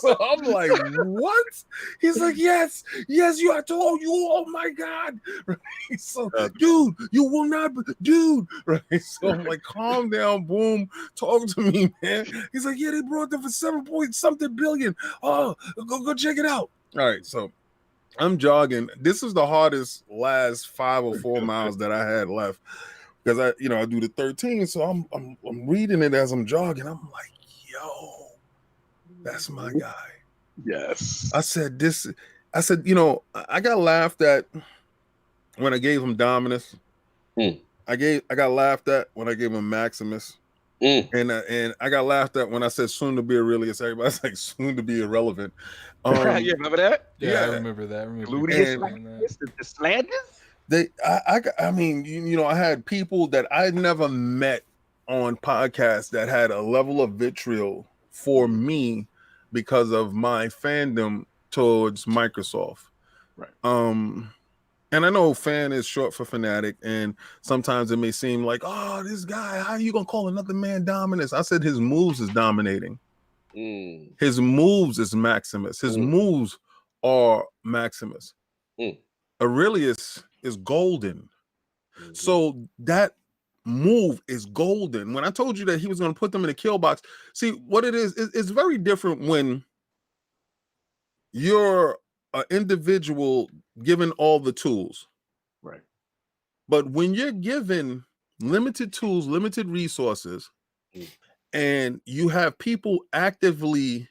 So I'm like, what? He's like, yes, I told you. Oh my God. Right? So, dude, you will not, dude. Right? So I'm like, calm down, Boom. Talk to me, man. He's like, yeah, they brought them for 7-point-something billion. Oh, go check it out. All right, so I'm jogging. This is the hardest last 5 or 4 miles that I had left because I do the 13. So I'm reading it as I'm jogging. I'm like, yo, that's my guy. Yes. I said, I got laughed at when I gave him Dominus. I got laughed at when I gave him Maximus. And I got laughed at when I said soon to be Aurelius. Everybody's like soon to be irrelevant. You remember that? Yeah, I remember that. The slanders? I mean, I had people that I never met on podcasts that had a level of vitriol for me because of my fandom towards Microsoft. Right. And I know fan is short for fanatic, and sometimes it may seem like, oh, this guy, how are you gonna call another man Dominus? I said his moves is dominating. His moves is Maximus. His moves are Maximus. Aurelius is golden. So that move is golden. When I told you that he was going to put them in a kill box, see what it is, it's very different when you're an individual given all the tools. Right. But when you're given limited tools, limited resources, and you have people actively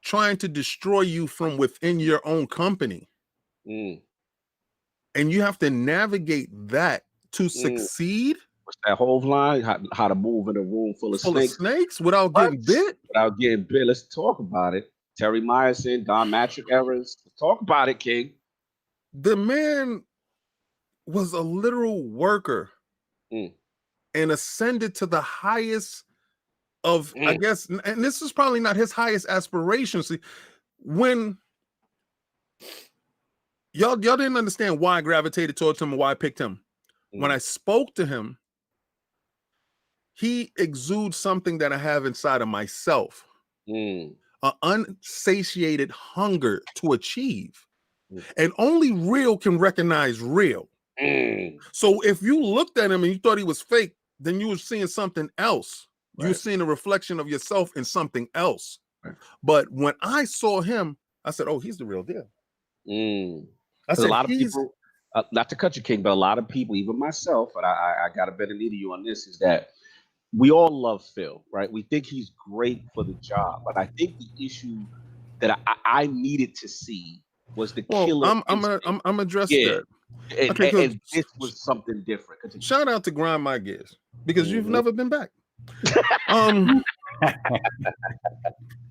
trying to destroy you from within your own company, and you have to navigate that to succeed. What's that whole line? How to move in a room full of snakes without getting bit? Without getting bit. Let's talk about it. Terry Myerson, Don Matrick Evans. Let's talk about it, King. The man was a literal worker and ascended to the highest of, I guess, and this is probably not his highest aspiration. See, when y'all didn't understand why I gravitated towards him and why I picked him. When I spoke to him, he exudes something that I have inside of myself. An unsatiated hunger to achieve. And only real can recognize real. So if you looked at him and you thought he was fake, then you were seeing something else. Right. You were seeing a reflection of yourself in something else. Right. But when I saw him, I said, oh, he's the real deal. I said, a lot of people, not to cut you, King, but a lot of people, even myself, and I got to bet a knee to you on this, is that we all love Phil, right? We think he's great for the job. But I think the issue that I needed to see was the killer. I'm addressing that. And this was something different. Shout out to Grind My Gears, because you've never been back.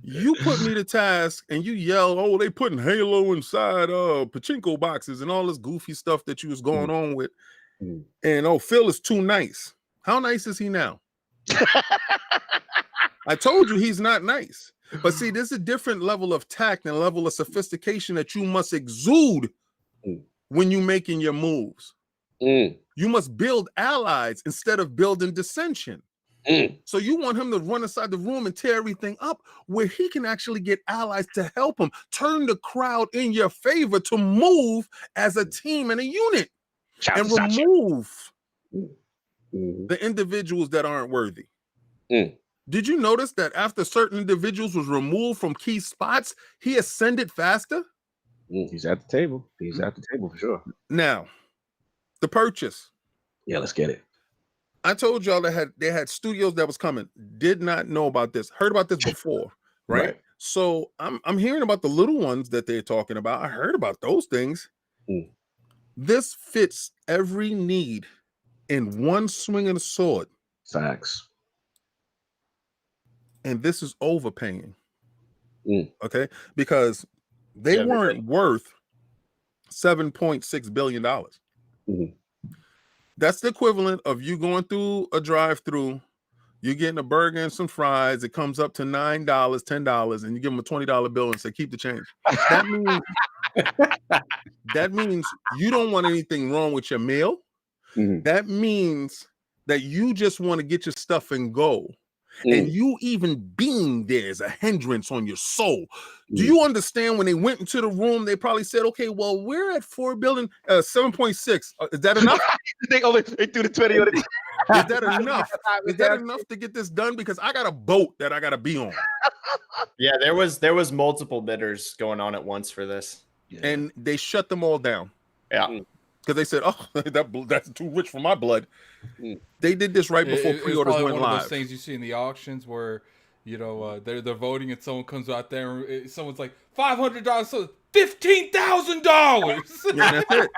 You put me to task and you yell, oh, they putting Halo inside pachinko boxes and all this goofy stuff that you was going on with. And oh, Phil is too nice. How nice is he now? I told you he's not nice. But see, there's a different level of tact and level of sophistication that you must exude when you're making your moves. You must build allies instead of building dissension. So you want him to run inside the room and tear everything up where he can actually get allies to help him, turn the crowd in your favor to move as a team and a unit and remove the individuals that aren't worthy. Did you notice that after certain individuals was removed from key spots, he ascended faster? He's at the table. He's at the table for sure. Now, the purchase. Yeah, let's get it. I told y'all they had studios that was coming. Did not know about this. Heard about this before, right? So I'm hearing about the little ones that they're talking about. I heard about those things. This fits every need in one swing of the sword. Facts. And this is overpaying. Okay? Because they weren't worth $7.6 billion. That's the equivalent of you going through a drive-through, you're getting a burger and some fries, it comes up to $9, $10, and you give them a $20 bill and say, keep the change. That means you don't want anything wrong with your meal. That means that you just want to get your stuff and go. And you even being there is a hindrance on your soul. Do you understand when they went into the room, they probably said, okay, well, we're at 7.6. Is that enough? They threw the 20 on it. Is that enough? Is that enough to get this done? Because I got a boat that I got to be on. Yeah, there was multiple bidders going on at once for this. And they shut them all down. Yeah. Because they said, oh, that's too rich for my blood. They did this right before pre-orders went live. One of those things you see in the auctions where, you know, they're voting and someone comes out there and someone's like, $500, so $15,000. Yeah, that's it.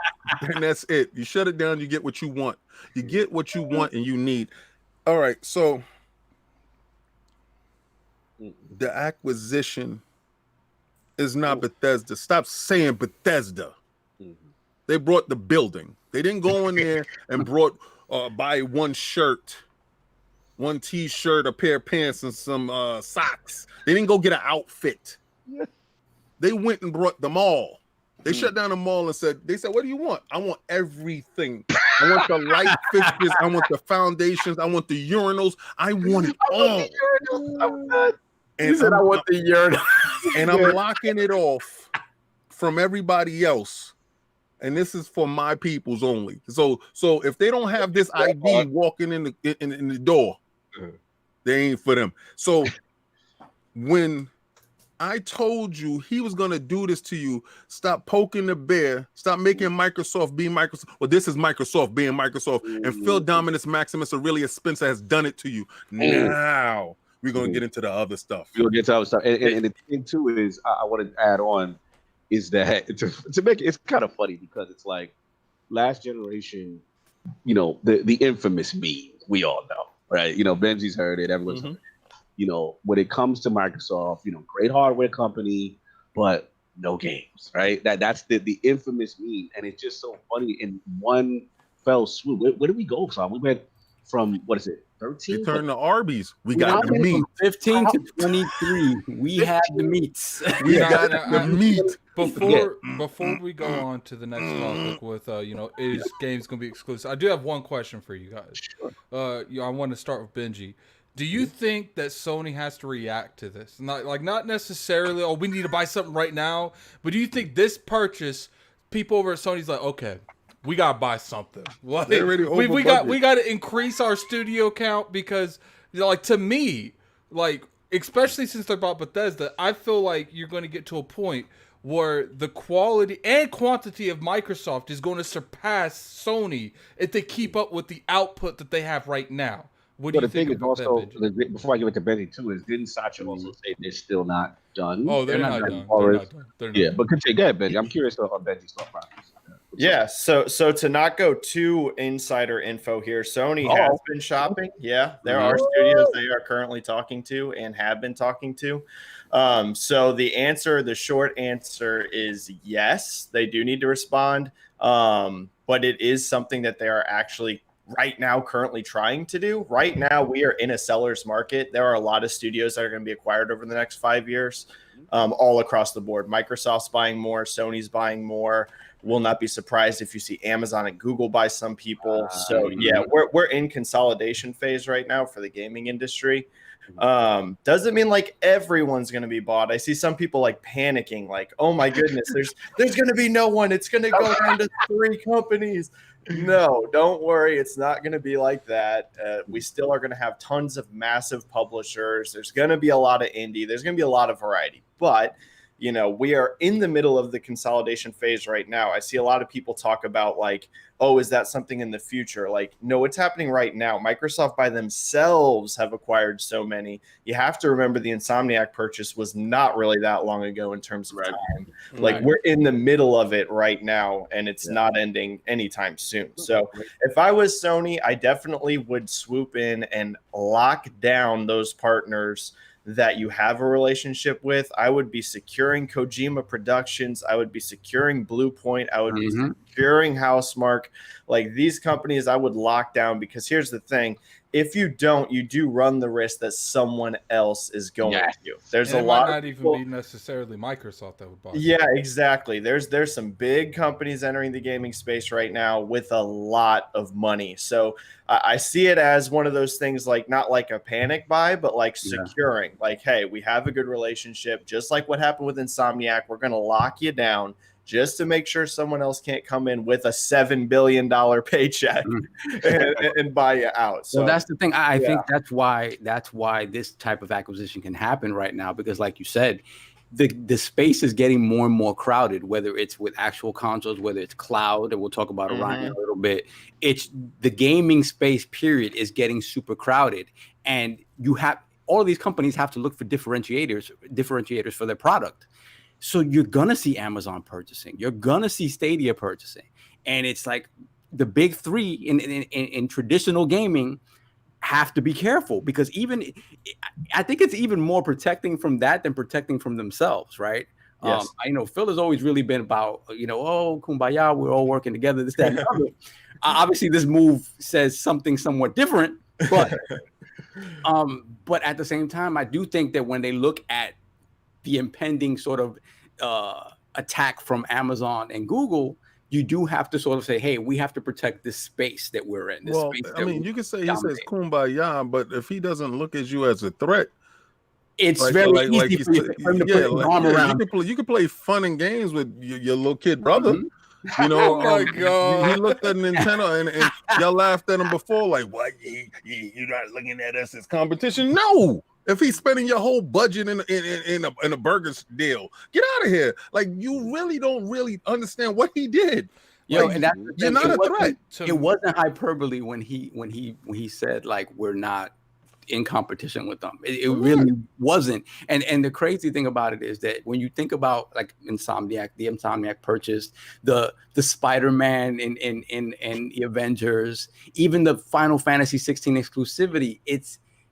And that's it. You shut it down, you get what you want. You get what you want and you need. All right, so the acquisition is not Bethesda. Stop saying Bethesda. They brought the building. They didn't go in there and brought buy one shirt, one t-shirt, a pair of pants, and some socks. They didn't go get an outfit. They went and brought them all. They shut down the mall and said, what do you want? I want everything. I want the light fixtures. I want the foundations. I want the urinals. I want it all. And I want the urinals. And I'm locking it off from everybody else. And this is for my peoples only. So if they don't have this ID walking in the door, they ain't for them. So when I told you he was gonna do this to you, stop poking the bear, stop making Microsoft be Microsoft. Well, this is Microsoft being Microsoft, and Phil Dominus Maximus Aurelius Spencer has done it to you. Now we're gonna get into the other stuff. We're gonna get to other stuff. And the thing too is I want to add on. Is that to make it's kind of funny because it's like last generation, you know, the infamous meme we all know, right? You know, Benji's heard it, everyone's heard it. You know, when it comes to Microsoft, you know, great hardware company, but no games, right? That's the infamous meme, and it's just so funny in one fell swoop. Where did we go from? We went from what is it? They 13. turned to Arby's. We We got the went meat. from 15 to 23. We had the meats. We got the meat. Before we go on to the next topic with is games gonna be exclusive? I do have one question for you guys. Sure. I want to start with Benji. Do you think that Sony has to react to this? Not necessarily, we need to buy something right now, but do you think this purchase, people over at Sony's like, okay, we gotta buy something. Like, we got to increase our studio count because to me, especially since they bought Bethesda, I feel like you're going to get to a point where the quality and quantity of Microsoft is going to surpass Sony if they keep up with the output that they have right now. What do you think about that, Benji? Before I give it to Benji too, didn't Sacha also say they're still not done? Oh, they're not done. They're not done. But continue. Go ahead, Benji. I'm curious about Benji's thought process. Yeah, so to not go too insider info here, Sony has been shopping. Yeah, there are studios they are currently talking to and have been talking to. So the short answer is yes, they do need to respond. But it is something that they are actually right now currently trying to do. Right now, we are in a seller's market. There are a lot of studios that are going to be acquired over the next 5 years, all across the board. Microsoft's buying more, Sony's buying more. Will not be surprised if you see Amazon and Google buy some people. So yeah, we're in consolidation phase right now for the gaming industry. Doesn't mean like everyone's going to be bought. I see some people panicking, oh my goodness, there's going to be no one. It's going to go down to 3 companies. No, don't worry. It's not going to be like that. We still are going to have tons of massive publishers. There's going to be a lot of indie. There's going to be a lot of variety. But, we are in the middle of the consolidation phase right now. I see a lot of people talk about is that something in the future? No, it's happening right now. Microsoft by themselves have acquired so many. You have to remember the Insomniac purchase was not really that long ago in terms of time. We're in the middle of it right now, and it's not ending anytime soon. So if I was Sony, I definitely would swoop in and lock down those partners that you have a relationship with. I would be securing Kojima Productions. I would be securing Bluepoint. I would be securing Housemarque. These companies I would lock down, because here's the thing. If you don't, you do run the risk that someone else is going to. There's a lot. It might not even be necessarily Microsoft that would buy. Yeah, exactly. There's some big companies entering the gaming space right now with a lot of money. So I see it as one of those things, not like a panic buy, but securing. Hey, we have a good relationship, just like what happened with Insomniac. We're going to lock you down just to make sure someone else can't come in with a $7 billion paycheck and buy you out. So that's the thing. I think that's why this type of acquisition can happen right now, because like you said, the space is getting more and more crowded, whether it's with actual consoles, whether it's cloud, and we'll talk about Orion a little bit. It's the gaming space period is getting super crowded, and you have all of these companies have to look for differentiators for their product. So you're going to see Amazon purchasing. You're going to see Stadia purchasing. And it's the big 3 in traditional gaming have to be careful, because I think it's even more protecting from that than protecting from themselves, right? Yes. I know Phil has always really been about, kumbaya, we're all working together, this, that, and the other. Obviously, this move says something somewhat different, but at the same time, I do think that when they look at the impending sort of attack from Amazon and Google, you do have to sort of say, hey, we have to protect this space that we're in. This space you can say he says kumbaya, but if he doesn't look at you as a threat, it's very easy for him to put his arm around. You can play fun and games with your little kid brother. Oh my God. He looked at Nintendo and y'all laughed at him before, what? You're not looking at us as competition? No. If he's spending your whole budget in a burger deal, get out of here. You really don't really understand what he did. And that's you're not a threat. It wasn't hyperbole when he said we're not in competition with them. It really wasn't. And the crazy thing about it is that when you think about Insomniac, the Insomniac purchase, the Spider-Man in the Avengers, even the Final Fantasy 16 exclusivity,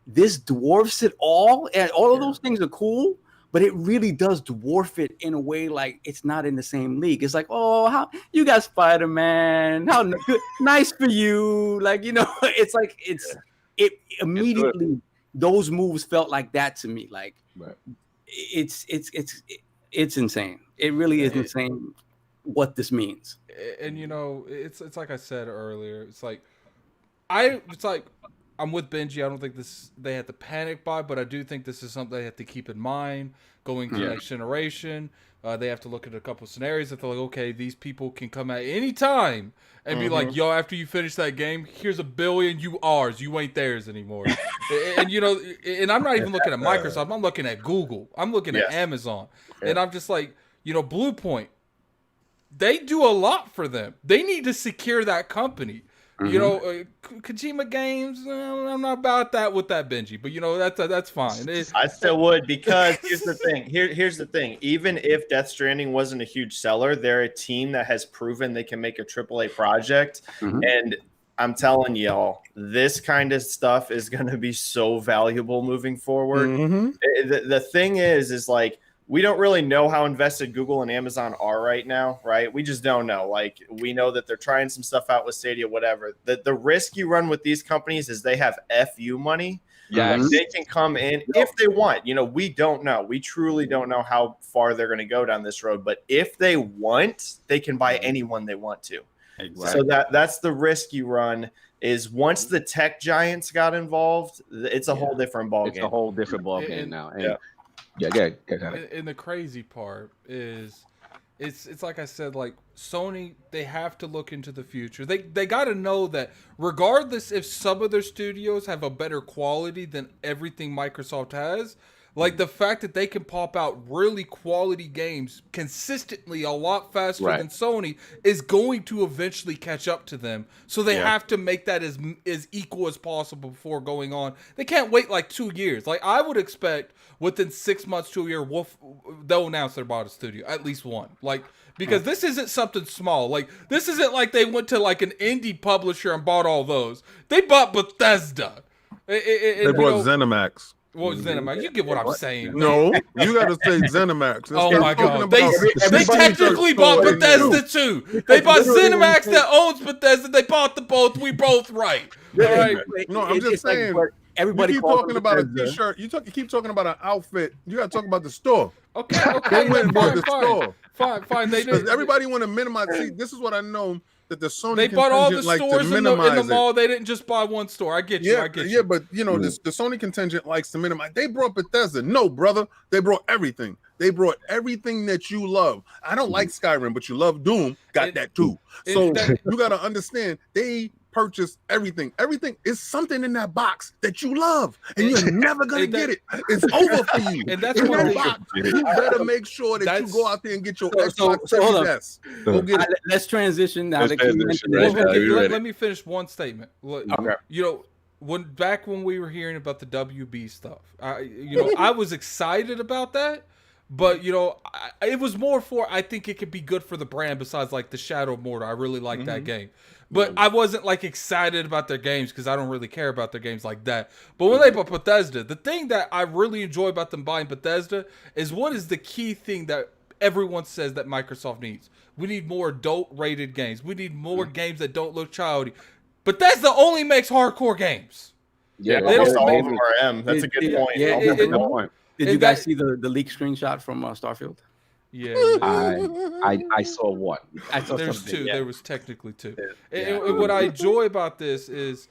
this dwarfs it all, and all of those things are cool, but it really does dwarf it in a way it's not in the same league. It's how you got Spider-Man, how good, nice for you, it's it immediately those moves felt like that to me. Like it's insane. It really is insane what this means. And you know, it's like I said earlier. It's like I'm with Benji. I don't think they had to panic buy, but I do think this is something they have to keep in mind going to next generation. They have to look at a couple of scenarios that they're like, okay, these people can come at any time and be like, yo, after you finish that game, here's $1 billion, you ours, you ain't theirs anymore. and you know, and I'm not even looking at Microsoft, I'm looking at Google, I'm looking at Amazon, and I'm just like, you know, Blue Point, they do a lot for them. They need to secure that company. You know, Kojima Games, I'm not about that with that Benji, but you know, that's fine. I still would, because here's the thing. Here's the thing. Even if Death Stranding wasn't a huge seller, they're a team that has proven they can make a AAA project. And I'm telling y'all, this kind of stuff is going to be so valuable moving forward. The thing is like, we don't really know how invested Google and Amazon are right now, right? We just don't know. Like, we know that they're trying some stuff out with Stadia, whatever. The risk you run with these companies is they have FU money. Yeah, they can come in if they want. You know, we don't know. We truly don't know how far they're going to go down this road. But if they want, they can buy anyone they want to. Exactly. So that's the risk you run. Is once the tech giants got involved, it's a whole different ballgame. It's a whole different ballgame now. And and the crazy part is, it's like I said, like Sony, they have to look into the future. They got to know that regardless if some of their studios have a better quality than everything Microsoft has, like the fact that they can pop out really quality games consistently a lot faster than Sony is going to eventually catch up to them. So they have to make that as equal as possible before going on. They can't wait like 2 years. Like I would expect within 6 months to a year, they'll announce they bought a studio, at least one. Like, because this isn't something small. Like, this isn't like they went to like an indie publisher and bought all those. They bought Bethesda. They bought ZeniMax. Well, ZeniMax, you get what I'm saying. No, you got to say ZeniMax. Oh my God, they technically bought Bethesda too. They bought ZeniMax that owns Bethesda. They bought the both. We both right. All right. No, I'm just saying. Everybody keep talking about a T-shirt. You keep talking about an outfit. You got to talk about the store. Okay. They went and bought the store. Fine. They did. Everybody want to minimize. See, this is what I know. That the Sony they bought all the stores in the mall. It. They didn't just buy one store. I get you. Yeah, but you know, the Sony contingent likes to minimize. They brought Bethesda. No, brother, they brought everything. They brought everything that you love. I don't like Skyrim, but you love Doom. Got that too. So you got to understand, they purchase everything. Everything is something in that box that you love, and you're never gonna get it. It's over for you. And that's what box. You better make sure that you go out there and get your Xbox Series S. Let's transition now. Let me finish one statement. Okay. You know, back when we were hearing about the WB stuff, I was excited about that. But, you know, it was more for, I think it could be good for the brand besides, like, the Shadow of Mordor. I really like that game. But I wasn't, like, excited about their games because I don't really care about their games like that. But when they bought Bethesda, the thing that I really enjoy about them buying Bethesda is what is the key thing that everyone says that Microsoft needs. We need more adult-rated games. We need more games that don't look childish. Bethesda only makes hardcore games. Yeah, almost all of them are M. That's a good point. Yeah, Did you guys see the leaked screenshot from Starfield? Yeah, I saw one. There's two. Yeah. There was technically two. And what I enjoy about this is,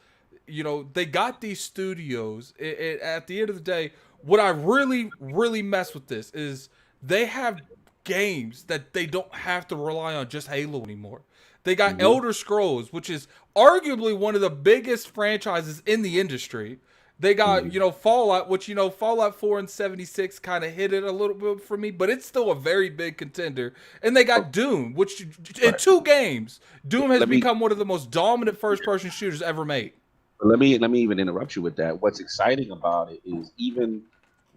you know, they got these studios. At the end of the day, what I really mess with this is they have games that they don't have to rely on just Halo anymore. They got Elder Scrolls, which is arguably one of the biggest franchises in the industry. They got, you know, Fallout, which, you know, Fallout 4 and 76 kind of hit it a little bit for me, but it's still a very big contender. And they got Doom, which in 2 games, Doom has become one of the most dominant first-person shooters ever made. Let me even interrupt you with that. What's exciting about it is even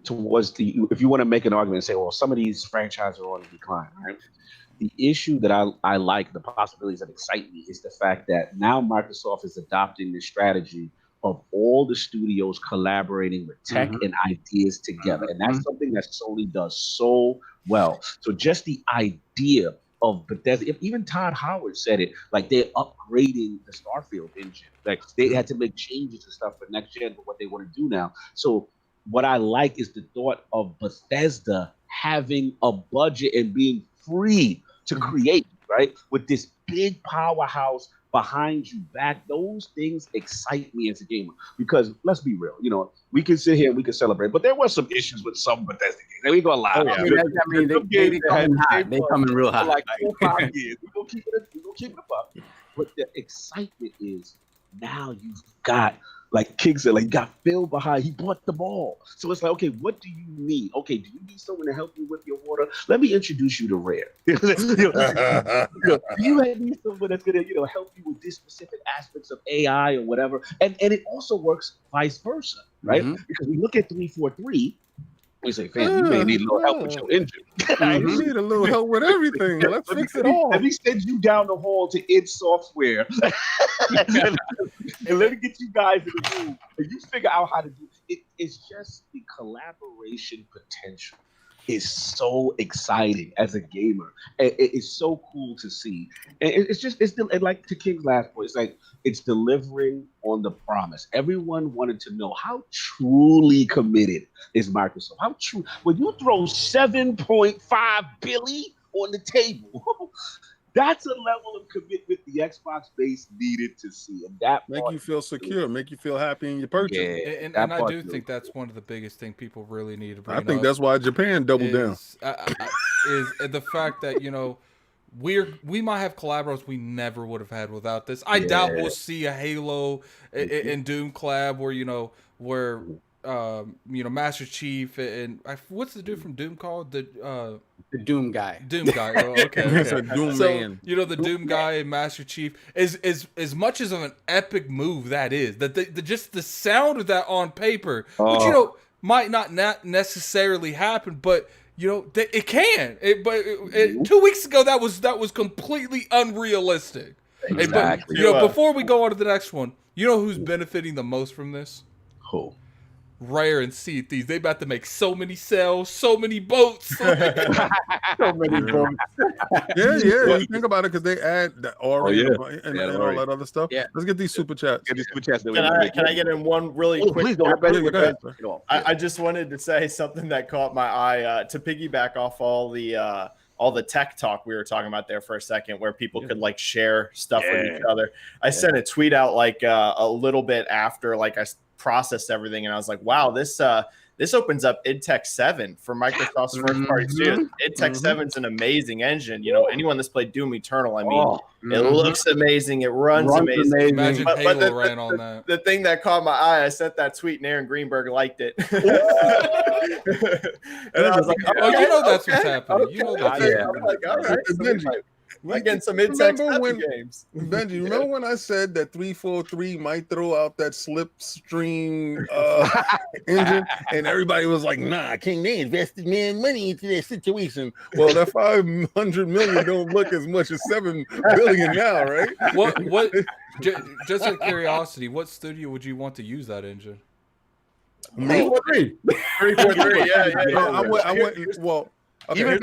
towards if you want to make an argument and say, well, some of these franchises are on the decline, right? The issue that I like, the possibilities that excite me, is the fact that now Microsoft is adopting this strategy of all the studios collaborating with tech and ideas together. And that's something that Sony does so well. So just the idea of Bethesda. Even Todd Howard said it, like they're upgrading the Starfield engine. Like they had to make changes and stuff for next gen for what they want to do now. So what I like is the thought of Bethesda having a budget and being free to create, right? With this big powerhouse behind you back. Those things excite me as a gamer because let's be real, you know, we can sit here and we can celebrate, but there were some issues with some Bethesda games. And we gonna lie. They coming hot. They coming real hot. Like 4 or 5 years. We're gonna keep it up. But the excitement is now you've got, like King said, like you got Phil behind. He bought the ball. So it's like, okay, what do you need? Okay, do you need someone to help you with your water? Let me introduce you to Rare. You need someone that's gonna, help you with these specific aspects of AI or whatever. And it also works vice versa, right? Because we look at 343. We say, fam, you may need a little help with your engine. You need a little help with everything. Let's fix it all. Let me send you down the hall to id Software. and let me get you guys in the room. And you figure out how to do it. It's just the collaboration potential is so exciting as a gamer. It's so cool to see. And and like to King's last point, it's like it's delivering on the promise. Everyone wanted to know how truly committed is Microsoft. How true when you throw $7.5 billion on the table. That's a level of commitment the Xbox base needed to see, and that make you feel secure, make you feel happy in your purchase. Yeah, and I do think that's one of the biggest things people really need to bring up. I think that's why Japan doubled down. Is the fact that we might have collaborators we never would have had without this. I doubt we'll see a Halo and Doom collab where Master Chief and what's the dude from Doom called? The Doom guy. Doom guy. Oh, okay. Doom man. The Doom guy and Master Chief is as much as of an epic move that is. That just the sound of that on paper, which might not necessarily happen, but it can. 2 weeks ago that was completely unrealistic. Exactly. But before we go on to the next one, who's benefiting the most from this? Who? Rare and Sea of Thieves. They about to make so many cells, so many boats. So many boats. Yeah. You think about it because they add the Orion and all that other stuff. Yeah. Let's get these super chats. Can I get in one really quick? Please I just wanted to say something that caught my eye to piggyback off all the tech talk we were talking about there for a second, where people could like share stuff with each other. I sent a tweet out like a little bit after I processed everything, and I was like, wow, this opens up idTech 7 for Microsoft's first party studios. idTech 7 is an amazing engine. Anyone that's played Doom Eternal, it looks amazing, it runs amazing. Imagine Halo ran on that. The thing that caught my eye, I sent that tweet and Aaron Greenberg liked it. And I was like, that's what's happening. I'm like, all right. We're getting some idTech games. Benji, remember when I said that 343 might throw out that slipstream engine, and everybody was like, "Nah, King, they invested money into that situation." Well, that 500 million don't look as much as 7 billion now, right? What? Just out of curiosity, what studio would you want to use that engine? 343. Yeah. Well. Okay, I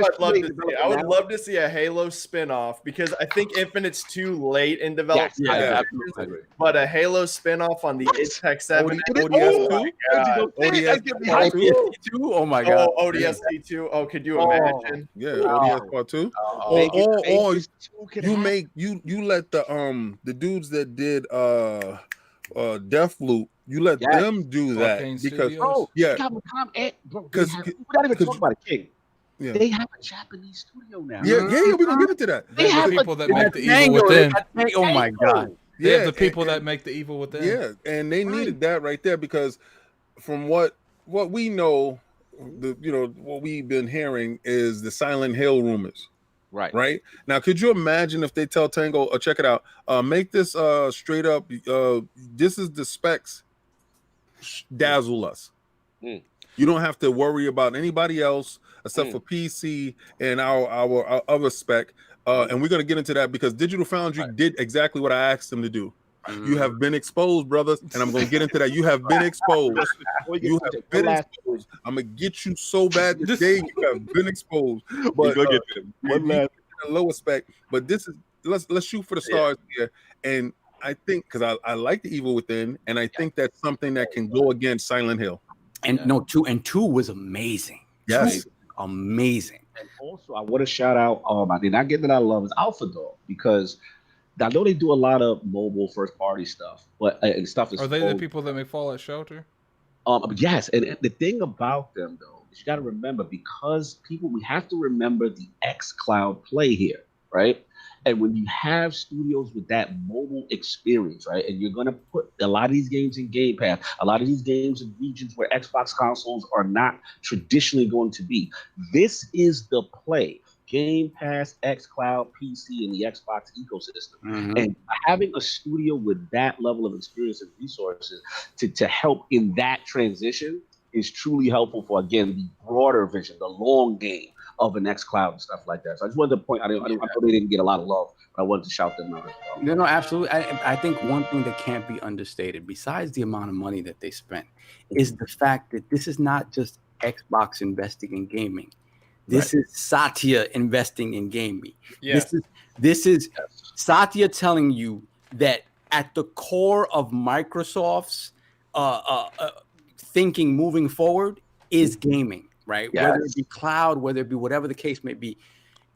would love to see a Halo spinoff because I think Infinite's too late in development. Absolutely. But a Halo spinoff on the idTech 7. ODST2? Oh my God. ODST2. Oh, could you imagine? Yeah, ODS Part 2. Or you let the dudes that did Deathloop, you let them do that because because we're not even talking about a King. Yeah. They have a Japanese studio now. Yeah, we're gonna get into that. They have people that make the evil within. Oh my God. They have the people that make the evil within. Yeah, and they needed that right there because from what we know, what we've been hearing is the Silent Hill rumors. Right. Now, could you imagine if they tell Tango, check it out, make this straight up, this is the specs, dazzle us. You don't have to worry about anybody else except for PC and our other spec. And we're going to get into that because Digital Foundry did exactly what I asked them to do. You have been exposed, brothers, and I'm going to get into that. You have been exposed. You have been exposed. I'm going to get you so bad today. You have been exposed. But one last the lowest spec, but this is let's shoot for the stars here. And I think because I like the Evil Within, and I think that's something that can go against Silent Hill. And two was amazing. Yes, amazing. And also, I want to shout out. I did not get that I love is Alpha Dog, because I know they do a lot of mobile first party stuff, but and stuff is. Are they the people that make Fallout Shelter? Yes, and the thing about them though is you got to remember, because we have to remember the xCloud play here, right? And when you have studios with that mobile experience, right, and you're going to put a lot of these games in Game Pass, a lot of these games in regions where Xbox consoles are not traditionally going to be, this is the play. Game Pass, xCloud, PC, and the Xbox ecosystem. Mm-hmm. And having a studio with that level of experience and resources to help in that transition is truly helpful for, again, the broader vision, the long game of an xCloud and stuff like that. So I just wanted to point, I know they didn't get a lot of love, but I wanted to shout them out as well. No, absolutely. I think one thing that can't be understated, besides the amount of money that they spent, is the fact that this is not just Xbox investing in gaming. This is Satya investing in gaming. Yeah. This is Satya telling you that at the core of Microsoft's thinking moving forward is gaming. Right, yes. Whether it be cloud, whether it be whatever the case may be,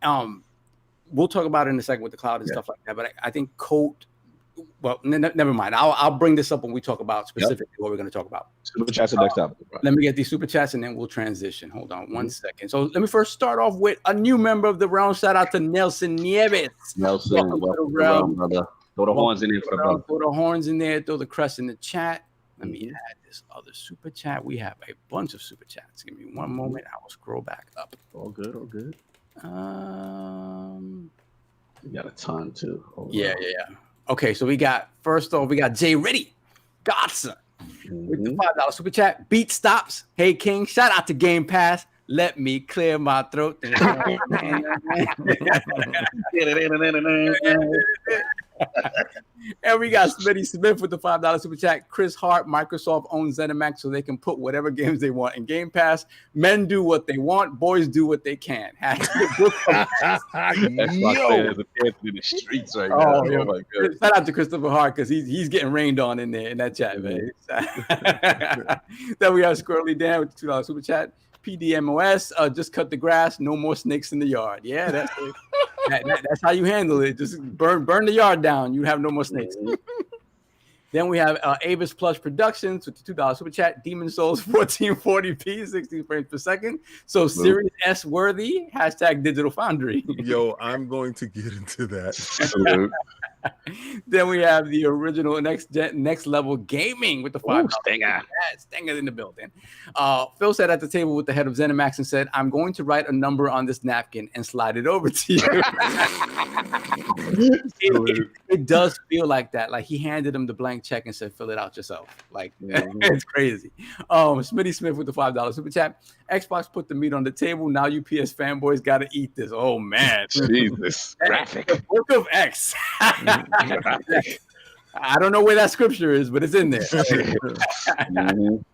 we'll talk about it in a second with the cloud and stuff like that. But I think well, never mind. I'll bring this up when we talk about specifically what we're going to talk about. Super chats are next up. Let me get these super chats and then we'll transition. Hold on one second. So let me first start off with a new member of the realm. Shout out to Nelson Nieves. Nelson, welcome to the realm, brother. Throw the horns in there for the brother. Throw the horns in there. Throw the crest in the chat. Let me add this other super chat. We have a bunch of super chats. Give me one moment. I will scroll back up. All good. We got a ton too. Yeah. Okay, so first off, we got Jay Riddy, Godson, with the $5 super chat. Beat stops. Hey King, shout out to Game Pass. Let me clear my throat. And we got Smitty Smith with the $5 super chat. Chris Hart, Microsoft owns ZeniMax so they can put whatever games they want in Game Pass. Men do what they want, boys do what they can. Xbox players are in the streets right now. Oh my God. Shout out to Christopher Hart because he's getting rained on in there in that chat, man. Then we have Squirrely Dan with the $2 super chat. PDMOS, just cut the grass, no more snakes in the yard. Yeah, that's it. That's how you handle it. Just burn the yard down. You have no more snakes. Then we have Avis Plus Productions with the $2 super chat. Demon Souls 1440p, 60 frames per second. So Series S worthy. # Digital Foundry. Yo, I'm going to get into that. Then we have the original next level gaming with the $5. Stinger. Stinger in the building. Phil sat at the table with the head of ZeniMax and said, I'm going to write a number on this napkin and slide it over to you. It does feel like that. Like he handed him the blank check and said, fill it out yourself. Like it's crazy. Smitty Smith with the $5 super chat. Xbox put the meat on the table. Now you PS fanboys got to eat this. Oh man. Jesus. Graphic. The Book of X. I don't know where that scripture is, but it's in there. Then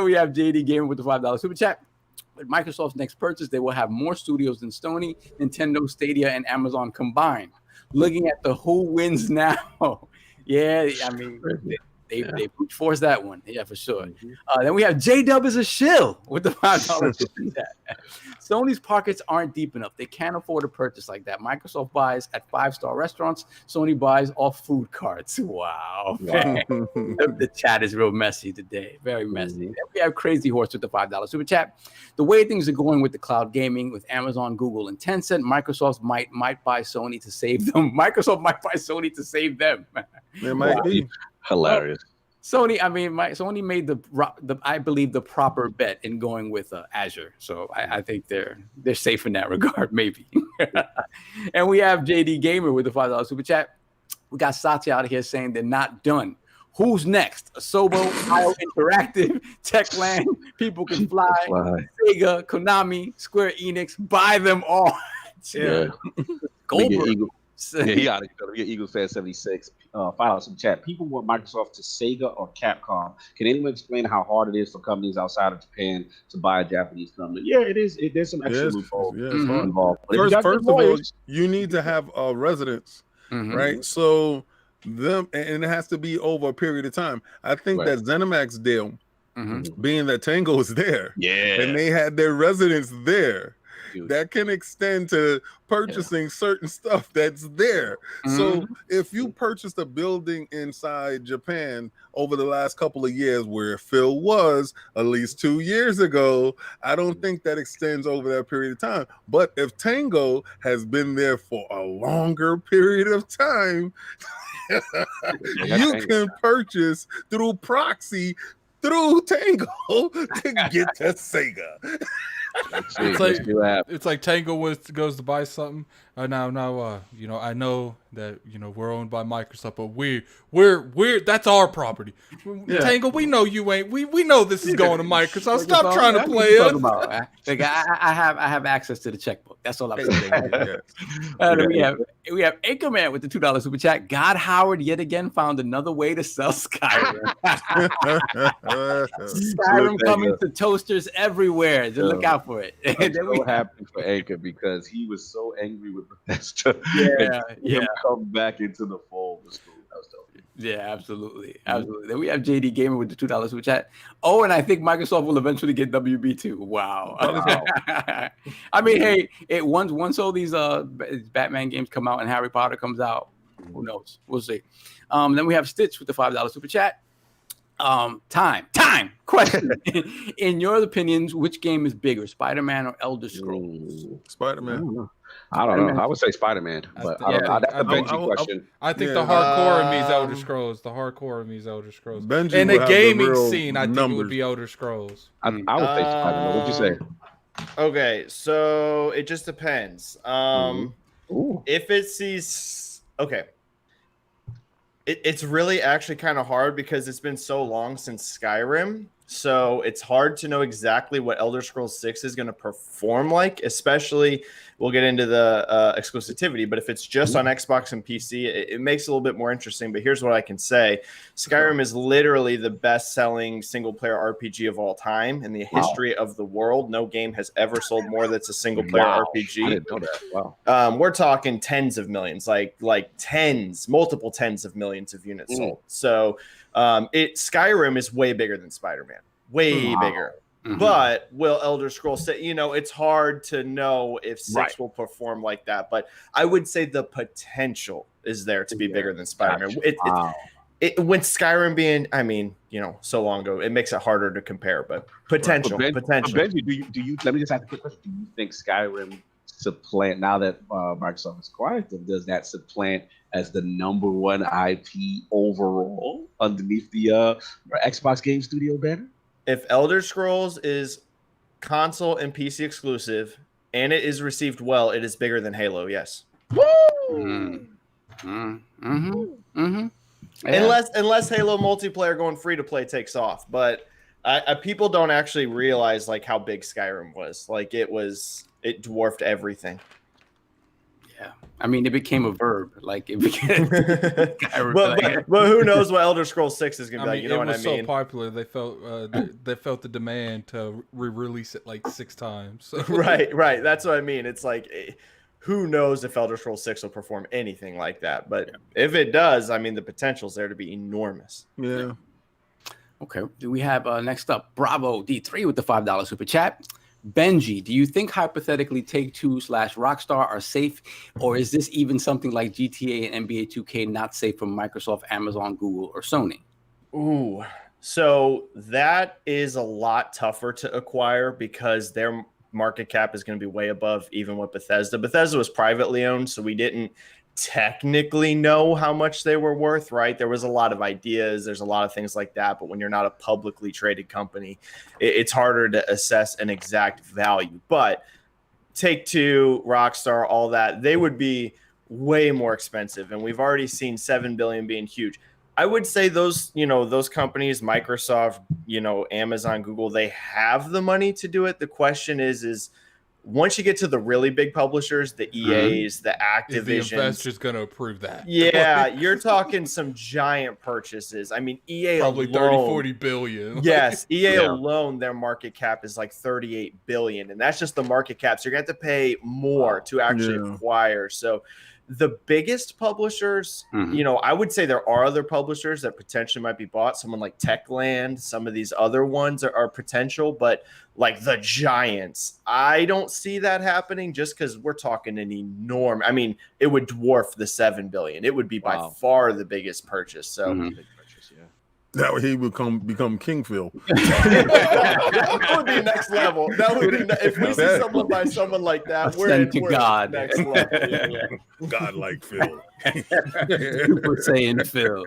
we have JD Gamer with the $5 super chat. With Microsoft's next purchase, they will have more studios than Sony, Nintendo, Stadia, and Amazon combined. Looking at the who wins now. Yeah, I mean, they brute force that one. Yeah, for sure. Then we have J-Dub is a shill with the $5 super chat. Sony's pockets aren't deep enough. They can't afford a purchase like that. Microsoft buys at 5-star restaurants. Sony buys off food carts. Wow. The chat is real messy today. Very messy. Then we have Crazy Horse with the $5 super chat. The way things are going with the cloud gaming with Amazon, Google, and Tencent, Microsoft might buy Sony to save them. Microsoft might buy Sony to save them. It might be. Hilarious. Sony, I mean, Sony made the I believe the proper bet in going with Azure, so I think they're safe in that regard, maybe. And we have JD Gamer with the $5 super chat. We got Satya out of here saying they're not done. Who's next? Asobo, IO Interactive, Techland, People Can Fly, Sega, Konami, Square Enix, buy them all. Yeah. Goldberg. Yeah, he got it. Eagles fan 76. File out some chat. People want Microsoft to Sega or Capcom. Can anyone explain how hard it is for companies outside of Japan to buy a Japanese company? Yeah, it is. There's some extra loopholes involved. First of all, you need to have residence, right? So and it has to be over a period of time. I think that ZeniMax deal, being that Tango is there, and they had their residence there. That can extend to purchasing certain stuff that's there. So if you purchased a building inside Japan over the last couple of years where Phil was at least 2 years ago, I don't think that extends over that period of time. But if Tango has been there for a longer period of time, you can purchase through proxy through Tango to get to Sega. It's like Tango goes to buy something. Now, I know that we're owned by Microsoft, but we're that's our property. Tango, we know you ain't. We know this is going to Microsoft. Stop trying to play us. Like, I have access to the checkbook. That's all I'm saying. We have Anchorman with the $2 super chat. God Howard yet again found another way to sell Skyrim. Skyrim coming to toasters everywhere. Just look out for it. I'm so happy for Anchor because he was so angry with Bethesda. Come back into the fold. That was dope. Yeah, absolutely. Then we have JD Gamer with the $2 super chat. Oh, and I think Microsoft will eventually get WB2. Wow. I mean, hey, once all these Batman games come out and Harry Potter comes out, who knows? We'll see. Then we have Stitch with the $5 super chat. Time question. In your opinions, which game is bigger, Spider-Man or Elder Scrolls? Spider-Man. I don't know. I would say Spider-Man, but that's a Benji question. I think the hardcore in me is Elder Scrolls. The hardcore in me is Elder Scrolls. Benji in the gaming scene, I think it would be Elder Scrolls. I would say Spider-Man. What'd you say? Okay, so it just depends. If it sees it's really actually kind of hard because it's been so long since Skyrim. So it's hard to know exactly what Elder Scrolls 6 is going to perform like, especially we'll get into the exclusivity. But if it's just on Xbox and PC, it makes it a little bit more interesting. But here's what I can say. Skyrim is literally the best-selling single-player RPG of all time in the history of the world. No game has ever sold more that's a single-player RPG. I didn't know that. Wow. We're talking tens of millions, like multiple tens of millions of units sold. So Skyrim is way bigger than Spider-Man, way bigger. But will Elder Scrolls say, it's hard to know if 6 will perform like that. But I would say the potential is there to be bigger than Spider-Man. When Skyrim being, so long ago, it makes it harder to compare. But potential. Benji, do you? Let me just ask a quick question. Do you think Skyrim supplant, now that Microsoft has acquired them, does that supplant as the number one IP overall underneath the Xbox Game Studio banner? If Elder Scrolls is console and PC exclusive and it is received well, it is bigger than Halo, yes. Woo! Unless Halo multiplayer going free to play takes off, but people don't actually realize like how big Skyrim was. Like it dwarfed everything. Yeah, I mean, it became a verb. Like it became. but who knows what Elder Scrolls 6 is going to be like? You know what I mean? It was so popular, they felt they felt the demand to re-release it like 6 times. So. Right. That's what I mean. It's like, who knows if Elder Scrolls 6 will perform anything like that? But if it does, I mean, the potential's there to be enormous. Yeah. Okay. Do we have next up Bravo D3 with the $5 super chat? Benji, do you think hypothetically Take-Two/Rockstar are safe, or is this even something like GTA and NBA 2K not safe from Microsoft, Amazon, Google, or Sony? Ooh, so that is a lot tougher to acquire because their market cap is going to be way above even what Bethesda. Bethesda was privately owned, so we didn't technically know how much they were worth, right? There was a lot of ideas, there's a lot of things like that, but when you're not a publicly traded company, it's harder to assess an exact value. But Take-Two, Rockstar, all that, they would be way more expensive, and we've already seen $7 billion being huge. I would say those companies, Microsoft, Amazon, Google, they have the money to do it. The question is once you get to the really big publishers, the EAs, the Activisions, is the investor's going to approve that? Yeah, you're talking some giant purchases. I mean, EA probably alone, 30-40 billion. Yes, EA alone, their market cap is like 38 billion, and that's just the market cap. So you're going to have to pay more to actually acquire. So the biggest publishers, you know, I would say there are other publishers that potentially might be bought. Someone like Techland, some of these other ones are potential, but like the giants, I don't see that happening just because we're talking an enormous. I mean, it would dwarf the 7 billion. It would be by far the biggest purchase. So. That way he would become King Phil. That would be next level. That would be if we see someone by someone like that, we're into God. Next level. Yeah. God like Phil. Super Saiyan Phil.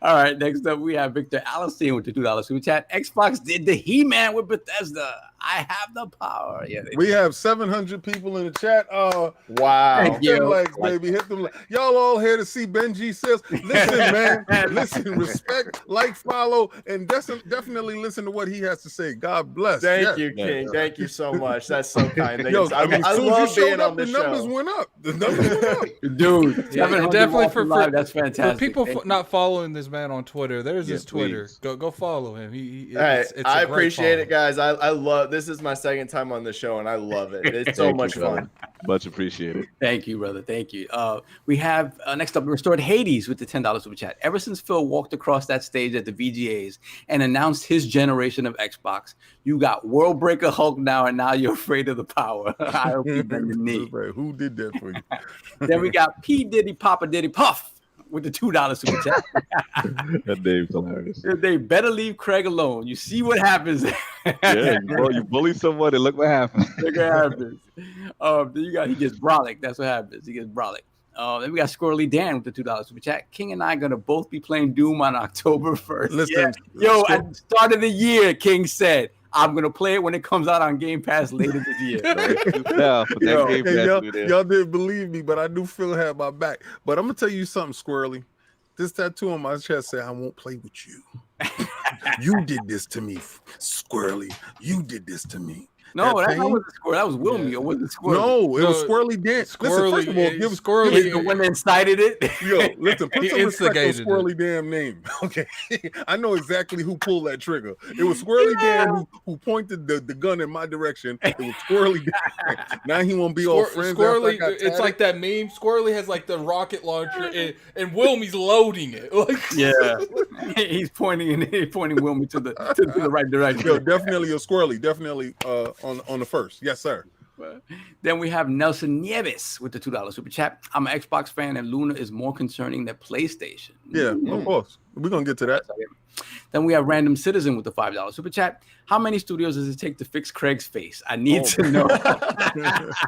All right, next up we have Victor Allison with the $2 super chat. Xbox did the He-Man with Bethesda. I have the power. Yeah, we have 700 people in the chat. Wow. Hit them likes, baby. Hit them. Y'all all here to see Benji Sales. Listen, man. Listen, respect, like, follow, and definitely listen to what he has to say. God bless. Thank you, King. Thank you so much. That's so kind. Yo, I mean, I love being on the show. Numbers went up. The numbers went up. Dude, definitely for that's fantastic. For people not following this man on Twitter, there's his Twitter. Go follow him. I appreciate it, guys. I love this. Is my second time on the show, and I love it. It's so much fun. Much appreciated. Thank you, brother. Thank you. We have next up Restored Hades with the $10 super chat. Ever since Phil walked across that stage at the VGAs and announced his generation of Xbox, you got World Breaker Hulk now, and now you're afraid of the power. I hope you bend the knee. Who did that for you? Then we got P. Diddy Papa Diddy Puff with the $2 super chat. That name's hilarious. They better leave Craig alone. You see what happens. Yeah, you bully someone and look what happens. Look what happens. Then he gets brolic. That's what happens. He gets brolic. Then we got Squirrely Dan with the $2 super chat. King and I are going to both be playing Doom on October 1st. Listen, Yo, at the start of the year, King said, I'm going to play it when it comes out on Game Pass later this year. Y'all didn't believe me, but I do feel have my back. But I'm going to tell you something, Squirrely. This tattoo on my chest said, I won't play with you. You did this to me, Squirrely. You did this to me. No, that wasn't Squirrely. That was Wilmy. Or was it Squirrely? No, it was Squirrely Dan. Squirrely, listen, first of all, give Squirrely the one that incited it. Yo, listen, put some respect on Squirrely damn name. Okay, I know exactly who pulled that trigger. It was Squirrely Dan who pointed the gun in my direction. It was Squirrely Dan. Now he won't be all friends. Squirrely, it's like that meme. Squirrely has like the rocket launcher, and Wilmy's loading it. He's pointing Wilmy to the right direction. Yo, definitely a Squirrely. Definitely on the first. Yes, sir. Then we have Nelson Nieves with the $2 super chat. I'm an Xbox fan, and Luna is more concerning than PlayStation. Yeah, of course. We're going to get to that. Then we have Random Citizen with the $5 super chat. How many studios does it take to fix Craig's face? I need to know.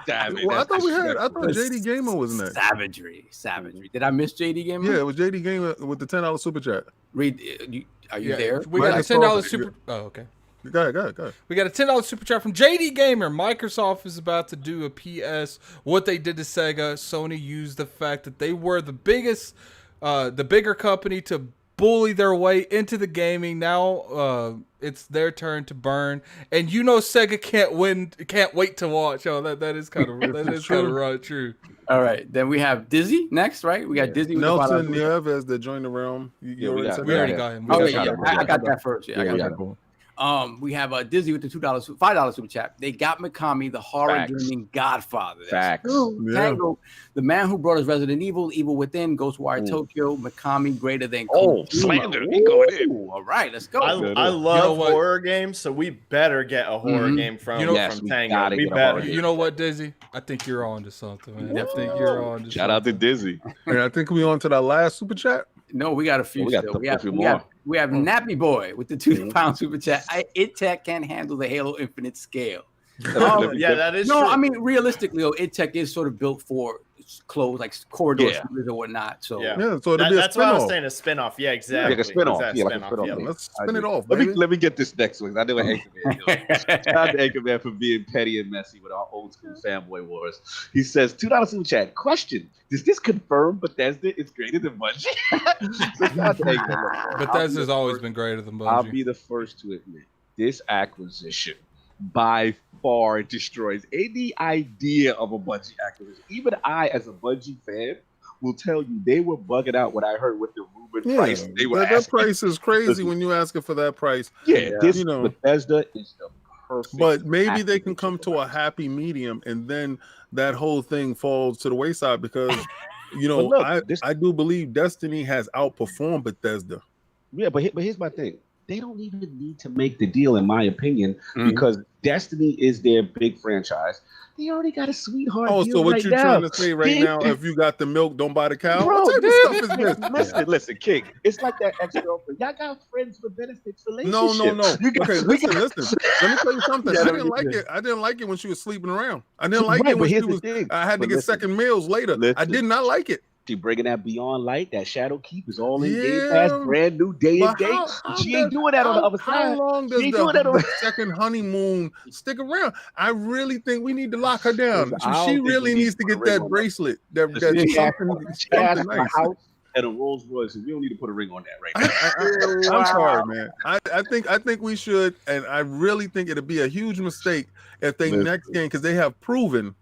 Damn it, I thought JD Gamer was next. Savagery. Did I miss JD Gamer? Yeah, it was JD Gamer with the $10 super chat. Reed, are you there? We got a $10 super. Oh, okay. Go ahead. We got a $10 super chat from JD Gamer. Microsoft is about to do a PS. What they did to Sega, Sony used the fact that they were the bigger company to bully their way into the gaming. Now it's their turn to burn, and Sega can't wait to watch. Oh, that is kind of true. All right, then we have Dizzy next, right? We got Dizzy with Nelson Nieves that joined the realm. We already got him. I got that first. Yeah, I got that. We have Dizzy with the $5 super chat. They got Mikami, the horror gaming godfather. Facts. Tango, the man who brought us Resident Evil, Evil Within, Ghostwire Tokyo, Mikami greater than slander. He going in. All right, let's go. I love horror games, so we better get a horror game from Tango. We better. You know what, Dizzy? I think you're on to something, man. I think you're on to Shout out to Dizzy. And I think we on to that last super chat. No, we got a few. We have Nappy Boy with the £2 super chat. It can't handle the Halo Infinite scale. That is true. I mean, realistically, Tech is sort of built for closed, like corridor shooters or whatnot. So so that's why I was saying a spin-off. Yeah, exactly. Like a spin-off. Let's spin it off. Let me get this next one. I know what Anchorman. Shout out to Anchorman for being petty and messy with our old school fanboy wars. He says, $2 super chat. Question: does this confirm Bethesda is greater than Bungie? Bethesda's always been greater than Bungie. I'll be the first to admit this acquisition by far destroys any idea of a Bungie acquisition. Even I, as a Bungie fan, will tell you they were bugging out when I heard what the rumored price they were asking. That price is crazy when you ask it for that price. This Bethesda is the perfect. But maybe they can come to a happy medium, and then that whole thing falls to the wayside because, I do believe Destiny has outperformed Bethesda. Yeah, but here's my thing. They don't even need to make the deal, in my opinion, because Destiny is their big franchise. They already got a sweetheart deal so what right you're now. trying to say right now, if you got the milk, don't buy the cow? Bro, what type of stuff is this? Listen, King. It's like that ex-girlfriend. Y'all got friends with benefits relationship. No. Okay, listen. Let me tell you something. I didn't like it. I didn't like it when she was sleeping around. I didn't like it when she was. I had to get second meals later. I did not like it. She bringing that Beyond Light, that Shadow Keep is all in Game Pass, brand new day and date. She ain't doing that on the other side. How long does the second honeymoon stick around? I really think we need to lock her down. She really needs to get that bracelet. She asked for a house and a Rolls Royce, and we don't need to put a ring on that right now. I'm sorry, man. I think we should, and I really think it'd be a huge mistake if they next game, because they have proven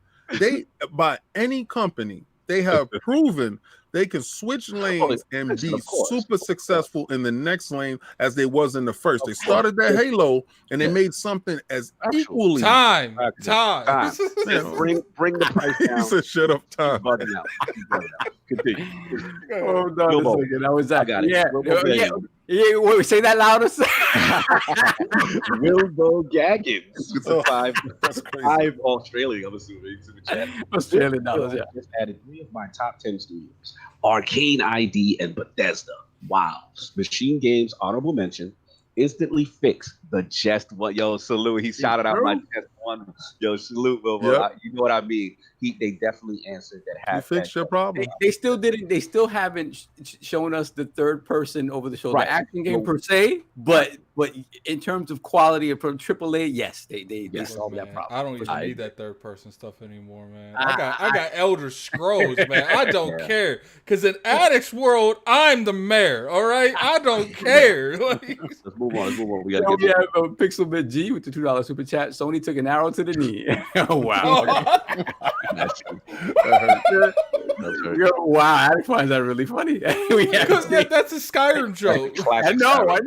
by any company. They have proven they can switch lanes and be super successful in the next lane as they was in the first. They started that Halo and they made something as equally. Time. Bring the price down. He said, "Shut up, time." Bugging out. Continue. Hold on a second. That was that. I got it. Yeah. Wait, say that louder. Wilbo Gaggins. Five Australian, I'm assuming. Australian dollars, yeah. Just added 3 of my top 10 studios: Arcane ID and Bethesda. Wow. Machine Games, honorable mention. Instantly fixed the just one. Yo, salute. He shouted out my just one. Yo, salute, Wilbo. Yep. You know what I mean? They definitely answered that. You fixed your problem. They still didn't. They still haven't shown us the third person over the shoulder action game per se, but in terms of quality from AAA, yes, they solved that problem. I don't even need that third person stuff anymore, man. I got Elder Scrolls, man. I don't care, because in Addict's world, I'm the mayor. All right, I don't care. Let's move on. We have Pixel Bit G with the $2 super chat. Sony took an arrow to the knee. Oh wow. Wow, I find that really funny. Because that's a Skyrim joke. I know.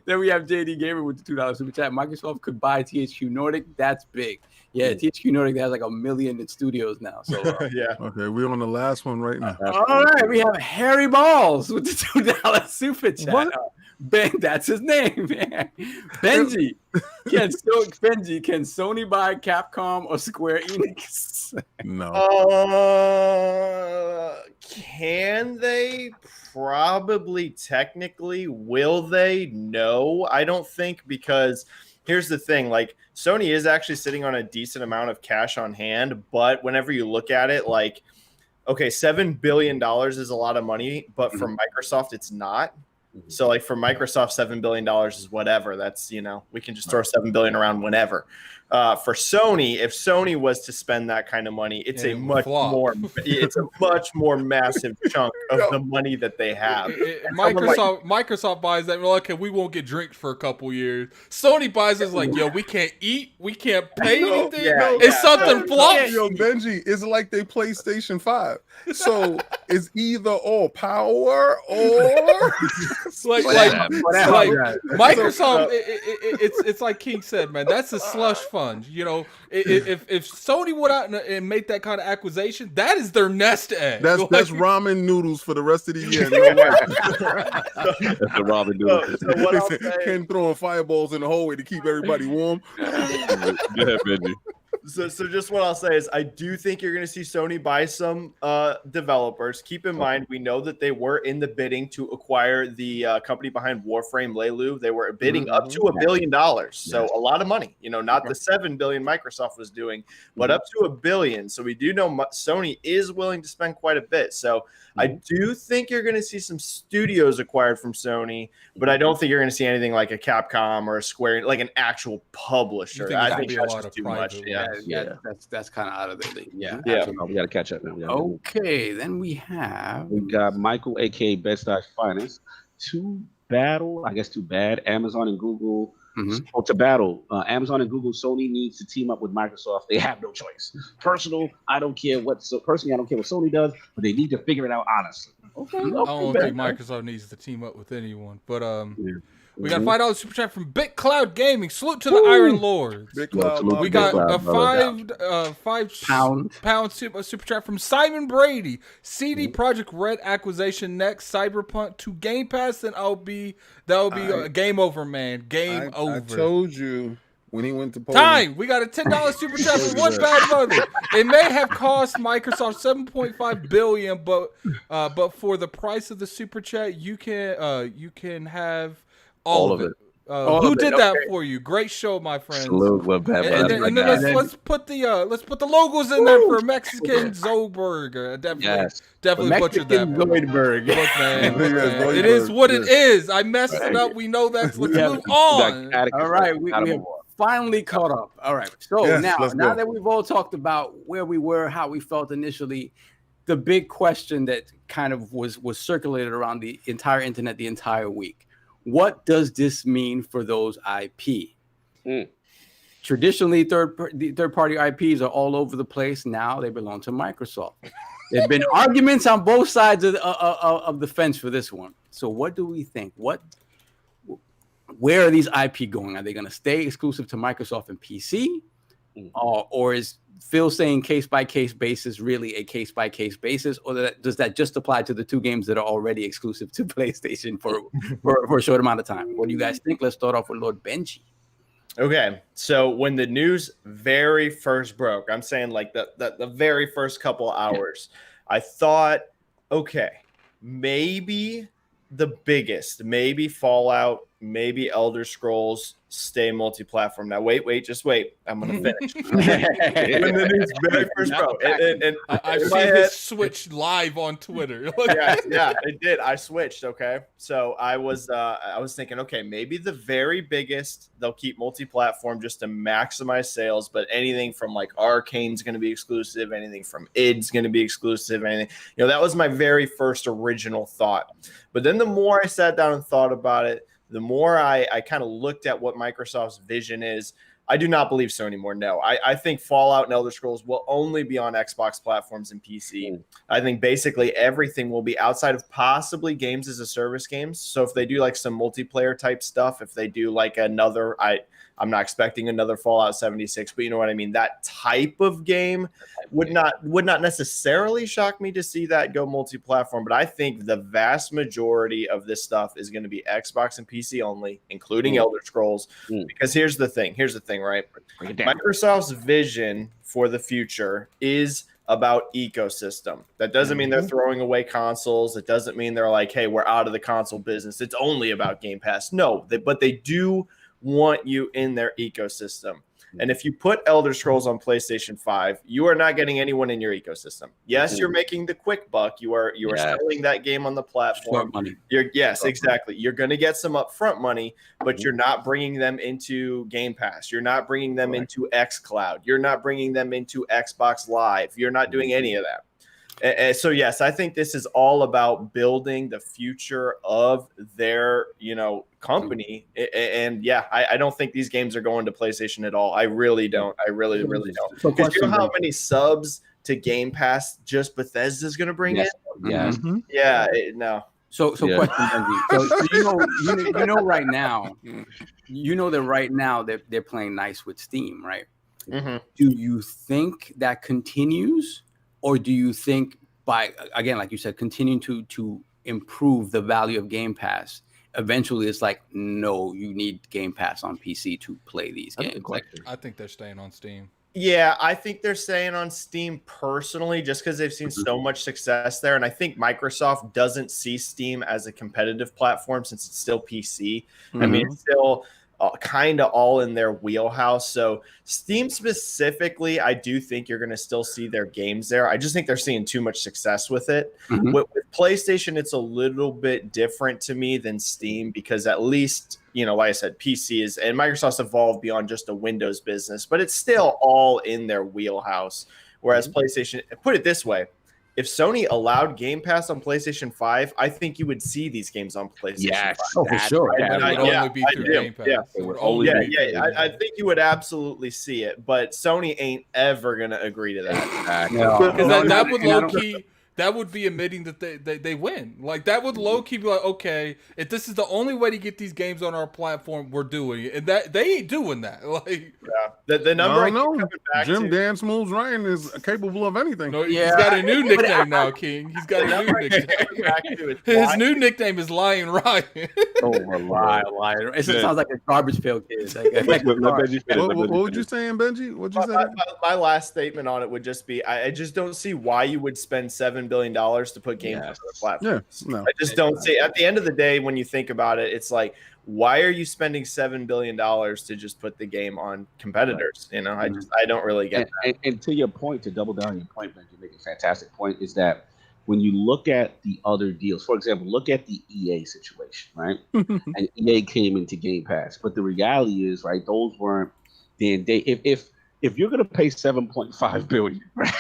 Then we have JD Gamer with the $2 super chat. Microsoft could buy THQ Nordic. That's big. Yeah, THQ Nordic has like 1 million in studios now. So yeah. Okay, we're on the last one right now. All right, we have Harry Balls with the $2 super chat. Ben, that's his name, man. Benji. Can Sony buy Capcom or Square Enix? No. Can they? Probably technically. Will they? No, I don't think, because here's the thing, like Sony is actually sitting on a decent amount of cash on hand, but whenever you look at it, like, okay, $7 billion is a lot of money, but for Microsoft, it's not. So like for Microsoft, $7 billion is whatever. That's, we can just throw $7 billion around whenever. For Sony, if Sony was to spend that kind of money, it's a much more massive chunk of the money that they have. Microsoft buys that. Well, okay, we won't get drinks for a couple years. Sony buys us like, yo, we can't eat, we can't pay anything. It's something flops. Yo, Benji, it's like they PlayStation 5. So it's either all power or like Microsoft. It's like King said, man. That's a slush fund. If Sony went out and made that kind of acquisition, that is their nest egg. That's ramen noodles for the rest of the year. That's the ramen noodles. So what I'll say, Ken throwing fireballs in the hallway to keep everybody warm. Yeah, Benji. So just what I'll say is I do think you're going to see Sony buy some developers. Keep in mind, we know that they were in the bidding to acquire the company behind Warframe, Leilu. They were bidding up to $1 billion. So a lot of money, not the $7 billion Microsoft was doing, but up to $1 billion. So we do know Sony is willing to spend quite a bit. So I do think you're going to see some studios acquired from Sony, but I don't think you're going to see anything like a Capcom or a Square, like an actual publisher. I think that's just too much. Yeah, that's kind of out of the league. Yeah. We got to catch up now. Okay, then we got Michael, aka Best Finance, to bad Amazon and Google So to battle, Amazon and Google, Sony needs to team up with Microsoft. They have no choice. Personally, I don't care what Sony does, but they need to figure it out honestly. Okay. I don't think Microsoft needs to team up with anyone, but we got a $5 super chat from BitCloud Gaming. Salute to the Iron Lords. We got a £5 super chat from Simon Brady. CD Projekt Red acquisition next. Cyberpunk to Game Pass, then that'll be game over, man. Game over. I told you when he went to Poland. Time. We got a $10 super chat from One Bad Mother. It may have cost Microsoft $7.5 billion, but for the price of the super chat, you can have all of it. Who did that for you? Great show, my friends. And then let's put the logos in there for Mexican Zoidberg. Definitely butchered that. Zoidberg. Look, man. It is what it is. I messed it up. We know that. Let's move on. All right, we have finally caught up. All right. So now that we've all talked about where we were, how we felt initially, the big question that kind of was circulated around the entire internet the entire week. What does this mean for those IP? Traditionally, third-party IPs are all over the place. Now they belong to Microsoft. There have been arguments on both sides of the fence for this one. So what do we think? Where are these IP going? Are they going to stay exclusive to Microsoft and PC? Or is Phil saying case-by-case basis really a case-by-case basis? Or does that just apply to the two games that are already exclusive to PlayStation for a short amount of time? What do you guys think? Let's start off with Lord Benji. Okay, so when the news very first broke, I'm saying like the very first couple hours, I thought, okay, maybe the biggest, maybe Fallout, maybe Elder Scrolls stay multi-platform. Now just wait. I'm gonna finish. When the news very first broke, and I've seen his switch live on Twitter. yeah, it did. I switched. Okay, so I was thinking, okay, maybe the very biggest they'll keep multi-platform just to maximize sales, but anything from like Arcane's going to be exclusive, anything from id's going to be exclusive, anything. That was my very first original thought. But then the more I sat down and thought about it, the more I kind of looked at what Microsoft's vision is. I do not believe so anymore. No, I think Fallout and Elder Scrolls will only be on Xbox platforms and PC. I think basically everything will be outside of possibly games as a service games. So if they do like some multiplayer type stuff, if they do like another, I'm not expecting another Fallout 76, but you know what I mean? That type of game would not necessarily shock me to see that go multi-platform, but I think the vast majority of this stuff is going to be Xbox and PC only, including Elder Scrolls, because here's the thing, right? Microsoft's vision for the future is about ecosystem. That doesn't mean they're throwing away consoles. It doesn't mean they're like, hey, we're out of the console business. It's only about Game Pass. No, but they do want you in their ecosystem. And if you put Elder Scrolls on PlayStation 5, you are not getting anyone in your ecosystem. Yes, you're making the quick buck. You are selling that game on the platform. Money. Exactly. You're going to get some upfront money, but you're not bringing them into Game Pass. You're not bringing them into xCloud. You're not bringing them into Xbox Live. You're not doing any of that. And so, yes, I think this is all about building the future of their, company. And I don't think these games are going to PlayStation at all. I really don't. I really don't. Because you know how many subs to Game Pass just Bethesda is going to bring in? Yes. No. So question, Benji. So you know right now, that right now they're playing nice with Steam, right? Do you think that continues? Or do you think by, again, like you said, continuing to improve the value of Game Pass, eventually it's like, no, you need Game Pass on PC to play these games? I think they're staying on Steam. Yeah, I think they're staying on Steam personally, just because they've seen so much success there. And I think Microsoft doesn't see Steam as a competitive platform since it's still PC. I mean, it's still kind of all in their wheelhouse. So Steam specifically, I do think you're going to still see their games there. I just think they're seeing too much success with it. With PlayStation, it's a little bit different to me than Steam, because at least, like I said, PC is, and Microsoft's evolved beyond just a Windows business, but it's still all in their wheelhouse. Whereas PlayStation, put it this way, if Sony allowed Game Pass on PlayStation 5, I think you would see these games on PlayStation 5. Oh, for sure. But it would only be through Game Pass. I think you would absolutely see it, but Sony ain't ever gonna agree to that. Because that would low key. That would be admitting that they win. Like, that would low key be like, okay, if this is the only way to get these games on our platform, we're doing it. And that they ain't doing that. Like, the number Jim Dance Moves Ryan is capable of anything. No, he's got a new nickname now, King. He's got a new nickname. His new nickname is Lion Ryan. Lion. It sounds like a garbage pail kid. What would you saying, Benji? What'd you say? My last statement on it would just be, I just don't see why you would spend $7 billion to put games on the platform. I just don't see. At the end of the day, when you think about it, it's like, why are you spending $7 billion to just put the game on competitors? You know, I don't really get that. And to your point, to double down on your point, Ben, you make a fantastic point, is that when you look at the other deals, for example, look at the EA situation, right? And EA came into Game Pass, but the reality is, right, those weren't if you're going to pay $7.5 billion, right,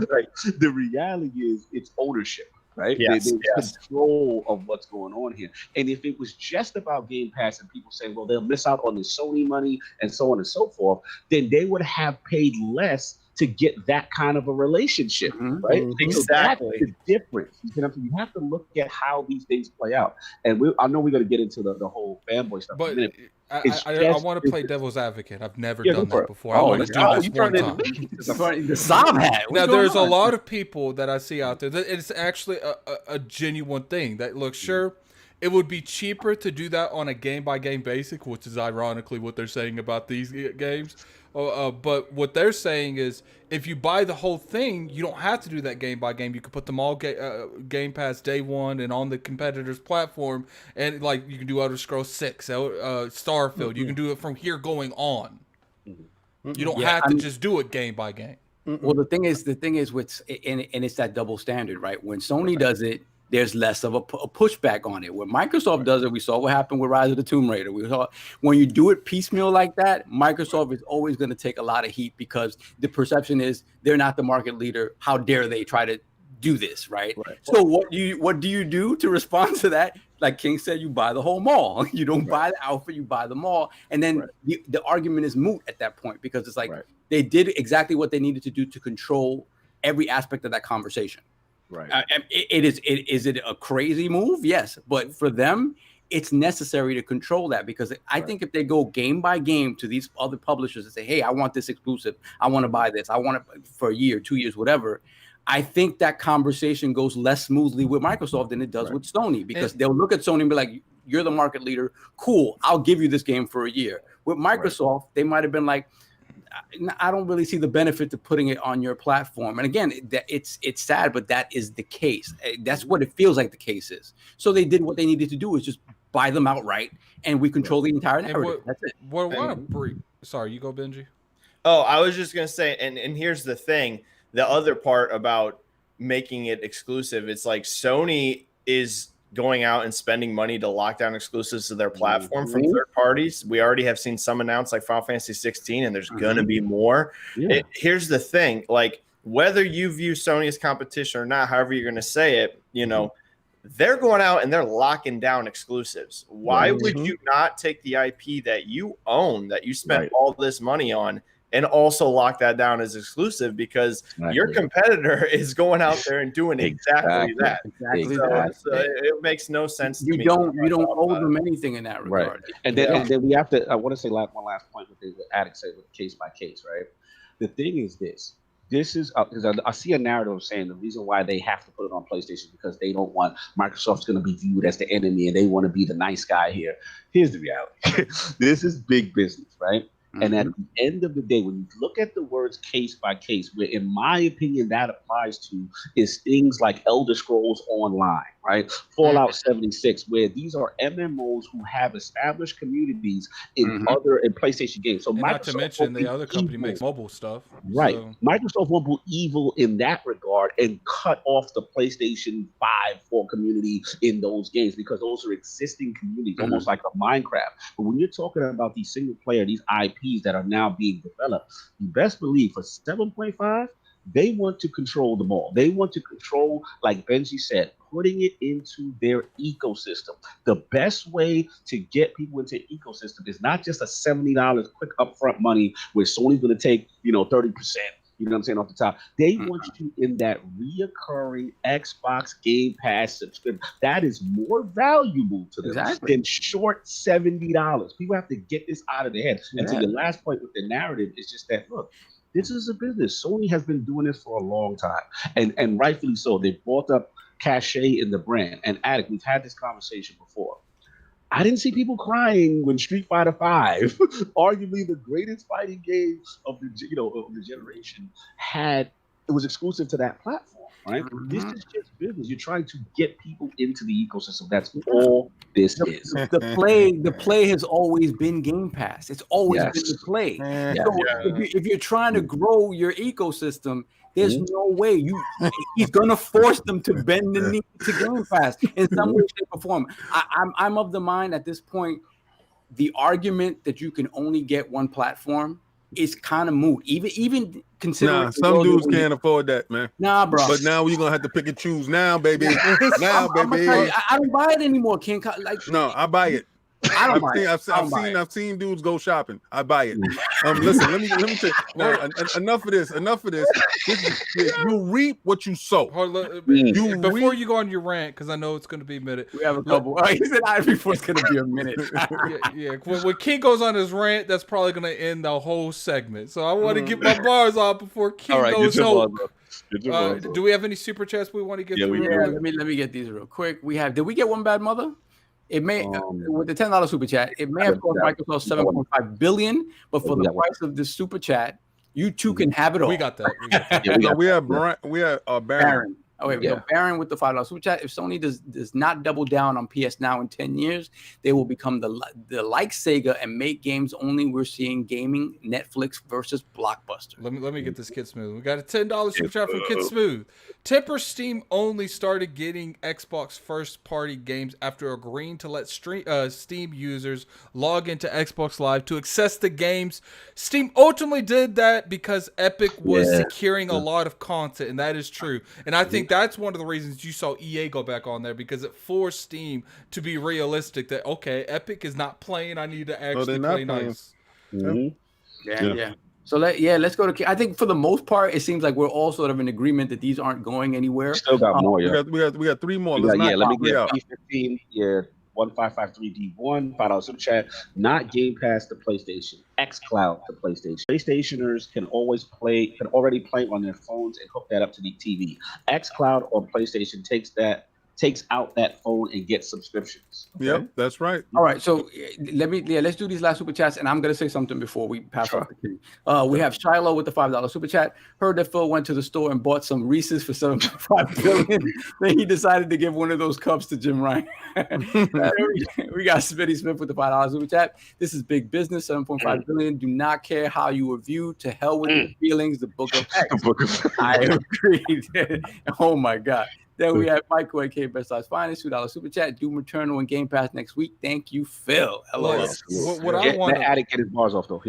right, the reality is it's ownership, right? There's control of what's going on here. And if it was just about Game Pass and people saying, well, they'll miss out on the Sony money and so on and so forth, then they would have paid less to get that kind of a relationship, right? Exactly. So that's the difference. You have to look at how these things play out. And I know we're going to get into the whole fanboy stuff. But I want to play devil's advocate. I've never done that before. I want to do this one time. The Sob hat. Now, there's a lot of people that I see out there that it's actually a genuine thing. That, look, sure, it would be cheaper to do that on a game-by-game basis, which is ironically what they're saying about these games. But what they're saying is, if you buy the whole thing, you don't have to do that game by game. You can put them all Game Pass day one and on the competitor's platform, and like you can do Elder Scrolls 6, Starfield. You can do it from here going on. You don't have to just do it game by game. Well, the thing is, and it's that double standard, right? When Sony does it, there's less of a pushback on it. When Microsoft does it, we saw what happened with Rise of the Tomb Raider. We saw when you do it piecemeal like that, Microsoft is always going to take a lot of heat because the perception is they're not the market leader. How dare they try to do this, right? So what do you do to respond to that? Like King said, you buy the whole mall. You don't buy the outfit, you buy the mall. And then the argument is moot at that point because it's like they did exactly what they needed to do to control every aspect of that conversation. Right. Is it a crazy move? Yes. But for them, it's necessary to control that because I think if they go game by game to these other publishers and say, hey, I want this exclusive. I want to buy this. I want it for a year, 2 years, whatever. I think that conversation goes less smoothly with Microsoft than it does with Sony because they'll look at Sony and be like, you're the market leader. Cool. I'll give you this game for a year. With Microsoft, they might have been like, I don't really see the benefit to putting it on your platform. And again, it's sad, but that is the case. That's what it feels like the case is. So they did what they needed to do is just buy them outright, and we control the entire narrative. That's it. Sorry, you go, Benji. Oh, I was just gonna say, and here's the thing: the other part about making it exclusive, it's like Sony is going out and spending money to lock down exclusives to their platform from third parties. We already have seen some announced like Final Fantasy 16, and there's going to be more. Here's the thing, like whether you view Sony as competition or not, however you're going to say it, you know, they're going out and they're locking down exclusives. Why would you not take the IP that you own, that you spent all this money on, and also lock that down as exclusive because your competitor is going out there and doing exactly that. So it makes no sense to me. You don't owe them anything in that regard. Right. And then we have to, I want to say one last point with the addict say with case by case, right? The thing is this is, because I see a narrative saying the reason why they have to put it on PlayStation because they don't want Microsoft's going to be viewed as the enemy and they want to be the nice guy here. Here's the reality. This is big business, right? And at the end of the day, when you look at the words case by case, where in my opinion that applies to is things like Elder Scrolls Online, right? Fallout 76, where these are MMOs who have established communities in in PlayStation games. So and not to mention the other company makes mobile stuff. Right. So. Microsoft won't be evil in that regard and cut off the PlayStation 5 for community in those games because those are existing communities, almost like a Minecraft. But when you're talking about these single player, these IPs that are now being developed, you best believe for 7.5, They want to control them all. They want to control, like Benji said, putting it into their ecosystem. The best way to get people into the ecosystem is not just a $70 quick upfront money where Sony's going to take, 30%. You know what I'm saying, off the top. They want you in that reoccurring Xbox Game Pass subscription. That is more valuable to them than short $70. People have to get this out of their head. And to the last point with the narrative is just that, look, this is a business. Sony has been doing this for a long time, and rightfully so. They brought up cachet in the brand. And Attic, we've had this conversation before. I didn't see people crying when Street Fighter V, arguably the greatest fighting game of the generation, it was exclusive to that platform. Right? This is just business. You're trying to get people into the ecosystem. That's all this is. The play has always been Game Pass. It's always been the play. If you're trying to grow your ecosystem, there's no way he's gonna force them to bend the knee to Game Pass in some way, shape, or form. I'm of the mind at this point, the argument that you can only get one platform is kind of moot. Even considering some dudes can't afford that, man. Nah, bro. But now we're gonna have to pick and choose now, baby. Now, baby. I don't buy it anymore, King. No, I buy it. I've seen dudes go shopping. I buy it. Listen, let me tell you. Now, enough of this. You reap what you sow. Before you go on your rant, because I know it's going to be a minute. We have a couple. He said before it's going to be a minute. When King goes on his rant, that's probably going to end the whole segment. So I want to get my bars off before King goes home. Do we have any super chats we want to get through? Let me get these real quick. Did we get one bad mother? It may with the $10 super chat, it may have cost Microsoft $7.5 billion, but for the price of this super chat, you two can have it all. We got that. We have Baron. Oh wait, Baron with the $5 super chat. If Sony does not double down on PS Now in 10 years, they will become the like Sega and make games only. We're seeing gaming Netflix versus Blockbuster. Let me get this Kid Smooth. We got a $10 super chat from Kid Smooth. Temper Steam only started getting Xbox first party games after agreeing to let Steam users log into Xbox Live to access the games. Steam ultimately did that because Epic was securing a lot of content, and that is true. And I think that's one of the reasons you saw EA go back on there, because it forced Steam to be realistic that, okay, Epic is not playing. I need to actually play nice. Yeah. So let's go to. I think for the most part, it seems like we're all sort of in agreement that these aren't going anywhere. Still got more. We got three more. Let me get P15. 1553D1 $5 super chat. Not Game Pass to PlayStation, xCloud to PlayStation. PlayStationers can already play on their phones and hook that up to the TV. xCloud on PlayStation takes out that phone and gets subscriptions. Okay? Yep, that's right. All right, so let's do these last super chats, and I'm gonna say something before we pass off the key. We have Shiloh with the $5 super chat. Heard that Phil went to the store and bought some Reese's for $7.5 billion. Then he decided to give one of those cups to Jim Ryan. We got Smitty Smith with the $5 super chat. This is big business. $7.5 billion. Do not care how you were viewed. To hell with your feelings. The Book of X. I agree. Oh my God. Then we have Michael, a.k.a. Best Size Finest, $2 super chat. Doom Eternal and Game Pass next week. Thank you, Phil. Hello. What I want to get his bars off though.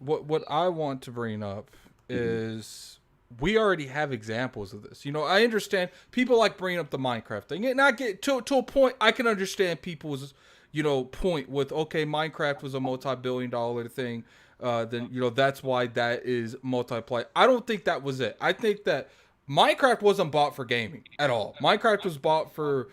What I want to bring up is we already have examples of this. I understand people like bringing up the Minecraft thing, and I get to a point. I can understand people's point with, okay, Minecraft was a multi-billion-dollar thing. Then that's why that is multiplayer. I don't think that was it. I think that Minecraft wasn't bought for gaming at all. Minecraft was bought for,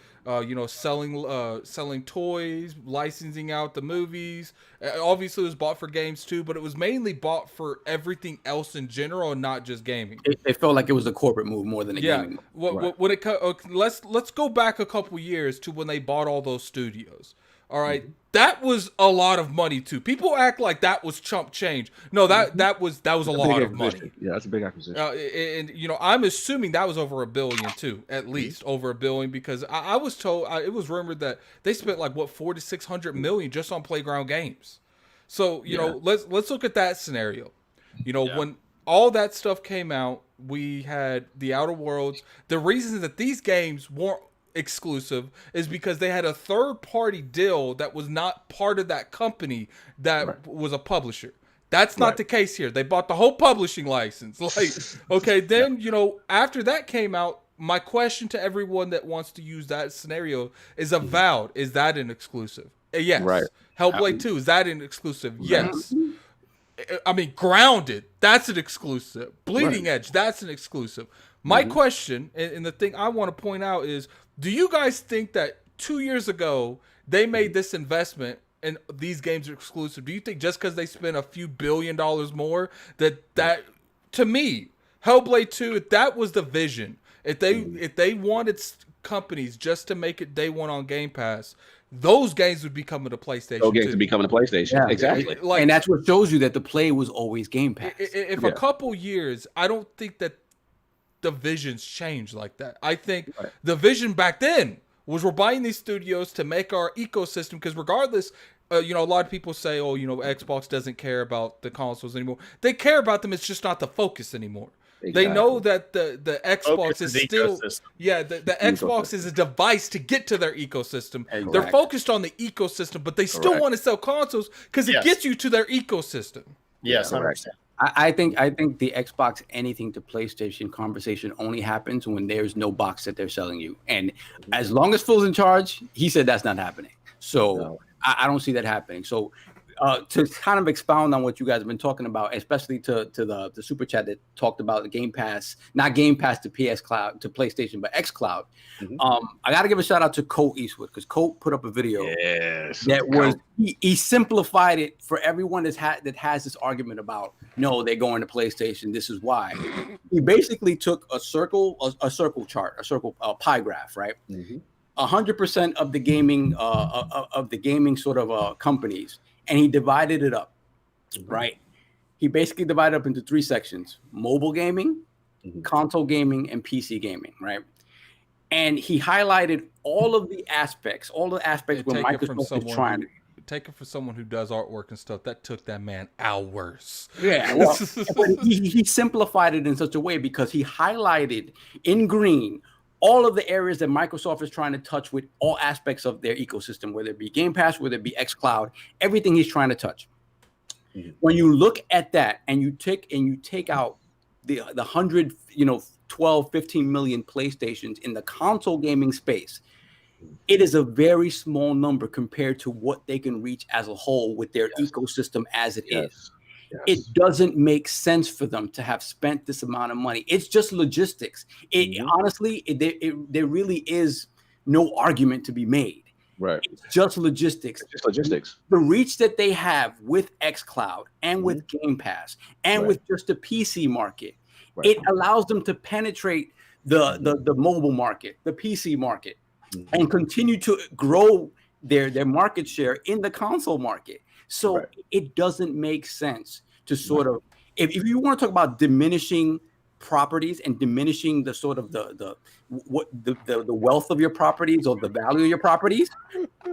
selling toys, licensing out the movies. Obviously, it was bought for games too, but it was mainly bought for everything else in general and not just gaming. It felt like it was a corporate move more than a gaming move. Let's go back a couple years to when they bought all those studios. All right, that was a lot of money too. People act like that was chump change. No, that was a lot of money. Yeah, that's a big acquisition. And I'm assuming that was over $1 billion too, at least over $1 billion, because I was told it was rumored that they spent like $400 to $600 million just on Playground Games. So let's look at that scenario. When all that stuff came out, we had the Outer Worlds. The reason that these games weren't exclusive is because they had a third party deal that was not part of that company that was a publisher. That's not the case here. They bought the whole publishing license. Like, okay, then, you know, after that came out, my question to everyone that wants to use that scenario is Avowed. Is that an exclusive? Yes. Right. Hellblade 2, is that an exclusive? Yes. I mean, Grounded, that's an exclusive. Bleeding Edge, that's an exclusive. My question, and the thing I want to point out is, do you guys think that 2 years ago, they made this investment and these games are exclusive? Do you think just because they spent a few $1 billion more that to me, Hellblade 2, if that was the vision, if they wanted companies just to make it day one on Game Pass, those games would be coming to PlayStation. Those games would be coming to PlayStation. Yeah. Exactly. Like, and that's what shows you that the play was always Game Pass. If a couple years, I don't think that the visions change like that. I think the vision back then was we're buying these studios to make our ecosystem, because regardless, you know, a lot of people say, oh, you know, Xbox doesn't care about the consoles anymore. They care about them. It's just not the focus anymore. Exactly. They know that the Xbox is still, the Xbox is a device to get to their ecosystem. Exactly. They're focused on the ecosystem, but they still want to sell consoles because it gets you to their ecosystem. Yes, I understand. I think the Xbox anything to PlayStation conversation only happens when there's no box that they're selling you. And as long as Phil's in charge, he said that's not happening. So I don't see that happening. So to kind of expound on what you guys have been talking about, especially to the super chat that talked about the Game Pass, not Game Pass to XCloud to PlayStation, but XCloud. I got to give a shout out to Colt Eastwood, because Colt put up a video that was he simplified it for everyone that has this argument about no, they're going to PlayStation. This is why. He basically took a circle chart, a pie graph, right? 100% of the gaming sort of companies. And he divided it up, right? He basically divided it up into 3 sections: mobile gaming, console gaming, and PC gaming, right? And he highlighted all the aspects where Microsoft is trying to take it for someone who does artwork and stuff. That took that man hours. Yeah, well, he simplified it in such a way because he highlighted in green all of the areas that Microsoft is trying to touch with all aspects of their ecosystem, whether it be Game Pass, whether it be xCloud, everything he's trying to touch. When you look at that and you take out the 100, 12, 15 million PlayStations in the console gaming space, it is a very small number compared to what they can reach as a whole with their ecosystem as it is. It doesn't make sense for them to have spent this amount of money. It's just logistics. Honestly, there really is no argument to be made. Right. It's just logistics. It's just logistics. The reach that they have with xCloud and with Game Pass and with just the PC market, it allows them to penetrate the mobile market, the PC market, and continue to grow their market share in the console market. So it doesn't make sense to sort of, if you want to talk about diminishing properties and diminishing the sort of the wealth of your properties or the value of your properties,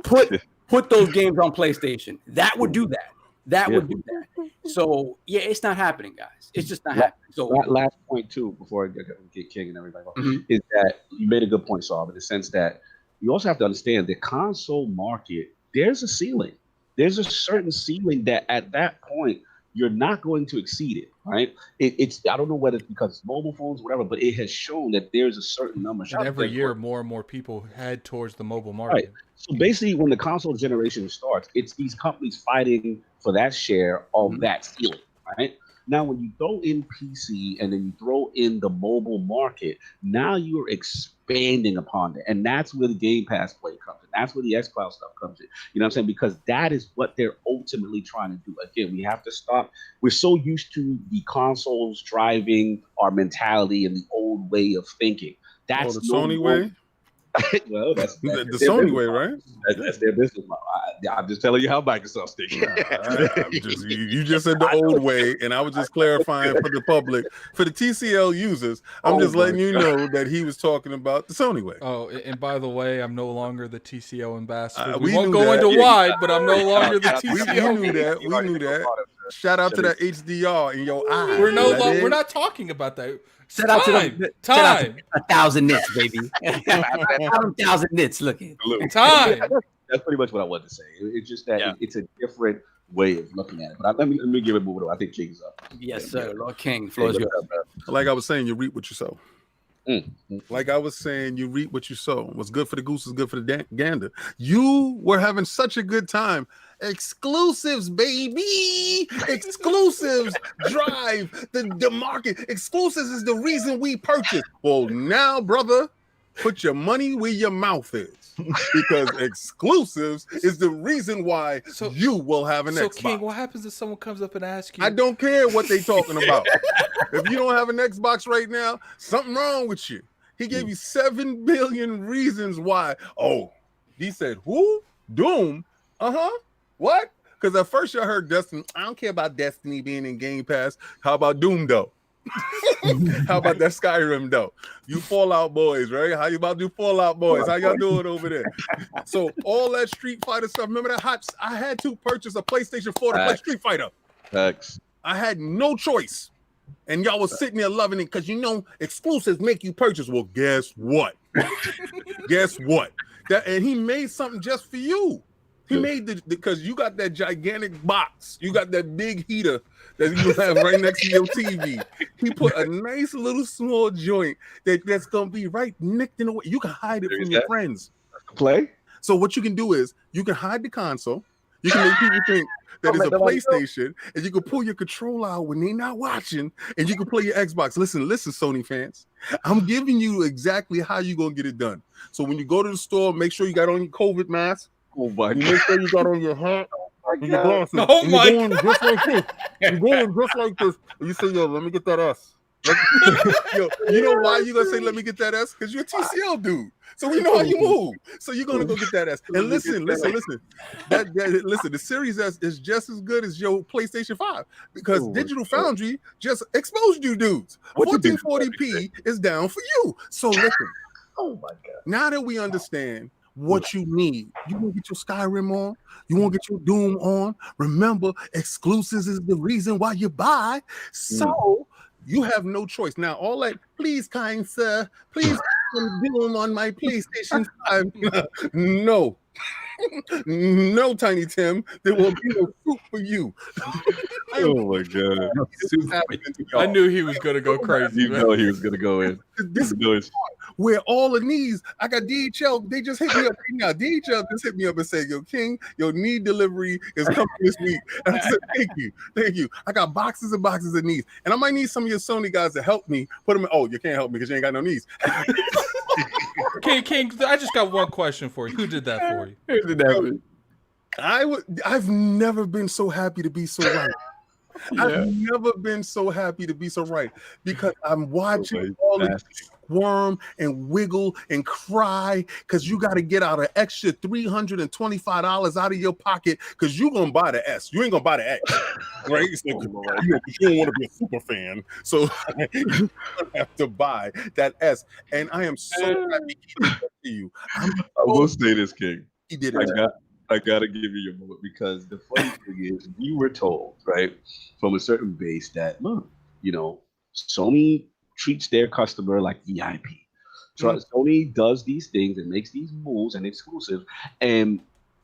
put those games on PlayStation. That would do that. That would do that. So it's not happening, guys. It's just not happening. So last point too, before I get King and everybody, is that you made a good point, Saul, in the sense that you also have to understand the console market. There's a ceiling. There's a certain ceiling that at that point you're not going to exceed it, right? It's I don't know whether it's because it's mobile phones, whatever, but it has shown that there's a certain number. And every year, more and more people head towards the mobile market. Right. So basically, when the console generation starts, it's these companies fighting for that share of that ceiling, right? Now, when you throw in PC and then you throw in the mobile market, now you're expanding upon that. And that's where the Game Pass play comes in. That's where the xCloud stuff comes in. You know what I'm saying? Because that is what they're ultimately trying to do. Again, we have to stop. We're so used to the consoles driving our mentality and the old way of thinking. That's the Sony way? Well, that's the Sony way, right? That's their business model. I'm just telling you how Microsoft's thinking. You just said the old way, and I was just clarifying for the public, for the TCL users. I'm just letting you know that he was talking about the Sony way. Oh, and by the way, I'm no longer the TCL ambassador. We won't go into why, but I'm no longer the TCL. We knew that. Shout out to that HDR in your eye. We're not talking about that. Shout out to 1,000 nits, baby. 1,000 nits. Looking time. That's pretty much what I wanted to say. It's just that it's a different way of looking at it. But let me give it more to I think King's up. Yes, sir. Lord King, floor is yours. Like I was saying, you reap what you sow. Like I was saying, you reap what you sow. What's good for the goose is good for the gander. You were having such a good time. Exclusives, baby. Exclusives drive the market. Exclusives is the reason we purchase. Well, now, brother, put your money where your mouth is. Because exclusives is the reason why you will have an Xbox. So, King, what happens if someone comes up and asks you? I don't care what they talking about. If you don't have an Xbox right now, something wrong with you. He gave you 7 billion reasons why. Oh, he said, who? Doom? What? Because at first you heard Destiny. I don't care about Destiny being in Game Pass. How about Doom, though? How about that Skyrim, though? You Fallout boys, right? How you about to do Fallout boys? How y'all doing over there? So all that Street Fighter stuff. Remember that I had to purchase a PlayStation 4 to play Street Fighter. Thanks. I had no choice. And y'all was sitting there loving it because, exclusives make you purchase. Well, guess what? Guess what? And he made something just for you. He made because you got that gigantic box. You got that big heater that you have right next to your TV. He put a nice little small joint that's going to be right nicked in the way. You can hide it from your friends. Play. So what you can do is you can hide the console. You can make people think that it's a PlayStation, and you can pull your controller out when they're not watching, and you can play your Xbox. Listen, Sony fans. I'm giving you exactly how you're going to get it done. So when you go to the store, make sure you got on your COVID mask. Oh my God. Make sure you got on your hat and your glasses. Oh my God. Just like this. You're going just like this. And you say, yo, let me get that S. Yo, you know why you gonna say let me get that S? Because you're a TCL dude. So we know how you move. So you're gonna go get that S. And listen. The Series S is just as good as your PlayStation 5 because Digital Foundry just exposed you dudes. 1440p is down for you. So listen. Oh my God. Now that we understand what you need, you want to get your Skyrim on, you want to get your Doom on. Remember, exclusives is the reason why you buy. So you have no choice. Now, all that, please, kind sir, please Doom on my PlayStation 5. No. No, Tiny Tim, there will be no soup for you. Oh my God. I knew he was gonna go crazy. You know he was gonna go in. This is where all the needs. I got DHL. They just hit me up right now. DHL just hit me up and said, "Yo, King, your need delivery is coming this week." And I said, "Thank you. I got boxes and boxes of needs, and I might need some of your Sony guys to help me put them in." Oh, you can't help me because you ain't got no needs. King, I just got one question for you. Who did that for you? Who did that for you? I've never been so happy to be so right. I've never been so happy to be so right because I'm watching all this squirm and wiggle and cry because you got to get out an extra $325 out of your pocket because you're going to buy the S. You ain't going to buy the X, right? So, you don't want to be a super fan, so you have to buy that S. And I am so happy he did that to you. I will say this, King. He did it. I gotta give you your moment because the funny thing is, we were told, right, from a certain base that, look, Sony treats their customer like VIP. So Sony does these things and makes these moves and exclusives. And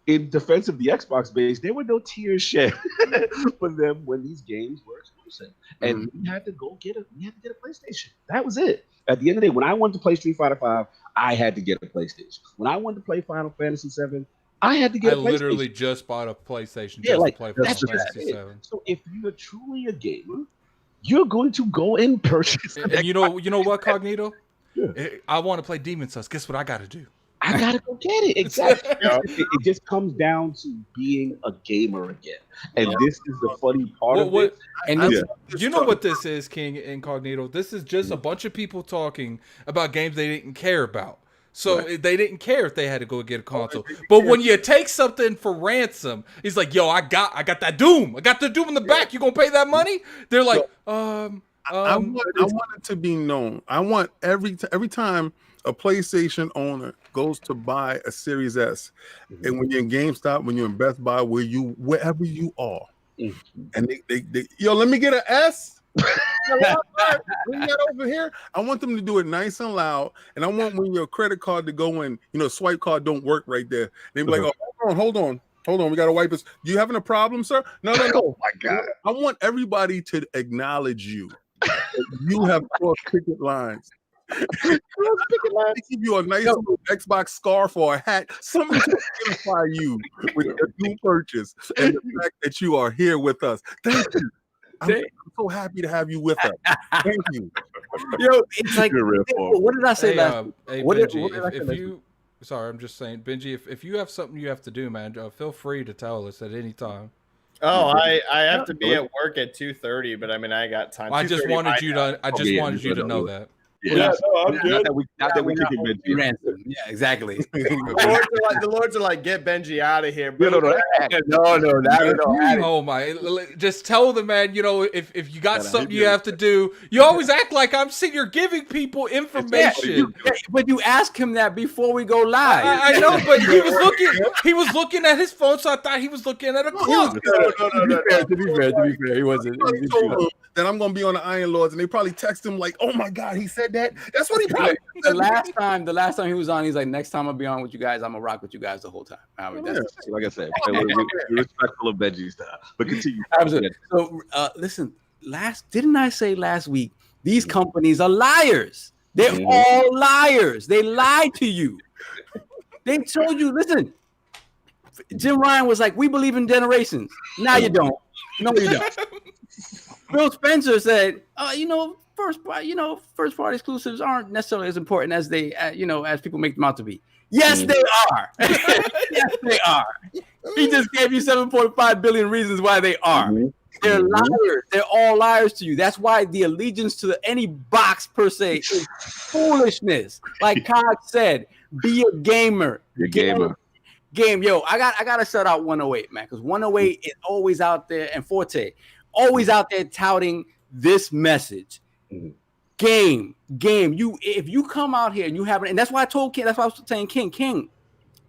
in defense of the Xbox base, there were no tears shed for them when these games were exclusive. And we had to go get a PlayStation. That was it. At the end of the day, when I wanted to play Street Fighter 5, I had to get a PlayStation. When I wanted to play Final Fantasy 7, I had to get a PlayStation. I literally just bought a PlayStation to play Final Fantasy 7. So if you're truly a gamer, you're going to go and purchase. And you know what, Cognito? Yeah. I want to play Demon's Souls. Guess what I got to do? I gotta go get it. Exactly. It just comes down to being a gamer again, and this is the funny part of it. And you know what this is, King Incognito? This is just a bunch of people talking about games they didn't care about. So they didn't care if they had to go get a console. But when you take something for ransom, he's like, "Yo, I got that Doom. I got the Doom in the back. You gonna pay that money?" They're like, I want it to be known. I want every time a PlayStation owner goes to buy a Series S, and when you're in GameStop, when you're in Best Buy, wherever you are, and they yo, let me get an S. Bring that over here. I want them to do it nice and loud, and I want when your credit card to go in, swipe card don't work right there. They be like, "Oh, hold on. Hold on, we gotta wipe this. You having a problem, sir? No. Oh my God! I want everybody to acknowledge you. You have crossed picket lines. They give you a nice little Xbox scarf or a hat, something to identify you with your new purchase and the fact that you are here with us. Thank you. I'm so happy to have you with us. Thank you. Yo, it's like, what did I say last? Hey, Benji, sorry, I'm just saying, Benji, if you have something you have to do, man, feel free to tell us at any time. Oh, I have to be at work at 2:30, but I mean, I got time. I just wanted you to know that. Yeah, I'm good. Not that we can get Benji ransom. Yeah, exactly. The Lords are like, get Benji out of here. No. Oh my! Just tell the man, if you got something you have to do, you always act like I'm sitting here giving people information. But you ask him that before we go live. I know, but he was looking at his phone, so I thought he was looking at a clock. To be fair, he wasn't. That I'm gonna be on the Iron Lords, and they probably text him like, "Oh my God, he said that." That's what he probably. The last time he was on, he's like, "Next time I'll be on with you guys, I'm gonna rock with you guys the whole time." I mean, like I said, we're respectful of Benji's stuff, but continue. Absolutely. So, listen, didn't I say last week these companies are liars? They're all liars. They lied to you. They told you. Listen, Jim Ryan was like, "We believe in generations." Now you don't. No, you don't. Phil Spencer said, first party exclusives aren't necessarily as important as they, as people make them out to be. Yes, they are. Yes, they are. He just gave you 7.5 billion reasons why they are. They're liars. They're all liars to you. That's why the allegiance to any box per se is foolishness. Like Cog said, be a gamer. You're a gamer. Yo, I got to shout out 108, man, because 108 is always out there, and Forte, always out there touting this message. Game. If you come out here and you haven't, and that's why I told King, that's why I was saying King,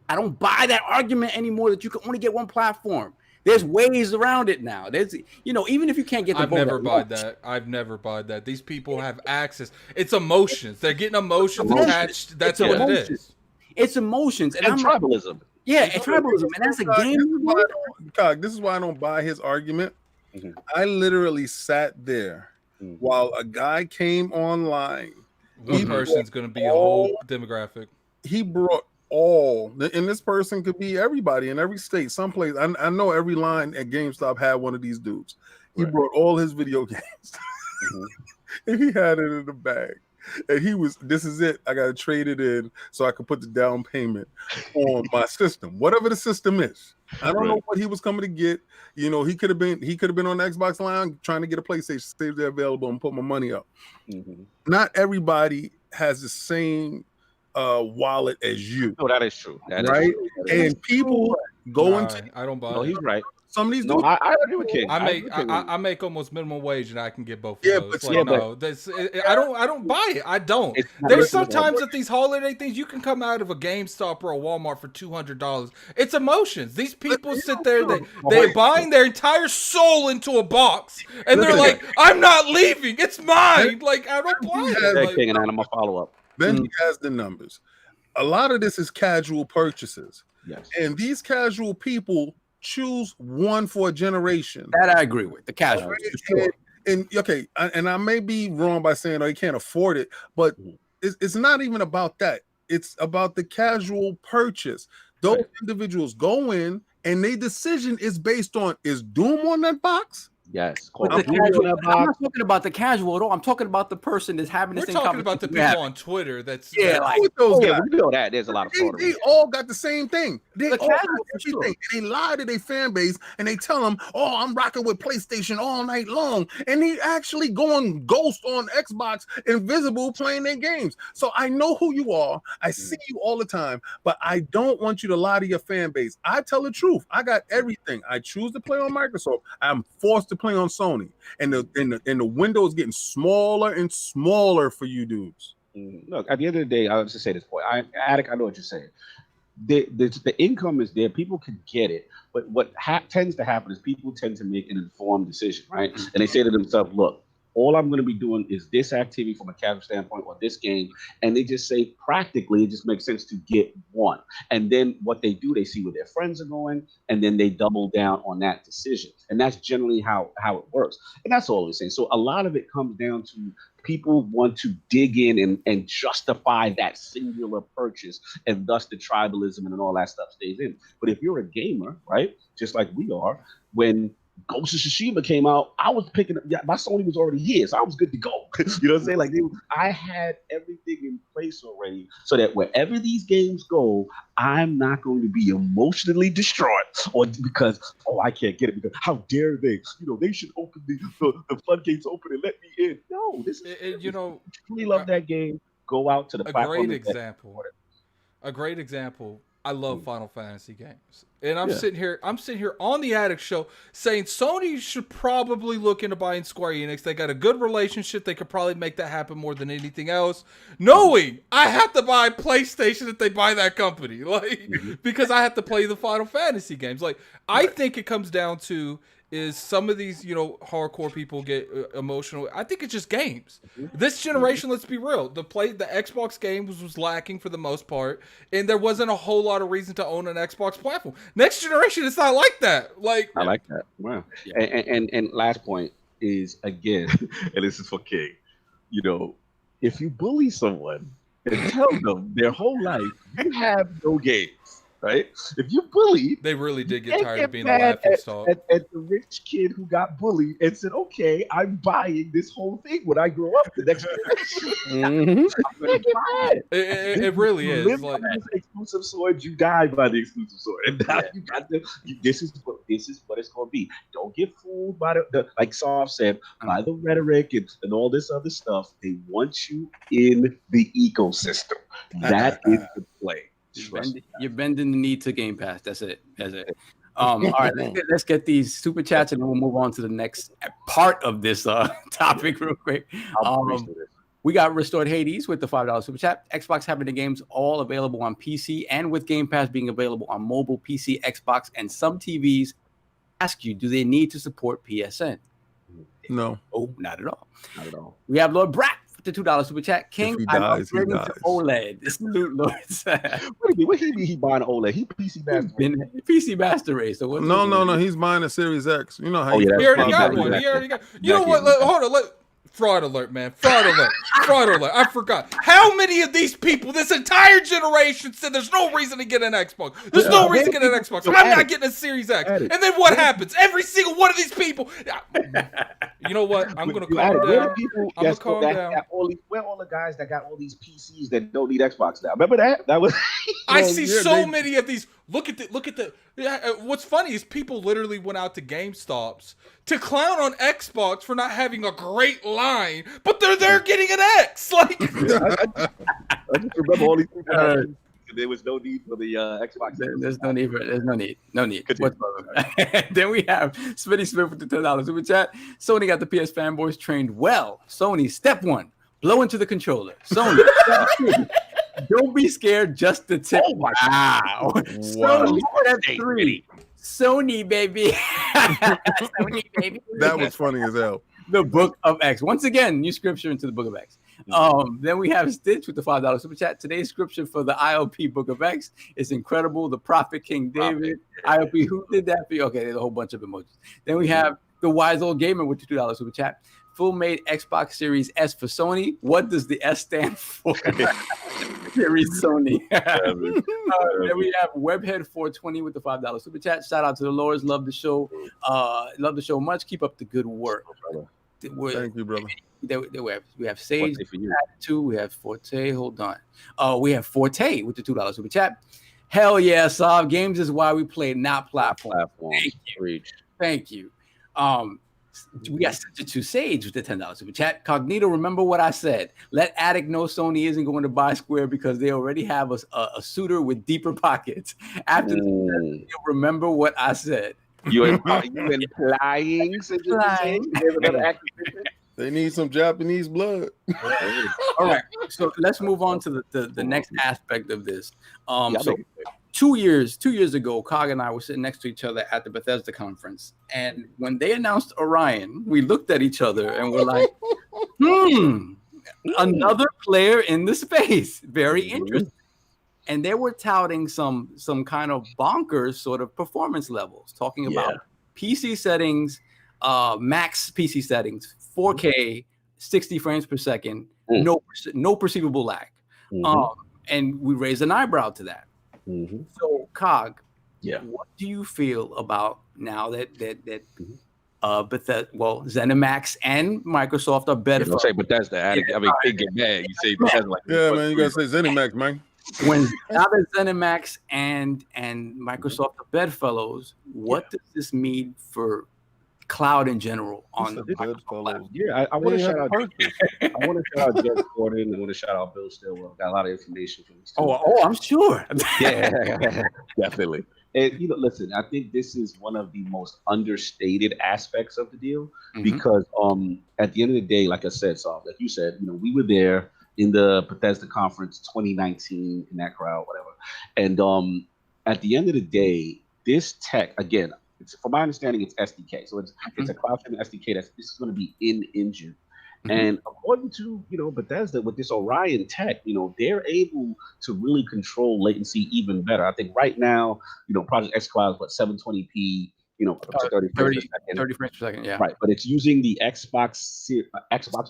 I don't buy that argument anymore that you can only get one platform. There's ways around it now. There's, even if you can't get the I've never bought that. These people have access. It's emotions. They're getting emotions attached. That's what it is. It's emotions. And tribalism. Yeah, it's tribalism. And that's a game. This is why I don't buy his argument. I literally sat there while a guy came online. One person's going to be a whole demographic. He brought all, and this person could be everybody in every state, someplace. I know every line at GameStop had one of these dudes. He brought all his video games, and he had it in the bag. And this is it. I got to trade it in so I could put the down payment on my system, whatever the system is. I don't know what he was coming to get. He could have been on the Xbox line trying to get a PlayStation, save they're available, and put my money up. Not everybody has the same wallet as you. No, that is true. Right? And people go into. I don't buy it. No, he's right. Some of these dudes. I agree with King. I make almost minimum wage, and I can get both. Of those. I don't buy it. I don't. There's sometimes at these holiday things you can come out of a GameStop or a Walmart for $200. It's emotions. These people sit there, they're buying their entire soul into a box, and they're like, "I'm not leaving. It's mine." Like I don't buy it. King, and I'm a follow up. Benji has the numbers. A lot of this is casual purchases. Yes, and these casual people choose one for a generation. That I agree with. The casual. And I may be wrong by saying he can't afford it, but it's not even about that. It's about the casual purchase. Those individuals go in, and their decision is based on, is Doom on that box? Yes. I'm not talking about the casual at all. I'm talking about the person that's having this. We're talking about the people on Twitter. We know that there's a lot of fraud. They all got the same thing. They all got everything. They lie to their fan base and they tell them, "Oh, I'm rocking with PlayStation all night long," and they actually going ghost on Xbox, invisible, playing their games. So I know who you are. I see you all the time, but I don't want you to lie to your fan base. I tell the truth. I got everything. I choose to play on Microsoft. I'm forced to play on Sony, and the window is getting smaller and smaller for you dudes. Look, at the end of the day, I'll just say this point. Attic, I know what you're saying. The income is there. People can get it, but what tends to happen is people tend to make an informed decision, right? And they say to themselves, "Look, all I'm going to be doing is this activity from a casual standpoint or this game. And they just say practically it just makes sense to get one. And then what they do, they see where their friends are going, and then they double down on that decision. And that's generally how it works. And that's all we're saying. So a lot of it comes down to people want to dig in and justify that singular purchase, and thus the tribalism and all that stuff stays in. But if you're a gamer, right, just like we are, when Ghost of Tsushima came out, I was picking up. Yeah, my Sony was already here, so I was good to go. You know what I'm saying? Like I had everything in place already, so that wherever these games go, I'm not going to be emotionally distraught, or because I can't get it because how dare they? You know, they should open the floodgates open and let me in. No, this is truly love that game. Go out to the platform. A great example. I love Final Fantasy games. And I'm sitting here on the Addict Show saying Sony should probably look into buying Square Enix. They got a good relationship. They could probably make that happen more than anything else. Knowing I have to buy PlayStation if they buy that company. Because I have to play the Final Fantasy games. I think it comes down to is some of these, hardcore people get emotional. I think it's just games. This generation, let's be real, the Xbox game was lacking for the most part, and there wasn't a whole lot of reason to own an Xbox platform. Next generation, it's not like that. I like that. Wow. Yeah. And last point is, again, and this is for King, if you bully someone and tell them their whole life you have no games, right? If you bully, they really did get tired of being a laughing stock. At the rich kid who got bullied and said, "Okay, I'm buying this whole thing when I grow up." The next generation, I'm gonna buy it. It really is. Live by this exclusive sword, you die by the exclusive sword, and now you got to. This is what it's going to be. Don't get fooled by the like Soft said, by the rhetoric and all this other stuff. They want you in the ecosystem. That is the play. You're bending the knee to Game Pass. That's it. All right, let's get these super chats, and then we'll move on to the next part of this topic real quick. We got Restored Hades with the $5 super chat. Xbox having the games all available on PC, and with Game Pass being available on mobile, PC, Xbox, and some TVs. Ask you, do they need to support PSN? No. Oh, not at all. Not at all. We have Lord Brack. The $2 super chat. King, I'm upgrading to OLED. Salute, Lord. What he mean he buying an OLED? He PC Master Race. PC Master Race. So no. He's buying a Series X. You know how he already got one. He already got. You know what? Hold on. Fraud alert, man. Fraud alert. I forgot. How many of these people, this entire generation, said there's no reason to get an Xbox? There's no reason to get an Xbox. I'm not getting a Series X. And then what happens? Every single one of these people. You know what? I'm going to calm down. I'm going to calm down. Where all the guys that got all these PCs that don't need Xbox now? Remember that? That was. I see so many of these. Look at the. What's funny is people literally went out to GameStops to clown on Xbox for not having a great line, but they're there getting an X. I just remember all these people. There was no need for the Xbox. There's no need. No need. Then we have Smitty Smith with the $10 super chat. Sony got the PS fanboys trained well. Sony, step 1, blow into the controller. Sony, step 2, don't be scared, just the tip. Oh my God. Sony, step 3, Sony, baby. Sony, baby. That was funny as hell. The Book of X. Once again, new scripture into the Book of X. Then we have Stitch with the $5 super chat. Today's scripture for the IOP Book of X is incredible. The Prophet King David. IOP, who did that for you? Okay, there's a whole bunch of emojis. Then we have the Wise Old Gamer with the $2 super chat. Full-made Xbox Series S for Sony. What does the S stand for? Series Sony. Then we have Webhead420 with the $5 super chat. Shout out to the Lords. Love the show. Love the show much. Keep up the good work. Thank you, brother. We have Sage 2. We have Forte. Hold on. We have Forte with the $2 super chat. Hell yeah, Sav. Games is why we play, not platform. Thank you. We got to Sage with the $10 super chat. Cognito, remember what I said. Let Addict know Sony isn't going to buy Square because they already have a suitor with deeper pockets. After this, you'll remember what I said. You implying? They need some Japanese blood. All right, so let's move on to the next aspect of this. So 2 years ago, Cog and I were sitting next to each other at the Bethesda conference, and when they announced Orion, we looked at each other and we're like, another player in the space, very interesting. And they were touting some kind of bonkers sort of performance levels, talking about PC settings, max PC settings, 4K, 60 frames per second, no perceivable lag. And we raised an eyebrow to that. So, Cog, what do you feel about now that Bethesda, ZeniMax and Microsoft are better? Don't say Bethesda. I mean, they get mad. You say Bethesda like man. You gotta say ZeniMax, man. When now that ZeniMax and Microsoft are bedfellows, what does this mean for cloud in general on the Microsoft? I want to shout out. I want to shout out Jeff Gordon. I want to shout out Bill Stillwell. Got a lot of information from these two. I'm sure. Definitely. And listen, I think this is one of the most understated aspects of the deal because at the end of the day, like I said, like you said, we were there in the Bethesda conference 2019 in that crowd, whatever. And at the end of the day, this tech, again, from my understanding, it's SDK. So it's a cloud streaming SDK this is going to be in engine. And according to Bethesda with this Orion tech, they're able to really control latency even better. I think right now, Project xCloud is what 720p, up to 30 frames per second. Yeah. Right, but it's using the Xbox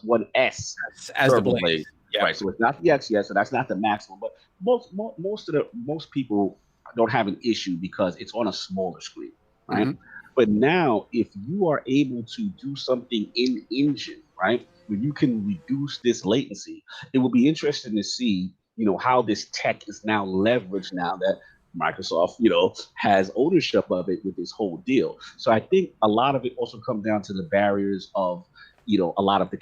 One S as the blade. Yeah. Right, so it's not the X yet, so that's not the maximum. But most people don't have an issue because it's on a smaller screen, right? But now, if you are able to do something in engine, right, where you can reduce this latency, it will be interesting to see, how this tech is now leveraged now that Microsoft, has ownership of it with this whole deal. So I think a lot of it also comes down to the barriers of, a lot of the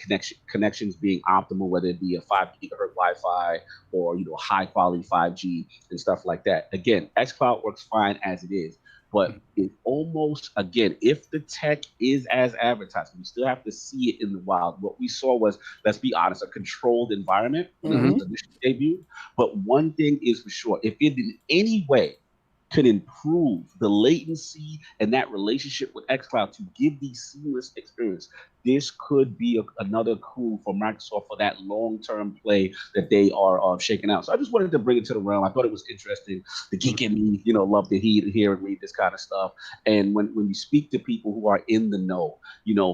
connections being optimal, whether it be a 5 gigahertz Wi-Fi or, high quality 5G and stuff like that. Again, xCloud works fine as it is, but it almost, again, if the tech is as advertised, we still have to see it in the wild. What we saw was, let's be honest, a controlled environment when it was initially debuted. But one thing is for sure, if it in any way can improve the latency and that relationship with xCloud to give the seamless experience, this could be another coup for Microsoft for that long-term play that they are shaking out. So I just wanted to bring it to the realm. I thought it was interesting. The geek in me, love to hear and read this kind of stuff. And when you speak to people who are in the know,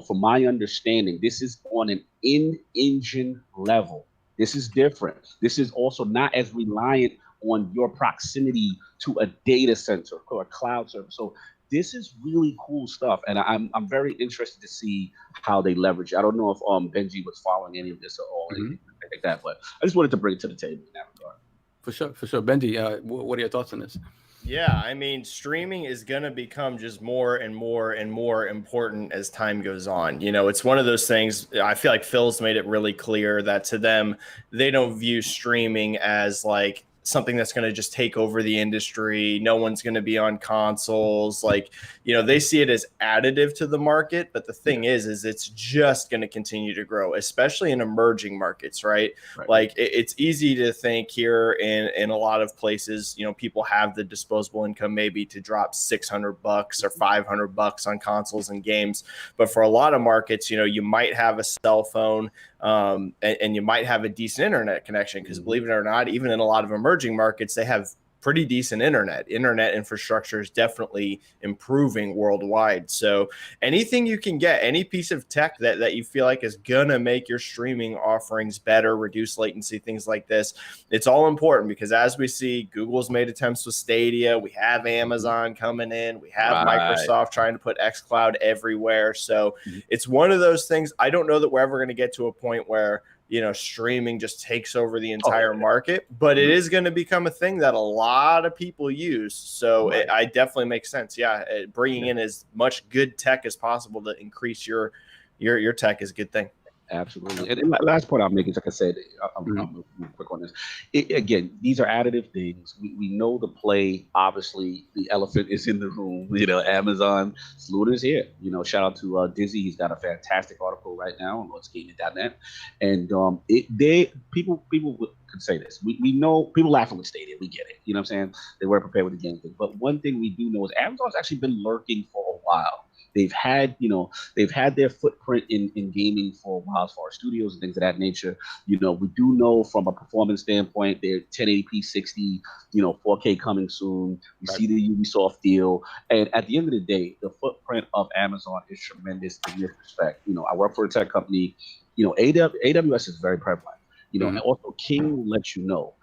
from my understanding, this is on an in-engine level. This is different. This is also not as reliant on your proximity to a data center or a cloud service. So this is really cool stuff, and I'm very interested to see how they leverage it. I don't know if Benji was following any of this at all, anything like that, but I just wanted to bring it to the table in that regard. For sure. Benji, what are your thoughts on this? Yeah, I mean, streaming is going to become just more and more and more important as time goes on. It's one of those things. I feel like Phil's made it really clear that to them, they don't view streaming as like something that's going to just take over the industry. No one's going to be on consoles. They see it as additive to the market. But the thing is it's just going to continue to grow, especially in emerging markets, right? Like it's easy to think here in a lot of places, people have the disposable income maybe to drop $600 or $500 on consoles and games. But for a lot of markets, you might have a cell phone and you might have a decent internet connection because believe it or not, even in a lot of emerging markets, they have pretty decent internet infrastructure is definitely improving worldwide. So anything you can get, any piece of tech that you feel like is gonna make your streaming offerings better, reduce latency, things like this, it's all important because as we see, Google's made attempts with Stadia, we have Amazon coming in, we have Microsoft trying to put xCloud everywhere. So it's one of those things. I don't know that we're ever going to get to a point where streaming just takes over the entire market, but it is going to become a thing that a lot of people use. So it definitely makes sense. Yeah. Bringing in as much good tech as possible to increase your tech is a good thing. Absolutely. And last point I'll make is, like I said, I'm quick on this. Again, these are additive things. We know the play. Obviously, the elephant is in the room. Amazon Lord is here. Shout out to Dizzy. He's got a fantastic article right now on LordSovILP.net. And people could say this. We know people laughing with Stadia. We get it. You know what I'm saying? They weren't prepared with the game thing. But one thing we do know is Amazon's actually been lurking for a while. They've had their footprint in gaming for a while as far as studios and things of that nature. We do know from a performance standpoint, they're 1080p 60, 4K coming soon. We see the Ubisoft deal. And at the end of the day, the footprint of Amazon is tremendous in this respect. I work for a tech company. AWS is very prevalent. And also King will let you know,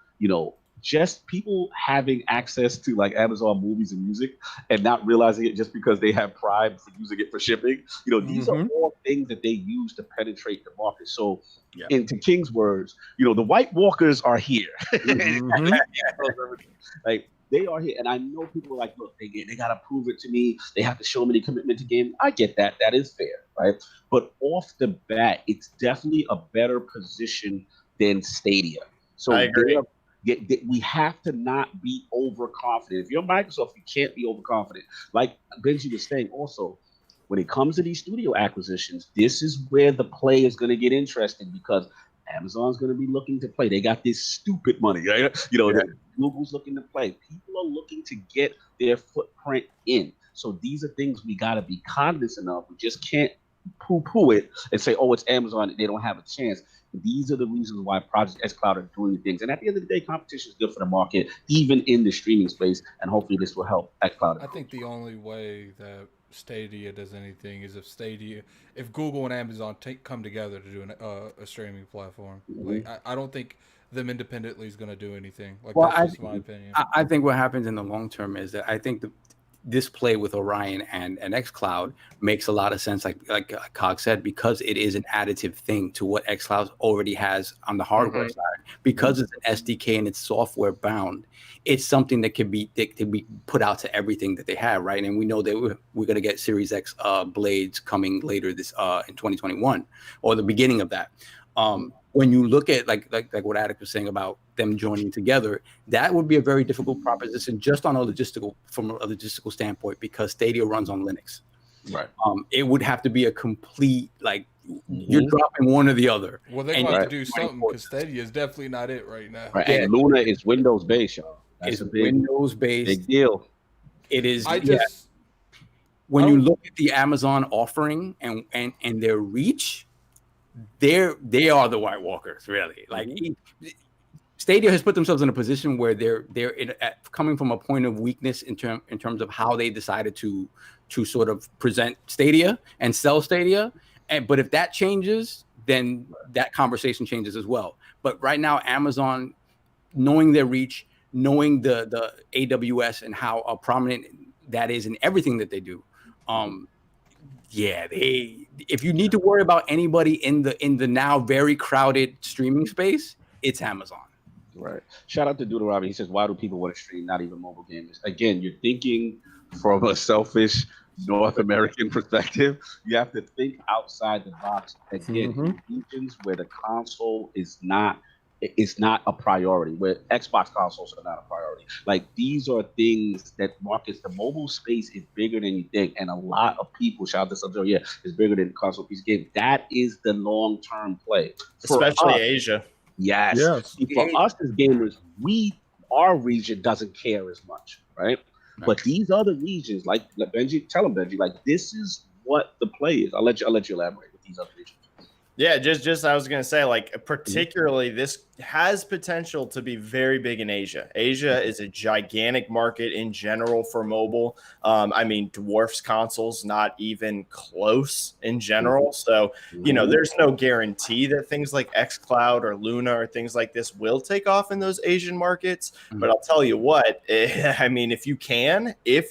just people having access to like Amazon movies and music and not realizing it just because they have Prime for using it for shipping. These are all things that they use to penetrate the market. So into King's words, the White Walkers are here. Like they are here. And I know people are like, look, they got to prove it to me. They have to show me the commitment to game. I get that. That is fair, right? But off the bat, it's definitely a better position than Stadia. So I agree. We have to not be overconfident. If you're Microsoft, you can't be overconfident. Like Benji was saying also, when it comes to these studio acquisitions, this is where the play is going to get interesting because Amazon's going to be looking to play. They got this stupid money. Right? Google's looking to play. People are looking to get their footprint in. So these are things we got to be cognizant of. We just can't poo-poo it and say, oh, it's Amazon. They don't have a chance. These are the reasons why Project xCloud are doing things. And at the end of the day, competition is good for the market, even in the streaming space. And hopefully this will help xCloud. I think the only way that Stadia does anything is if Google and Amazon come together to do a streaming platform. Like I don't think them independently is going to do anything. Like that's just my opinion. I think what happens in the long term is that I think this play with Orion and xCloud makes a lot of sense, like Cog said, because it is an additive thing to what xCloud already has on the hardware side. Because it's an SDK and it's software bound, it's something that can be put out to everything that they have, right? And we know that we're going to get Series X blades coming later this in 2021 or the beginning of that. When you look at like what Attic was saying about them joining together, that would be a very difficult proposition just from a logistical standpoint because Stadia runs on Linux. Right. It would have to be a complete you're dropping one or the other. Well, they're going to have to do something because Stadia is definitely not it right now. Right. And Luna is Windows based, y'all. It's Windows based. Big deal. It is. When you look at the Amazon offering and their reach, they are the White Walkers, really. Like Stadia has put themselves in a position where they're coming from a point of weakness in terms of how they decided to sort of present Stadia and sell Stadia. But if that changes, then that conversation changes as well. But right now, Amazon, knowing their reach, knowing the AWS and how prominent that is in everything that they do, if you need to worry about anybody in the now very crowded streaming space, it's Amazon. Right. Shout out to Deuteronomy. He says, why do people want to stream, not even mobile gamers? Again, you're thinking from a selfish North American perspective. You have to think outside the box. Again, in regions where the console is not a priority, where Xbox consoles are not a priority. Like these are things that markets, the mobile space is bigger than you think. And a lot of people, shout out to Sub-Zero, it's bigger than the console piece game. That is the long-term play. Especially Asia. Yes. For us as gamers, our region doesn't care as much, right? But these other regions, like Benji, tell them, Benji, like this is what the play is. I'll let you elaborate with these other regions. Yeah, just I was gonna say, like, particularly this has potential to be very big in Asia. Asia is a gigantic market in general for mobile. I mean, dwarfs consoles, not even close in general. So, there's no guarantee that things like xCloud or Luna or things like this will take off in those Asian markets. But I'll tell you what, I mean, if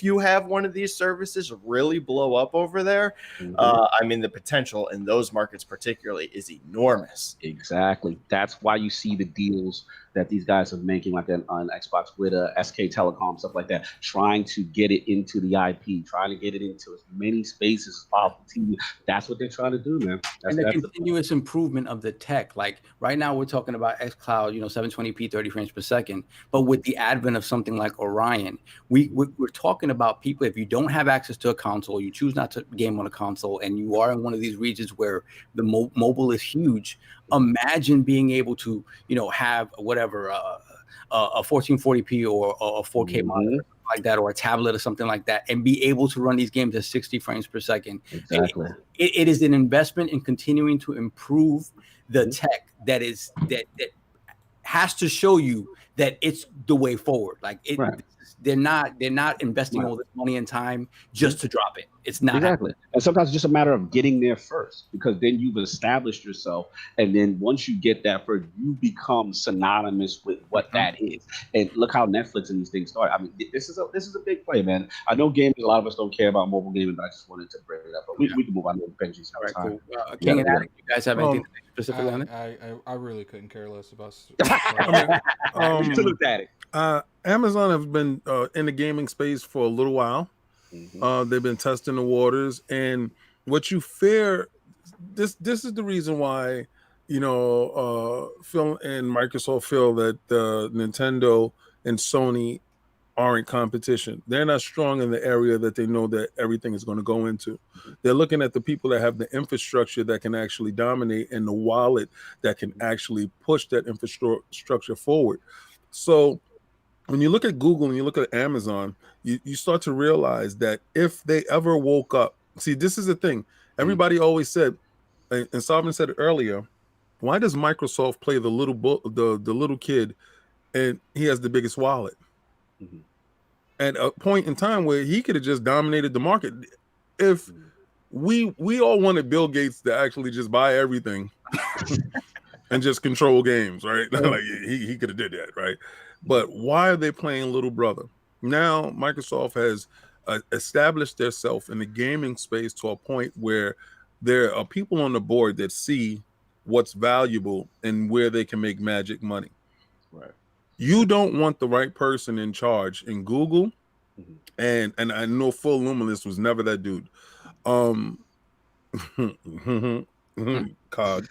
you have one of these services really blow up over there, I mean, the potential in those markets particularly is enormous. Exactly. That's why you see see the deals that these guys are making, like on Xbox with SK Telecom, stuff like that, trying to get it into the IP, trying to get it into as many spaces as possible. TV. That's what they're trying to do, man. And the continuous improvement of the tech. Like right now, we're talking about xCloud, 720p, 30 frames per second. But with the advent of something like Orion, we're talking about people. If you don't have access to a console, you choose not to game on a console, and you are in one of these regions where the mobile is huge. Imagine being able to, have whatever a 1440p or a 4K monitor like that, or a tablet or something like that, and be able to run these games at 60 frames per second. Exactly. It is an investment in continuing to improve the tech that has to show you that it's the way forward. Like they're not investing all this money and time just to drop it. It's not exactly. And sometimes it's just a matter of getting there first, because then you've established yourself, and then once you get that first, you become synonymous with what that is. And look how Netflix and these things start. I mean, this is a big play, man. I know gaming. A lot of us don't care about mobile gaming, but I just wanted to bring it up. But we can move on to Benji's. All right, cool. King and Addict, you guys have anything specifically on it? I really couldn't care less about. Amazon have been in the gaming space for a little while. They've been testing the waters, and what you fear, this is the reason why, Phil and Microsoft feel that Nintendo and Sony aren't competition. They're not strong in the area that they know that everything is going to go into. They're looking at the people that have the infrastructure that can actually dominate, and the wallet that can actually push that infrastructure forward. So when you look at Google and you look at Amazon, you start to realize that if they ever woke up, see, this is the thing. Everybody always said, and Sovereign said it earlier, why does Microsoft play the little kid, and he has the biggest wallet? At a point in time where he could have just dominated the market. If we all wanted Bill Gates to actually just buy everything and just control games, right? Like he could have did that, right? But why are they playing little brother? Now Microsoft has established themselves in the gaming space to a point where there are people on the board that see what's valuable and where they can make magic money. Right. You don't want the right person in charge in Google, and I know Full Luminous was never that dude. Cog.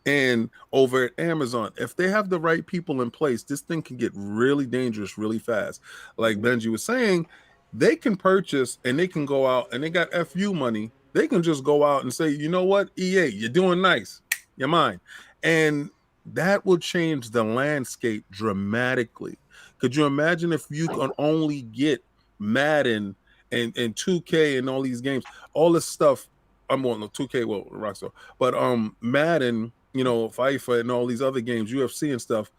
And over at Amazon, if they have the right people in place, this thing can get really dangerous really fast. Like Benji was saying, they can purchase and they can go out and they got FU money. They can just go out and say, you know what, EA, you're doing nice. You're mine. And that will change the landscape dramatically. Could you imagine if you could only get Madden and 2K and all these games, all this stuff? I'm on the 2K, well, Rockstar, but Madden, FIFA and all these other games, UFC and stuff,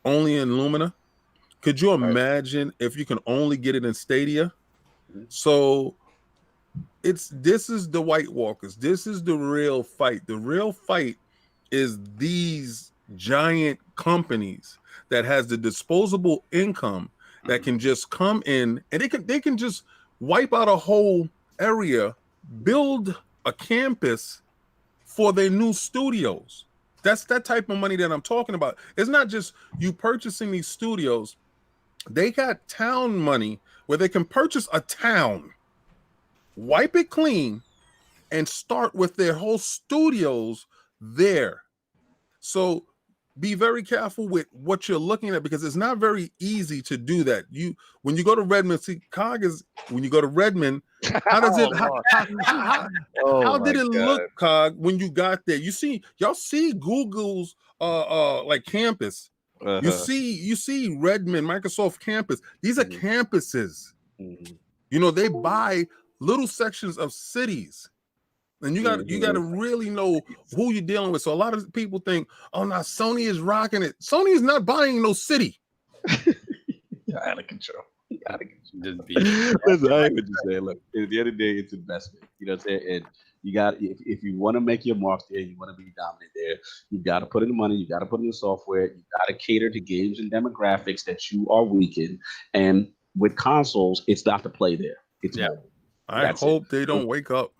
only in Lumina. Could you imagine if you can only get it in Stadia? So this is the White Walkers. This is the real fight. The real fight is these giant companies that has the disposable income that can just come in and they can just wipe out a whole area, build a campus for their new studios. That's that type of money that I'm talking about. It's not just you purchasing these studios. They got town money where they can purchase a town, wipe it clean, and start with their whole studios there. So be very careful with what you're looking at, because it's not very easy to do that. When you go to Redmond, see, Cog is when you go to Redmond, how does it how did it look, Cog, when you got there? Y'all see Google's like campus. You see Redmond, Microsoft campus. These are campuses. They buy little sections of cities. And you got to really know who you're dealing with. So a lot of people think, oh, now Sony is rocking it. Sony is not buying no city. Out of control. Listen, I would just say, look, at the end of the day, it's investment. You know what I'm saying? And you got, if you want to make your mark there, you want to be dominant there, you got to put in the money, you got to put in the software, you got to cater to games and demographics that you are weak in. And with consoles, it's not to play there. It's I hope they don't wake up.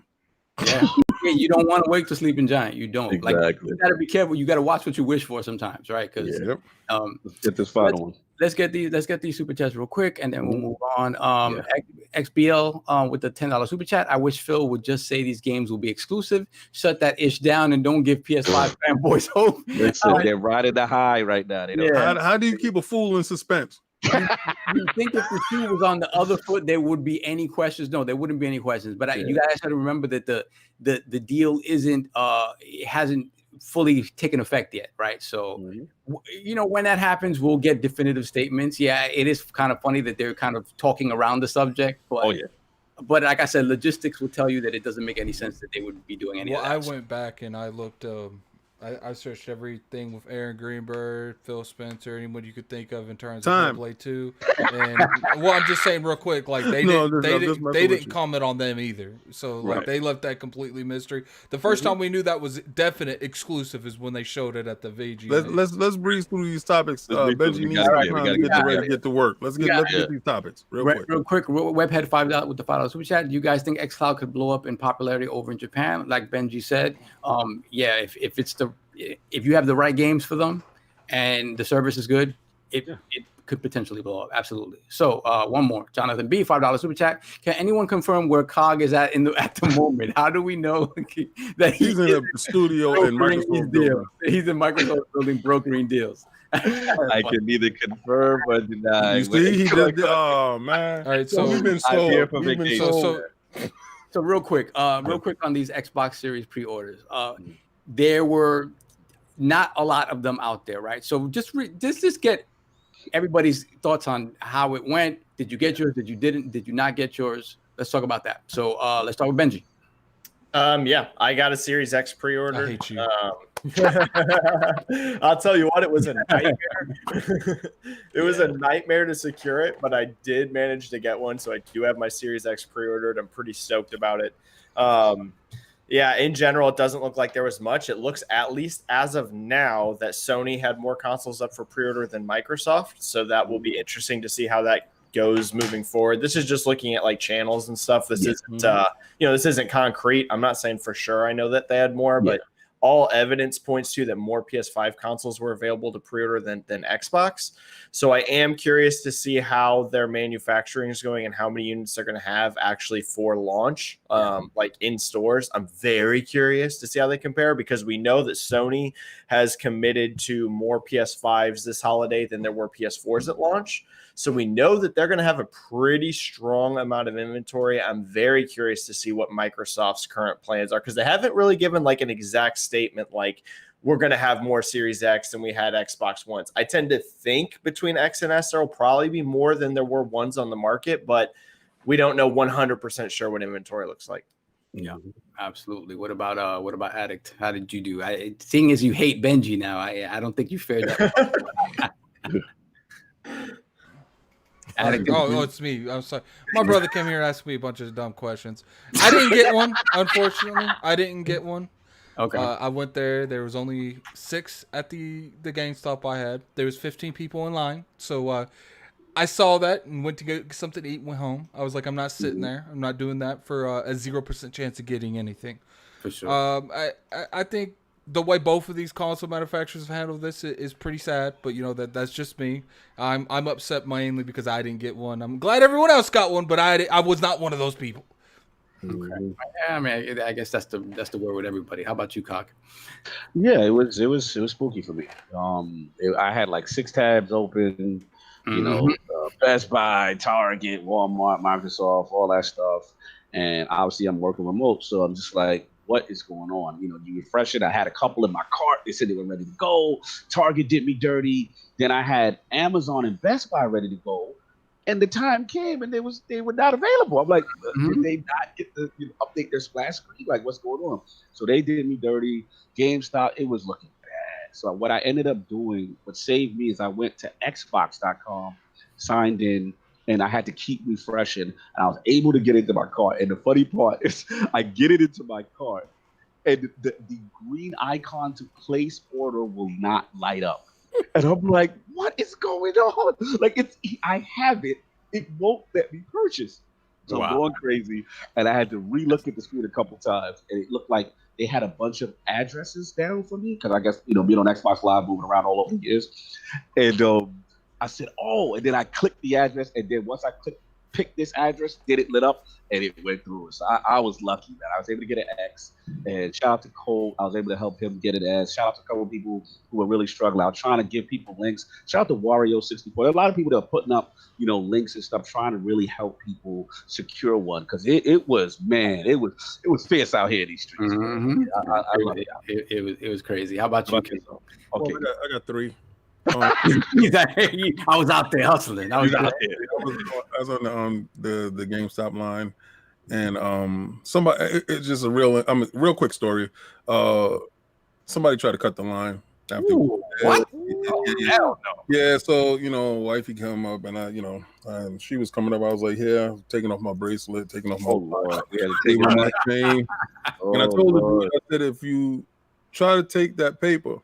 Yeah. Yeah, you don't want to wake the sleeping giant. You don't. Exactly. Like, you got to be careful. You got to watch what you wish for sometimes, right? Because let's get this final one. Let's get these super chats real quick, and then we'll move on. XBL with the $10 super chat. I wish Phil would just say these games will be exclusive. Shut that ish down and don't give PS5 fanboys hope. Listen, they're riding the high right now. They don't how do you keep a fool in suspense? You think if the shoe was on the other foot, there would be any questions? No, there wouldn't be any questions. But you guys have to remember that the deal isn't it hasn't fully taken effect yet, right? So when that happens, we'll get definitive statements. Yeah, it is kind of funny that they're kind of talking around the subject, but but like I said, logistics will tell you that it doesn't make any sense that they would be doing any of that. I went back and I looked I searched everything with Aaron Greenberg, Phil Spencer, anyone you could think of in terms of Play 2. And I'm just saying real quick, like they didn't comment on them either. So like they left that completely mystery. The first time we knew that was definite exclusive is when they showed it at the VG. Let's breeze through these topics. Benji needs to get to work. Let's get these topics real quick. Webhead $5 with the $5 super chat. Do you guys think xCloud could blow up in popularity over in Japan, like Benji said? If you have the right games for them and the service is good, it could potentially blow up. Absolutely. So one more, Jonathan B, $5 super chat. Can anyone confirm where COG is at the moment? How do we know that he's in a studio in Microsoft building? He's in Microsoft building brokering deals. I can neither confirm or deny. You see, he did. Oh man! All right, so we've been sold. So real quick on these Xbox Series pre-orders. There were not a lot of them out there, right? So just get everybody's thoughts on how it went. Did you get yours? Did you not get yours? Let's talk about that. So let's start with Benji. Yeah, I got a Series X pre-order. I hate you. I'll tell you what, it was a nightmare. It was a nightmare to secure it, but I did manage to get one. So I do have my Series X pre-ordered. I'm pretty stoked about it. Yeah, in general, it doesn't look like there was much. It looks, at least as of now, that Sony had more consoles up for pre-order than Microsoft. So that will be interesting to see how that goes moving forward. This is just looking at like channels and stuff. This isn't, this isn't concrete. I'm not saying for sure I know that they had more, but all evidence points to that more PS5 consoles were available to pre-order than Xbox. So I am curious to see how their manufacturing is going and how many units they're going to have actually for launch, like in stores. I'm very curious to see how they compare, because we know that Sony has committed to more PS5s this holiday than there were PS4s at launch. So we know that they're going to have a pretty strong amount of inventory. I'm very curious to see what Microsoft's current plans are, because they haven't really given like an exact statement like we're going to have more Series X than we had Xbox Ones. I tend to think between X and S there will probably be more than there were ones on the market, but we don't know 100% sure what inventory looks like. Yeah, absolutely. What about Addict? How did you do? Seeing as you hate Benji now, I don't think you fared that. It's me. I'm sorry. My brother came here and asked me a bunch of dumb questions. I didn't get one, unfortunately. I didn't get one. Okay. I went there. There was only 6 at the GameStop I had. There was 15 people in line. So I saw that and went to get something to eat and went home. I was like, I'm not sitting there. I'm not doing that for a 0% chance of getting anything. For sure. I think the way both of these console manufacturers have handled this is pretty sad, but that's just me. I'm upset mainly because I didn't get one. I'm glad everyone else got one, but I was not one of those people. Okay. I mean, I guess that's the word with everybody. How about you, Cock? Yeah, it was spooky for me. I had like 6 tabs open. Best Buy, Target, Walmart, Microsoft, all that stuff, and obviously I'm working remote, so I'm just like, what is going on? You refresh it. I had a couple in my cart. They said they were ready to go. Target did me dirty. Then I had Amazon and Best Buy ready to go. And the time came and they were not available. I'm like, did they not get to update their splash screen? Like, what's going on? So they did me dirty. GameStop, it was looking bad. So what I ended up doing, what saved me, is I went to Xbox.com, signed in, and I had to keep refreshing, and I was able to get into my cart. And the funny part is I get it into my cart, and the green icon to place order will not light up. And I'm like, what is going on? Like, I have it. It won't let me purchase. So I'm going crazy, and I had to re-look at the screen a couple times, and it looked like they had a bunch of addresses down for me because I guess being on Xbox Live, moving around all over the years, and I said, oh, and then I clicked the address, and then once I picked this address, then it lit up and it went through. So I was lucky, man. I was able to get an X, and shout out to Cole. I was able to help him get it as. Shout out to a couple of people who were really struggling. I was trying to give people links. Shout out to Wario64. There are a lot of people that are putting up, links and stuff, trying to really help people secure one because it was fierce out here in these streets. Mm-hmm. It was crazy. How about you, Kim? Okay, I got 3. I was out there hustling. I was on the GameStop line, and somebody. It's just a real quick story. Somebody tried to cut the line. After what? Hell no. Yeah, so wifey come up, and and she was coming up. I was like, "Yeah, taking off my bracelet, taking off my my chain." And I told her, I said, "If you try to take that paper,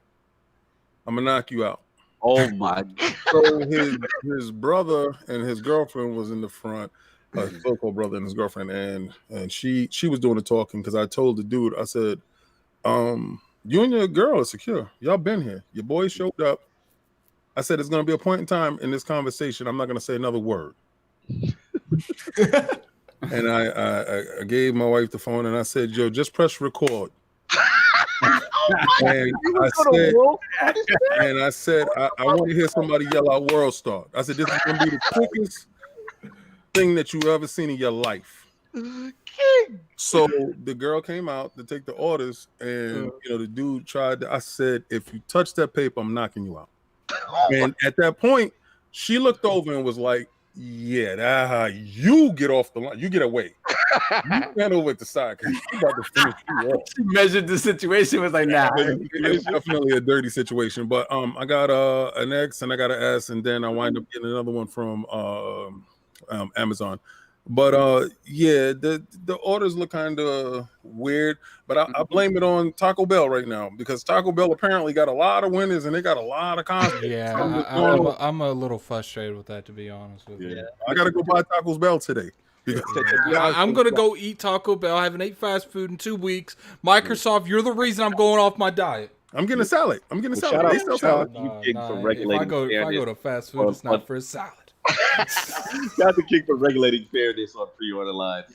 I'm gonna knock you out." Oh my God. So his brother and his girlfriend was in the front, his so-called brother and his girlfriend, and she was doing the talking because I told the dude, I said, you and your girl are secure. Y'all been here. Your boy showed up. I said, it's gonna be a point in time in this conversation. I'm not gonna say another word. And I gave my wife the phone and I said, yo, just press record. And I said, I want to hear somebody yell out World Star. I said, this is going to be the quickest thing that you've ever seen in your life. So the girl came out to take the orders, and the dude tried to, I said, if you touch that paper, I'm knocking you out. And at that point, she looked over and was like, yeah, you get off the line. You get away. You stand over at the side because you about to finish you off. She measured the situation, was like, nah. It's definitely a dirty situation. But I got an X and I got an S, and then I wind up getting another one from Amazon. But the orders look kind of weird. But I blame it on Taco Bell right now because Taco Bell apparently got a lot of winners and they got a lot of content. Yeah, I'm a little frustrated with that, to be honest with you. I got to go buy Taco Bell today. I'm gonna go eat Taco Bell. I haven't ate fast food in 2 weeks. Microsoft, you're the reason I'm going off my diet. I'm getting a salad. Shout out If I go to fast food, it's not for a salad. Got the kick for regulating fairness on pre-order lines.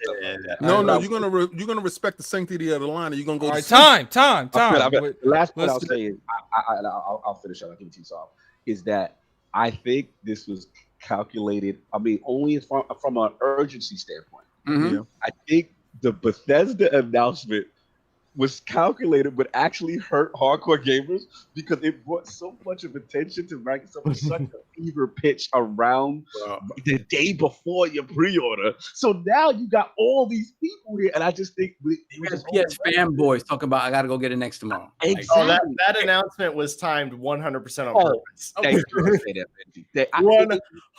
No, you're gonna respect the sanctity of the line. And you're gonna go. All right, time. The last point I'll say is, I'll finish up. I'll give it to you, Saul. Is that I think this was calculated. I mean, only from an urgency standpoint. Mm-hmm. I think the Bethesda announcement was calculated but actually hurt hardcore gamers because it brought so much of attention to Microsoft, such a fever pitch around the day before your pre-order. So now you got all these people here, and I just think PS fanboys talk about I gotta go get it next tomorrow. Exactly. That announcement was timed 100% on purpose. Thank you.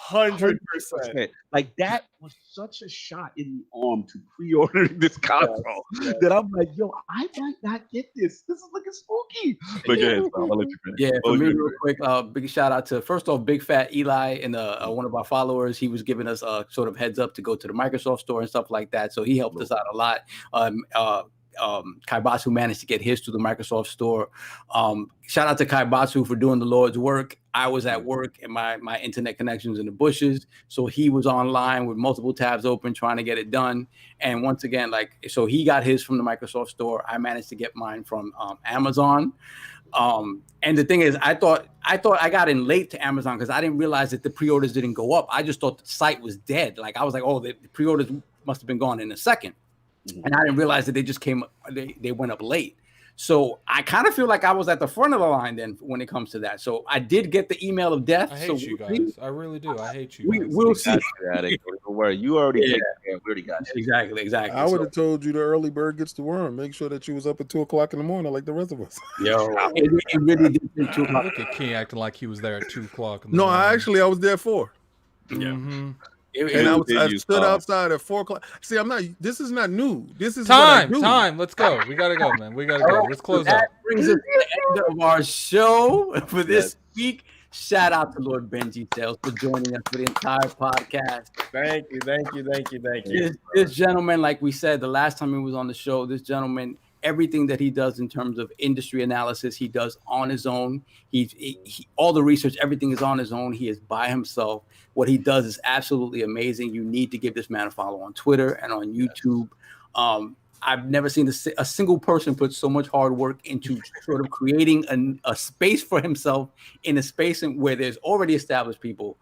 100%. Like that was such a shot in the arm to pre-order this console that I'm like, yo, I might not get this. This is looking spooky. But yeah, I'll let you finish. Yeah, for me, real quick, big shout out to first off Big Fat Eli and one of our followers. He was giving us a sort of heads up to go to the Microsoft store and stuff like that. So he helped us out a lot. Kaibatsu managed to get his to the Microsoft store. Shout out to Kaibatsu for doing the Lord's work. I was at work and my internet connection's in the bushes. So he was online with multiple tabs open trying to get it done. And once again, so he got his from the Microsoft store. I managed to get mine from Amazon. And the thing is, I thought I got in late to Amazon because I didn't realize that the pre-orders didn't go up. I just thought the site was dead. Like I was like, oh, the pre-orders must have been gone in a second. And I didn't realize that they just came, they went up late. So I kind of feel like I was at the front of the line then when it comes to that. So I did get the email of death. I hate you guys. I really do. I hate you. We'll see. Don't worry. You already we already got you. Exactly. I would have told you the early bird gets the worm. Make sure that you was up at 2:00 in the morning like the rest of us. Yo, it really did take 2 o'clock. Look at King acting like he was there at 2:00. No, I was there at 4. Yeah. Mm-hmm. I stood outside at 4:00. See, this is not new. This is time. Let's go. We gotta go, man. We gotta go. Let's close that up. Brings us to the end of our show for this week. Shout out to Lord Benji Sales for joining us for the entire podcast. Thank you. This gentleman, like we said the last time he was on the show, this gentleman, everything that he does in terms of industry analysis, he does on his own. He all the research, everything is on his own. He is by himself. What he does is absolutely amazing. You need to give this man a follow on Twitter and on YouTube. I've never seen a single person put so much hard work into sort of creating a space for himself in a space where there's already established people.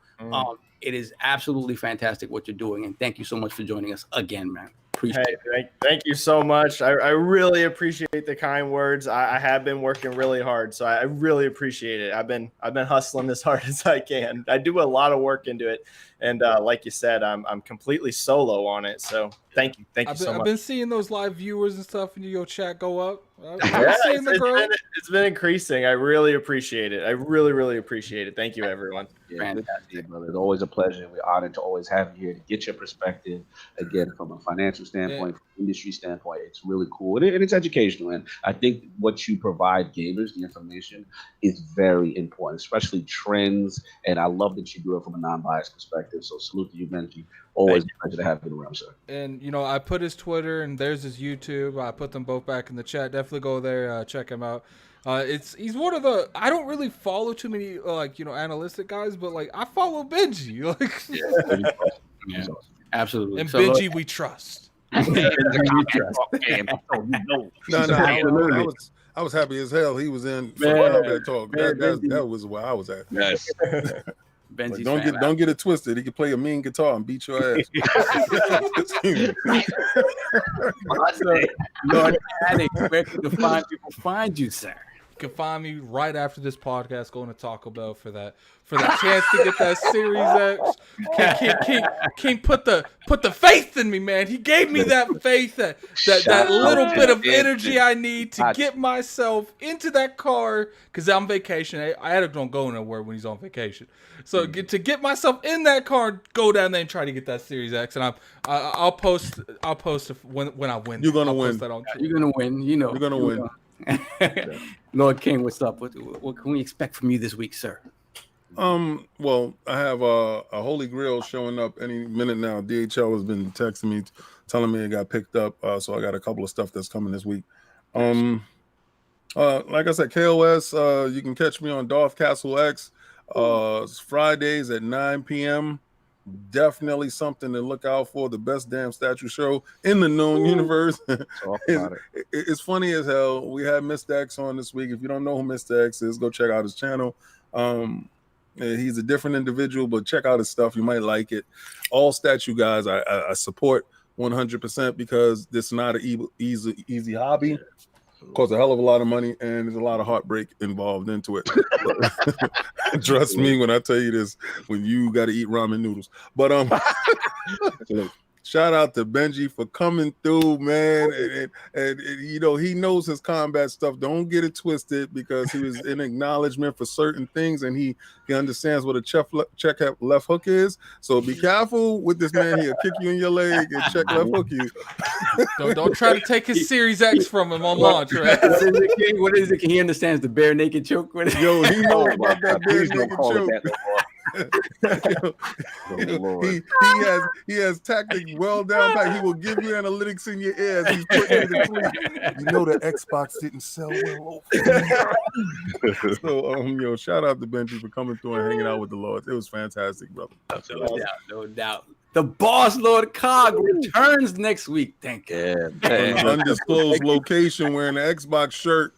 It is absolutely fantastic what you're doing. And thank you so much for joining us again, man. Appreciate it. Thank you so much. I really appreciate the kind words. I have been working really hard, so I really appreciate it. I've been hustling as hard as I can. I do a lot of work into it, and like you said, I'm completely solo on it. So thank you so much. I've been seeing those live viewers and stuff, and your chat go up. It's been increasing. I really appreciate it. I really appreciate it. Thank you, everyone. Fantastic, brother. It's always a pleasure. We're honored to always have you here to get your perspective. Again, from a financial standpoint, from an industry standpoint, it's really cool. And it's educational. And I think what you provide gamers, the information, is very important, especially trends. And I love that you do it from a non-biased perspective. So salute to you, Benji. Always a pleasure to have you around, sir. And, I put his Twitter and there's his YouTube. I put them both back in the chat. Definitely go there, check him out. He's one of the, I don't really follow too many analytic guys, but I follow Benji. Absolutely. And Benji we trust. No, I was happy as hell. He was in for Combat Talk. That was where I was at. Yes. Don't get it twisted. He can play a mean guitar and beat your ass. Lord Addict, where can the people find you, sir? You can find me right after this podcast going to Taco Bell for that chance to get that Series X. King put the faith in me, man. He gave me that faith, that little bit of energy I need to get myself into that car because I'm vacation. I don't go nowhere when he's on vacation. So to get myself in that car, go down there and try to get that Series X. And I'll post when I win. You're gonna win. You're gonna win. You're gonna win. Lord King, what's up? What can we expect from you this week, sir? Well, I have a Holy Grail showing up any minute now. DHL has been texting me, telling me it got picked up. So I got a couple of stuff that's coming this week. Like I said, KOS, you can catch me on Darth Castle X. It's Fridays at 9 p.m. Definitely something to look out for. The best damn statue show in the known universe. It's funny as hell. We had Mr. X on this week. If you don't know who Mr. X is, go check out his channel. He's a different individual, but check out his stuff. You might like it. All statue guys, I support 100% because this is not an easy hobby. Costs a hell of a lot of money, and there's a lot of heartbreak involved into it. Trust me when I tell you this, when you got to eat ramen noodles. But shout out to Benji for coming through, man. And he knows his combat stuff. Don't get it twisted because he was in acknowledgement for certain things, and he understands what a check left hook is. So be careful with this man. He'll kick you in your leg and check left hook you. Don't try to take his Series X from him on launch, right? What is it? He understands the bare naked choke. Yo, he knows about that bare naked choke. He has tactics well down back. He will give you analytics in your ears. He's putting you to sleep. You know the Xbox didn't sell well. So shout out to Benji for coming through and hanging out with the Lords. It was fantastic, brother. No doubt. The boss, Lord Cog, returns next week. Thank you. Yeah, an undisclosed location wearing an Xbox shirt.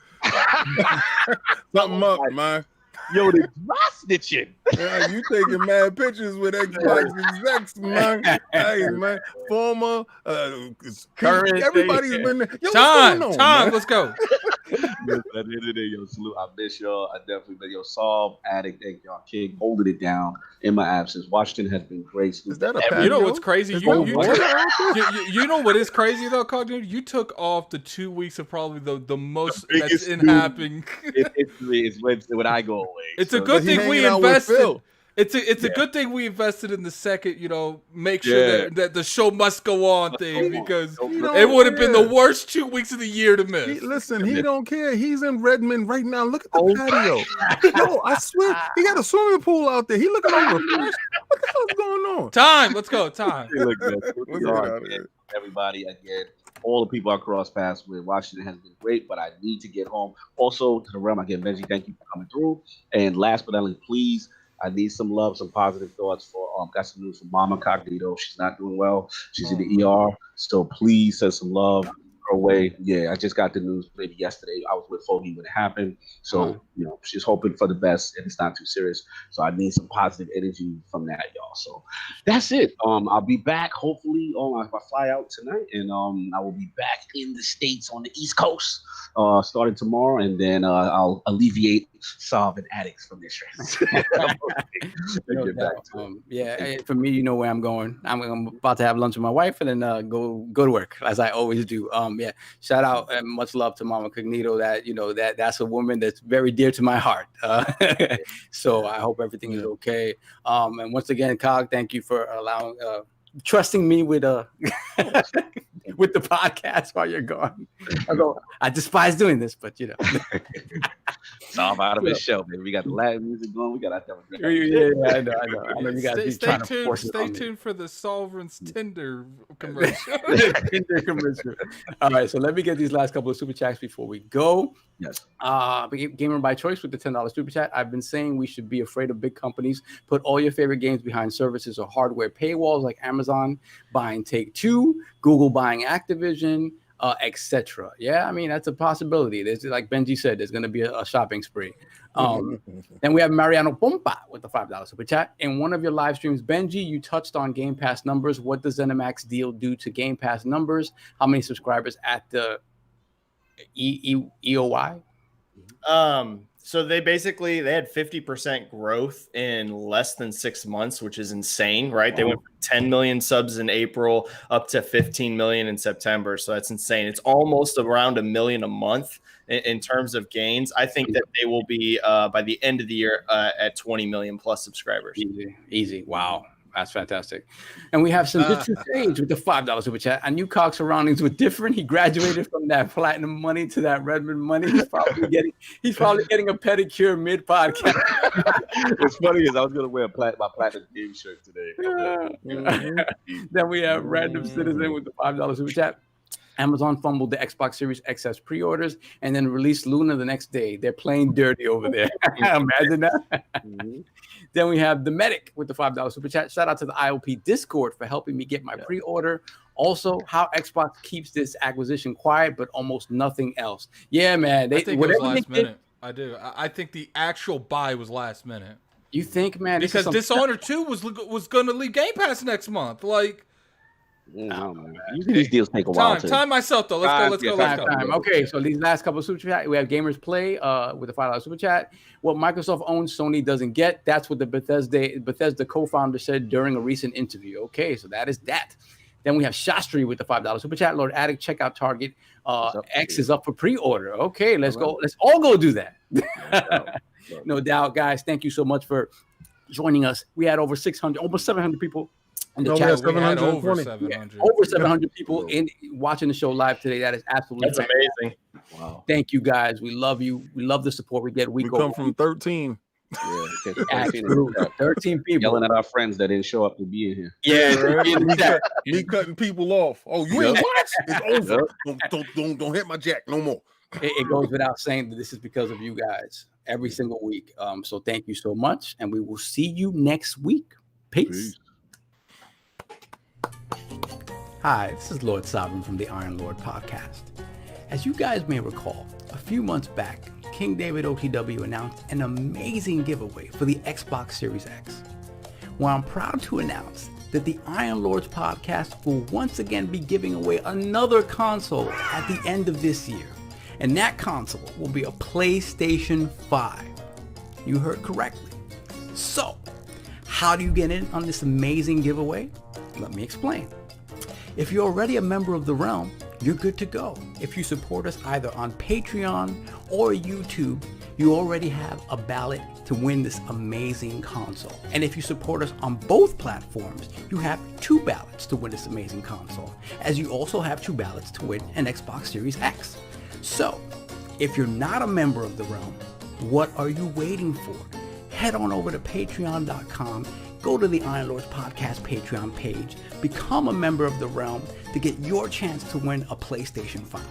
Something up, man. Yo, the drop snitching. Yeah, you taking mad pictures with Xbox X, man. Hey, man. Former, current. Everybody's been there. Yo, time. Let's go. Listen, at the end of the day, salute. I miss y'all. I definitely been Solve, Addict, thank y'all, King, holding it down in my absence. Washington has been great. Is that a patio? You know what's crazy? You know what is crazy though, Cognito? You took off the 2 weeks of probably the most that's in happening. It's when I go away. It's a good thing we invested. It's a good thing we invested in the second, make sure that the show must go on thing, because it would have been the worst 2 weeks of the year to miss. He don't care. He's in Redmond right now. Look at the patio. Yo, I swear, he got a swimming pool out there. He looking over. What the hell's going on? Time. Let's go. Time. Everybody, again, all the people I crossed paths with, Washington has been great, but I need to get home. Also, to the realm, again, Benji, thank you for coming through. And last but not least, please, I need some love, some positive thoughts for got some news from Mama Cognito. She's not doing well. She's in the ER. So please send some love her way. Yeah, I just got the news maybe yesterday. I was with Foggy when it happened. So, she's hoping for the best and it's not too serious. So I need some positive energy from that, y'all. So that's it. I'll be back hopefully if I fly out tonight, and I will be back in the States on the East Coast starting tomorrow, and then I'll alleviate solving addicts from their stress. For me, you know where I'm going. I'm about to have lunch with my wife and then go to work, as I always do. Shout out and much love to Mama Cognito. That's a woman that's very dear to my heart. So I hope everything is okay. And once again, Cog, thank you for allowing trusting me with with the podcast while you're gone. Although I despise doing this, but It's all out of his show, man. We got the Latin music going. We got our I know. You guys stay tuned for the Sovereign's Tinder commercial. Tinder commercial. All right, so let me get these last couple of super chats before we go. Yes. Gamer by Choice with the $10 super chat. I've been saying we should be afraid of big companies. Put all your favorite games behind services or hardware paywalls like Amazon buying Take-Two, Google buying Activision, etc. Yeah, I mean, that's a possibility. There's, like Benji said, there's going to be a shopping spree. Then we have Mariano Pompa with the $5 super chat. In one of your live streams, Benji, you touched on Game Pass numbers. What does ZeniMax deal do to Game Pass numbers? How many subscribers at the EOY? So they had 50% growth in less than 6 months, which is insane, right? They went from 10 million subs in April up to 15 million in September. So that's insane. It's almost around 1 million a month in terms of gains. I think that they will be by the end of the year at 20 million plus subscribers. Easy. Wow. That's fantastic. And we have some Richard Sage with the $5 super chat. I knew Cog's surroundings were different. He graduated from that platinum money to that Redmond money. He's probably getting a pedicure mid podcast. What's funny is I was gonna wear my platinum game shirt today. Then we have Random Citizen with the $5 super chat. Amazon fumbled the Xbox Series XS pre-orders and then released Luna the next day. They're playing dirty over there. Imagine that. Then we have The Medic with the $5 super chat. Shout out to the IOP Discord for helping me get my pre-order. Also, how Xbox keeps this acquisition quiet, but almost nothing else. Yeah, man. I think it was last minute. I do. I think the actual buy was last minute. You think, man? Because Dishonored 2 was going to leave Game Pass next month. Like, usually these deals take a while. Time myself though. Let's go. Okay, so these last couple of super chat, we have Gamers Play with a $5 super chat. What Microsoft owns, Sony doesn't get. That's what the Bethesda co-founder said during a recent interview. Okay, so that is that. Then we have Shastri with the $5 super chat. Lord Addict, checkout Target. X is up for pre-order. Okay, let's go. Let's all go do that. No doubt, guys. Thank you so much for joining us. We had over 600, almost 700 people. We had over 700. Over 700 people watching the show live today. That is absolutely amazing. Wow. Thank you, guys. We love you. We love the support we get. We come from 13. Yeah, 13 people. Yelling at our friends that didn't show up to be in here. Yeah, me cutting people off. Oh, you ain't watch? It's over. Don't hit my jack no more. It goes without saying that this is because of you guys every single week. So thank you so much. And we will see you next week. Peace. Hi, this is Lord Sovereign from the Iron Lord podcast. As you guys may recall, a few months back, King David OTW announced an amazing giveaway for the Xbox Series X. Well, I'm proud to announce that the Iron Lords podcast will once again be giving away another console at the end of this year. And that console will be a PlayStation 5. You heard correctly. So, how do you get in on this amazing giveaway? Let me explain. If you're already a member of the realm, you're good to go. If you support us either on Patreon or YouTube, you already have a ballot to win this amazing console. And if you support us on both platforms, you have 2 ballots to win this amazing console, as you also have 2 ballots to win an Xbox Series X. So, if you're not a member of the realm, what are you waiting for? Head on over to patreon.com, go to the Iron Lords Podcast Patreon page, become a member of the realm to get your chance to win a PlayStation 5.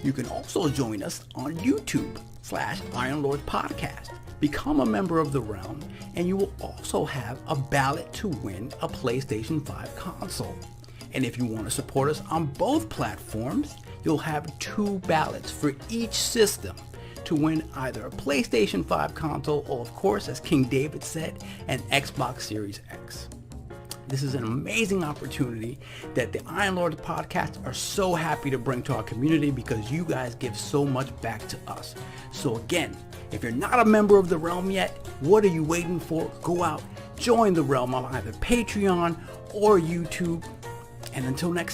You can also join us on YouTube/Iron Lords Podcast. Become a member of the realm, and you will also have a ballot to win a PlayStation 5 console. And if you want to support us on both platforms, you'll have 2 ballots for each system to win either a PlayStation 5 console or, of course, as King David said, an Xbox Series X. This is an amazing opportunity that the Iron Lords Podcast are so happy to bring to our community because you guys give so much back to us. So again, if you're not a member of the realm yet, what are you waiting for? Go out, join the realm on either Patreon or YouTube. And until next